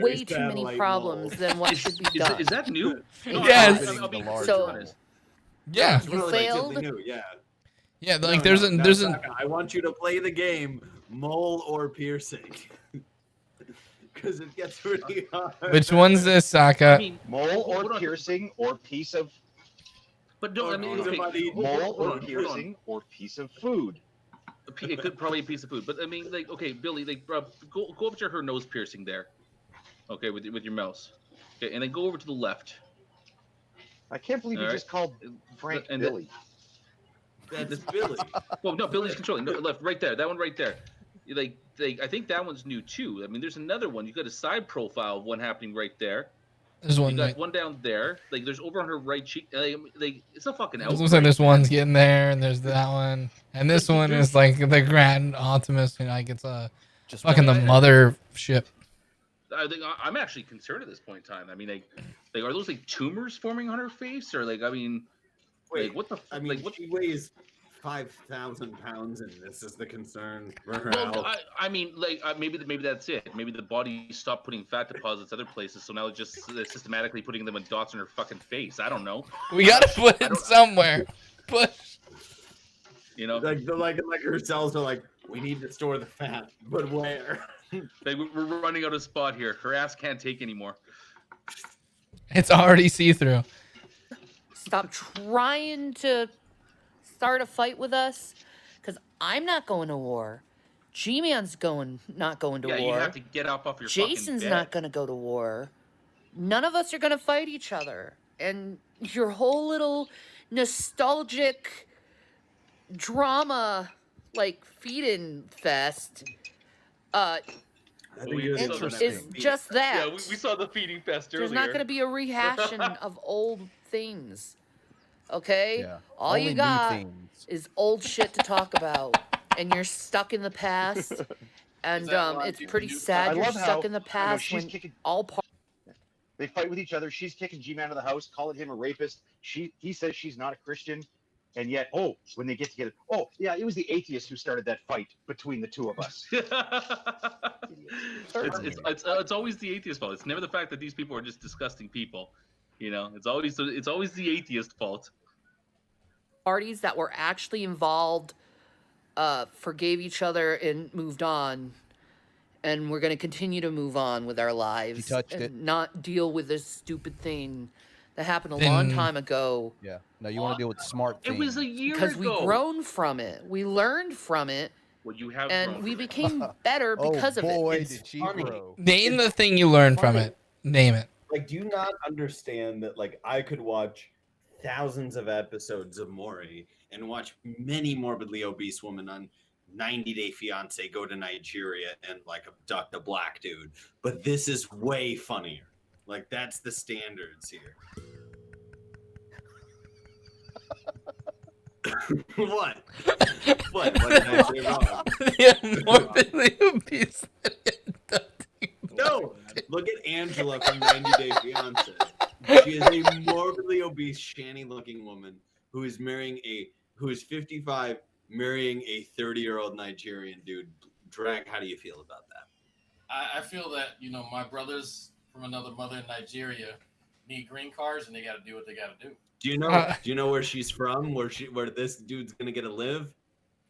way too many problems than what should be done.
Is that new?
Yes.
So,
Yeah.
you failed.
Yeah, like there's an
I want you to play the game mole or piercing. Because it gets really hard.
Which one's this, Saka?
Mole or piercing or piece of.
But no, I mean,
mole or piercing or piece of food.
It could probably be a piece of food, but I mean, like, okay, Billy, like, go over to her nose piercing there, okay, with your mouse, okay, and then go over to the left.
I can't believe you just called Frank Billy.
That's Billy.
Well, no, Billy's controlling. No, left, right there. That one right there. Like, I think that one's new too. I mean, there's another one. You got a side profile of one happening right there.
There's one.
You got
Like,
one down there. Like, there's over on her right cheek. Like it's a fucking
it
outbreak.
looks like this one's getting there, and there's that one, and this one is like the Grand Optimus. You know, like it's a just fucking the mother ship.
I think I'm actually concerned at this point in time. I mean, like are those like tumors forming on her face, or like, I mean,
Wait,
what the?
I mean, like, what? She weighs 5,000 pounds, and this is the concern for her health.
I mean, like maybe that's it. Maybe the body stopped putting fat deposits other places, so now it's just systematically putting them in dots on her fucking face. I don't know.
We gotta put it somewhere. But
you know,
like her cells are like, we need to store the fat, but where?
Like, we're running out of spot here. Her ass can't take anymore.
It's already see-through.
Stop trying to start a fight with us, because I'm not going to war. G-Man's not going to war.
Yeah, you have to get up off your
Jason's
fucking bed.
not going to go to war. None of us are going to fight each other. And your whole little nostalgic drama, like, feed-in fest, is just that.
Yeah, we saw the feeding fest earlier.
There's not going to be a rehashing of old things. Okay?
Yeah.
All
Only
you
new
got
things.
is old shit to talk about. And you're stuck in the past. And it's pretty sad you're stuck in the past
she's
when
kicking
all parts.
They fight with each other. She's kicking G-Man out of the house, calling him a rapist. He says she's not a Christian. And yet, when they get together, it was the atheist who started that fight between the two of us.
It's always the atheist fault. It's never the fact that these people are just disgusting people. You know, it's always the atheist fault.
Parties that were actually involved forgave each other and moved on. And we're going to continue to move on with our lives.
You touched
and
it.
not deal with this stupid thing that happened a long time ago.
Yeah. No, you want to deal with smart things.
It was a year
Because
ago.
we grown from it. We learned from it.
Well, you have
and
grown
we
from it.
became better because of it.
Did she grow.
Name the thing you learned from it. Name it.
Like, do you not understand that, like, I could watch thousands of episodes of Maury and watch many morbidly obese women on 90 Day Fiance go to Nigeria and, like, abduct a black dude. But this is way funnier. Like, that's the standards here. What? What did I say wrong?
Yeah, morbidly obese.
No, look at Angela from 90 Day Fiance. She is a morbidly obese, Shanny-looking woman who is 55, marrying a 30-year-old Nigerian dude. Drag, how do you feel about that?
I feel that, my brothers from another mother in Nigeria need green cards, and they got to do what they got to do.
Do you know where she's from? Where this dude's gonna get to live?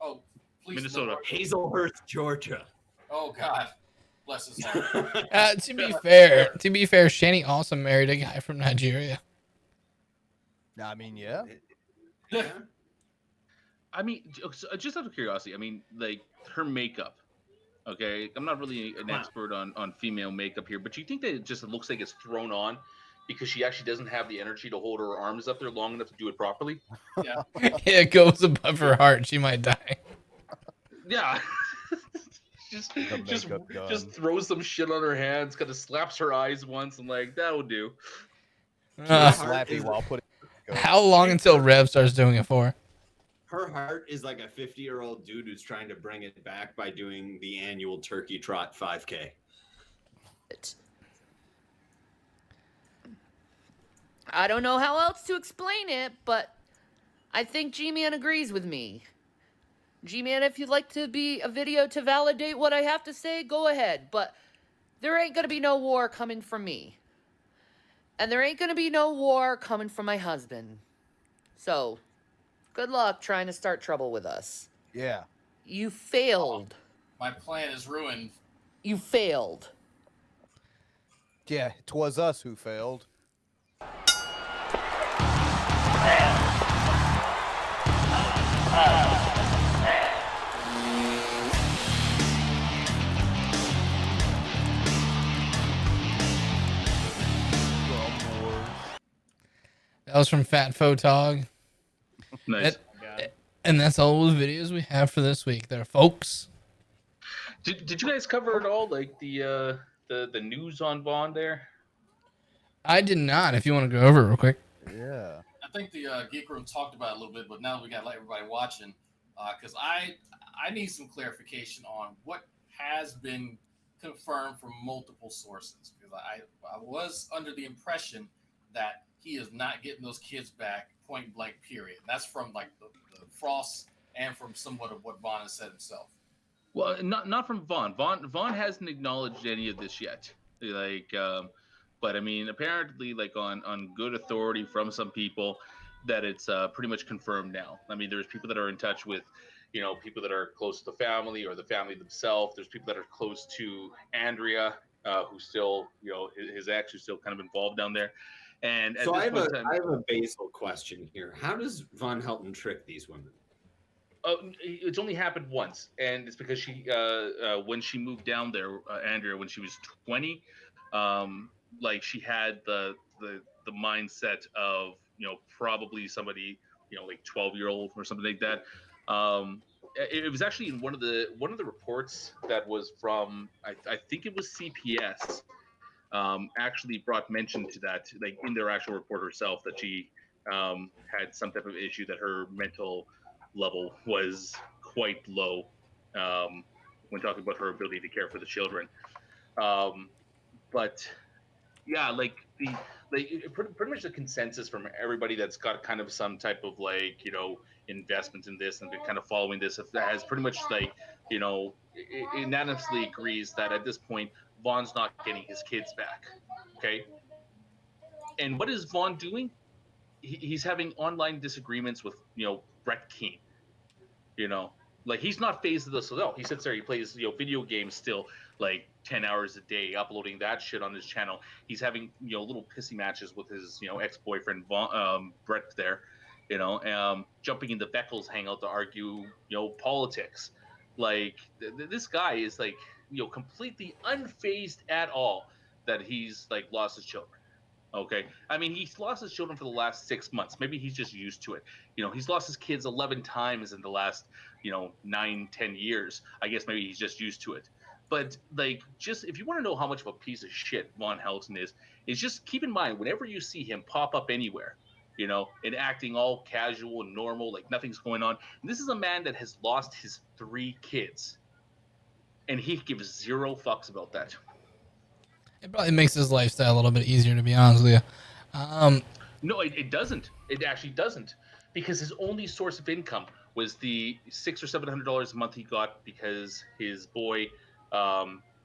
Oh, please.
Minnesota.
Hazelhurst, Georgia.
Oh God, bless his heart.
To be fair, Shanny also married a guy from Nigeria.
I mean, yeah.
I mean, just out of curiosity, I mean, like her makeup. Okay, I'm not really an expert on female makeup here, but do you think that it just looks like it's thrown on because she actually doesn't have the energy to hold her arms up there long enough to do it properly?
Yeah.
It goes above her heart. She might die.
Yeah. just throws some shit on her hands, kind of slaps her eyes once, and like, that'll do.
How long until Rev starts doing it for?
Her heart is like a 50-year-old dude who's trying to bring it back by doing the annual turkey trot 5K.
I don't know how else to explain it, but I think G-Man agrees with me. G-Man, if you'd like to be a video to validate what I have to say, go ahead. But there ain't going to be no war coming from me. And there ain't going to be no war coming from my husband. So, good luck trying to start trouble with us.
Yeah.
You failed.
My plan is ruined.
You failed.
Yeah, 'twas us who failed.
That was from Fat Photog.
Nice.
And that's all the videos we have for this week there, folks.
Did you guys cover it all, like the news on Vaughn there?
I did not. If you want to go over it real quick.
Yeah.
I think the Geek Room talked about it a little bit, but now we got to let everybody watching because I need some clarification on what has been confirmed from multiple sources because I was under the impression that he is not getting those kids back point blank period. That's from like the Frost and from somewhat of what Vaughn has said himself.
Well, not from Vaughn. Vaughn hasn't acknowledged any of this yet. Like, but I mean, apparently, like on good authority from some people, that it's pretty much confirmed now. I mean, there's people that are in touch with, people that are close to the family or the family themselves. There's people that are close to Andrea, who's still, his ex, who's still kind of involved down there. And at
So
this
I have
point in time,
I have a basal question here. How does Von Helton trick these women?
It's only happened once, and it's because she, when she moved down there, Andrea, when she was 20, like she had the mindset of probably somebody like 12-year-old or something like that. It was actually in one of the reports that was from I think it was CPS. Actually brought mention to that, like in their actual report herself, that she had some type of issue, that her mental level was quite low when talking about her ability to care for the children. But yeah, like pretty much the consensus from everybody that's got kind of some type of like investment in this and been kind of following this has pretty much like unanimously agrees that at this point Vaughn's not getting his kids back. Okay, and what is Vaughn doing? He's having online disagreements with Brett Keane. Like he's not phased of this at all. He sits there, he plays video games still like 10 hours a day, uploading that shit on his channel. He's having little pissy matches with his ex-boyfriend Brett there, jumping into Beckles hangout to argue politics. Like this guy is like completely unfazed at all that he's like lost his children. Okay. I mean, he's lost his children for the last 6 months. Maybe he's just used to it. He's lost his kids 11 times in the last, 9-10 years. I guess maybe he's just used to it. But like, just if you want to know how much of a piece of shit Von Helton is just keep in mind whenever you see him pop up anywhere, and acting all casual and normal, like nothing's going on. And this is a man that has lost his 3 kids, and he gives 0 fucks about that.
It probably makes his lifestyle a little bit easier, to be honest with you.
No, it doesn't. It actually doesn't, because his only source of income was the $600 or $700 a month he got because his boy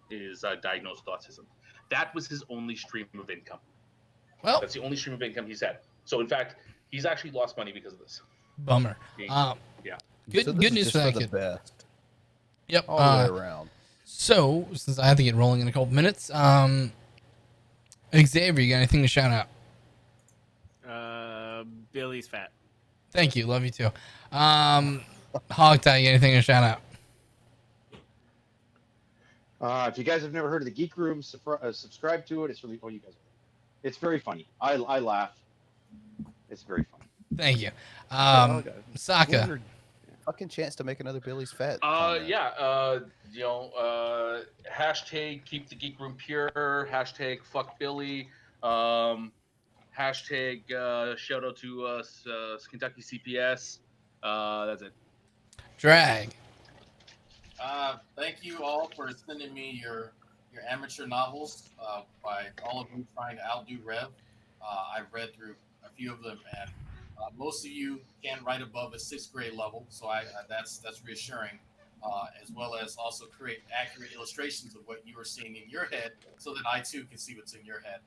is diagnosed with autism. That was his only stream of income.
Well,
that's the only stream of income he's had. So in fact, he's actually lost money because of this.
Bummer.
Yeah.
Good
So this
good
is
news
just
for that
for the
kid.
best.
Yep.
All the way around.
So since I have to get rolling in a couple minutes, Xavier, you got anything to shout out?
Billy's fat.
Thank you. Love you too. Hog Tie, you got anything to shout out?
If you guys have never heard of the Geek Room, subscribe to it. It's really you guys. It's very funny. I laugh. It's very funny.
Thank you.
What
Saka.
Fucking chance to make another Billy's fat.
Hashtag keep the Geek Room pure. Hashtag fuck Billy. Hashtag shout out to Kentucky CPS. That's it.
Drag.
Thank you all for sending me your amateur novels by all of you trying to outdo Rev. I've read through a few of them, and most of you can write above a 6th grade level, so that's reassuring, as well as also create accurate illustrations of what you are seeing in your head, so that I too can see what's in your head.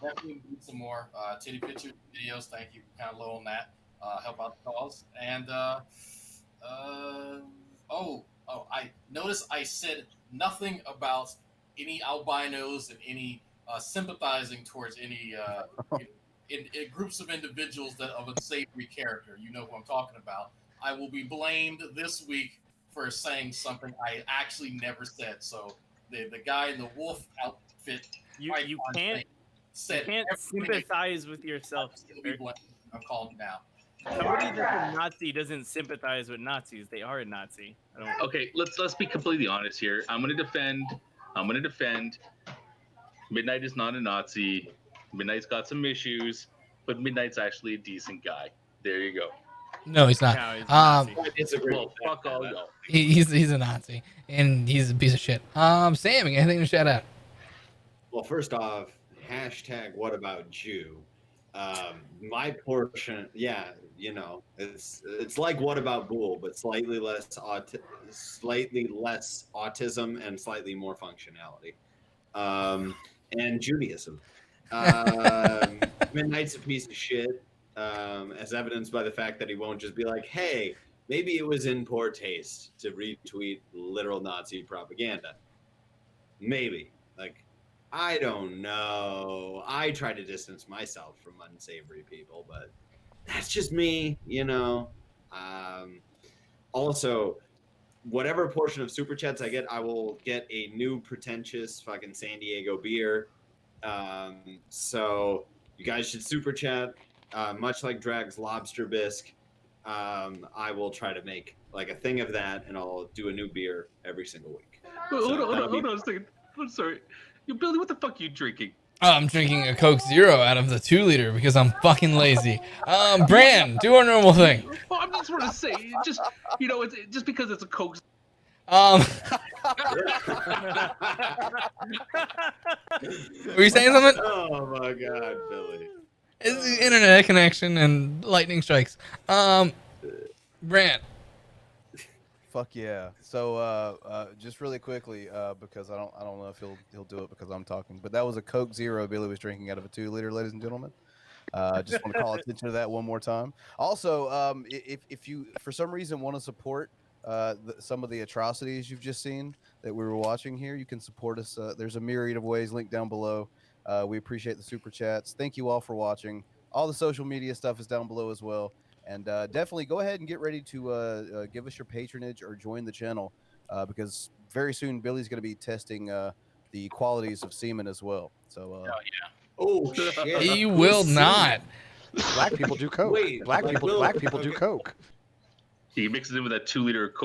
Definitely need some more titty picture videos. Thank you. Kind of low on that. Help out the cause. And I noticed I said nothing about any albinos and any sympathizing towards any in groups of individuals that of unsavory character. You know who I'm talking about. I will be blamed this week for saying something I actually never said. So the guy in the wolf outfit.
You can't sympathize with yourself.
I'm calling you now.
Somebody that's a Nazi doesn't sympathize with Nazis. They are a Nazi. I don't...
Okay, let's be completely honest here. I'm gonna defend. Midnight is not a Nazi. Midnight's got some issues, but Midnight's actually a decent guy. There you go.
No, he's not.
No, he's a Nazi.
I disagree.
Well, fuck all y'all.
He's a Nazi, and he's a piece of shit. Sam, anything to shout out?
Well, first off, hashtag what about Jew? My portion, yeah, you know, it's like what about Boole, but slightly less autism and slightly more functionality. And Judaism. Midnight's a piece of shit, as evidenced by the fact that he won't just be like, hey, maybe it was in poor taste to retweet literal Nazi propaganda. Maybe. Like, I don't know. I try to distance myself from unsavory people, but that's just me, you know. Also, whatever portion of super chats I get, I will get a new pretentious fucking San Diego beer. So you guys should super chat. Much like Drag's lobster bisque, I will try to make like a thing of that, and I'll do a new beer every single week.
Hold on a second. I'm sorry. You Billy, what the fuck are you drinking?
Oh, I'm drinking a Coke Zero out of the 2-liter because I'm fucking lazy. Bran, do our normal thing.
Well, I just want to say, just you know, it's just because it's a Coke.
Were you saying something?
Oh my god, Billy.
It's the internet connection and lightning strikes. Bran.
Fuck yeah. So just really quickly, because I don't know if he'll do it because I'm talking, but that was a Coke Zero Billy was drinking out of a 2-liter, ladies and gentlemen. Just want to call attention to that one more time. Also, if you for some reason want to support some of the atrocities you've just seen that we were watching here, you can support us. There's a myriad of ways linked down below. We appreciate the super chats. Thank you all for watching. All the social media stuff is down below as well. And definitely go ahead and get ready to give us your patronage or join the channel because very soon Billy's going to be testing the qualities of semen as well. So,
oh shit!
He will not.
Black people do coke.
Wait,
black people do coke.
He mixes it with that 2-liter Coke.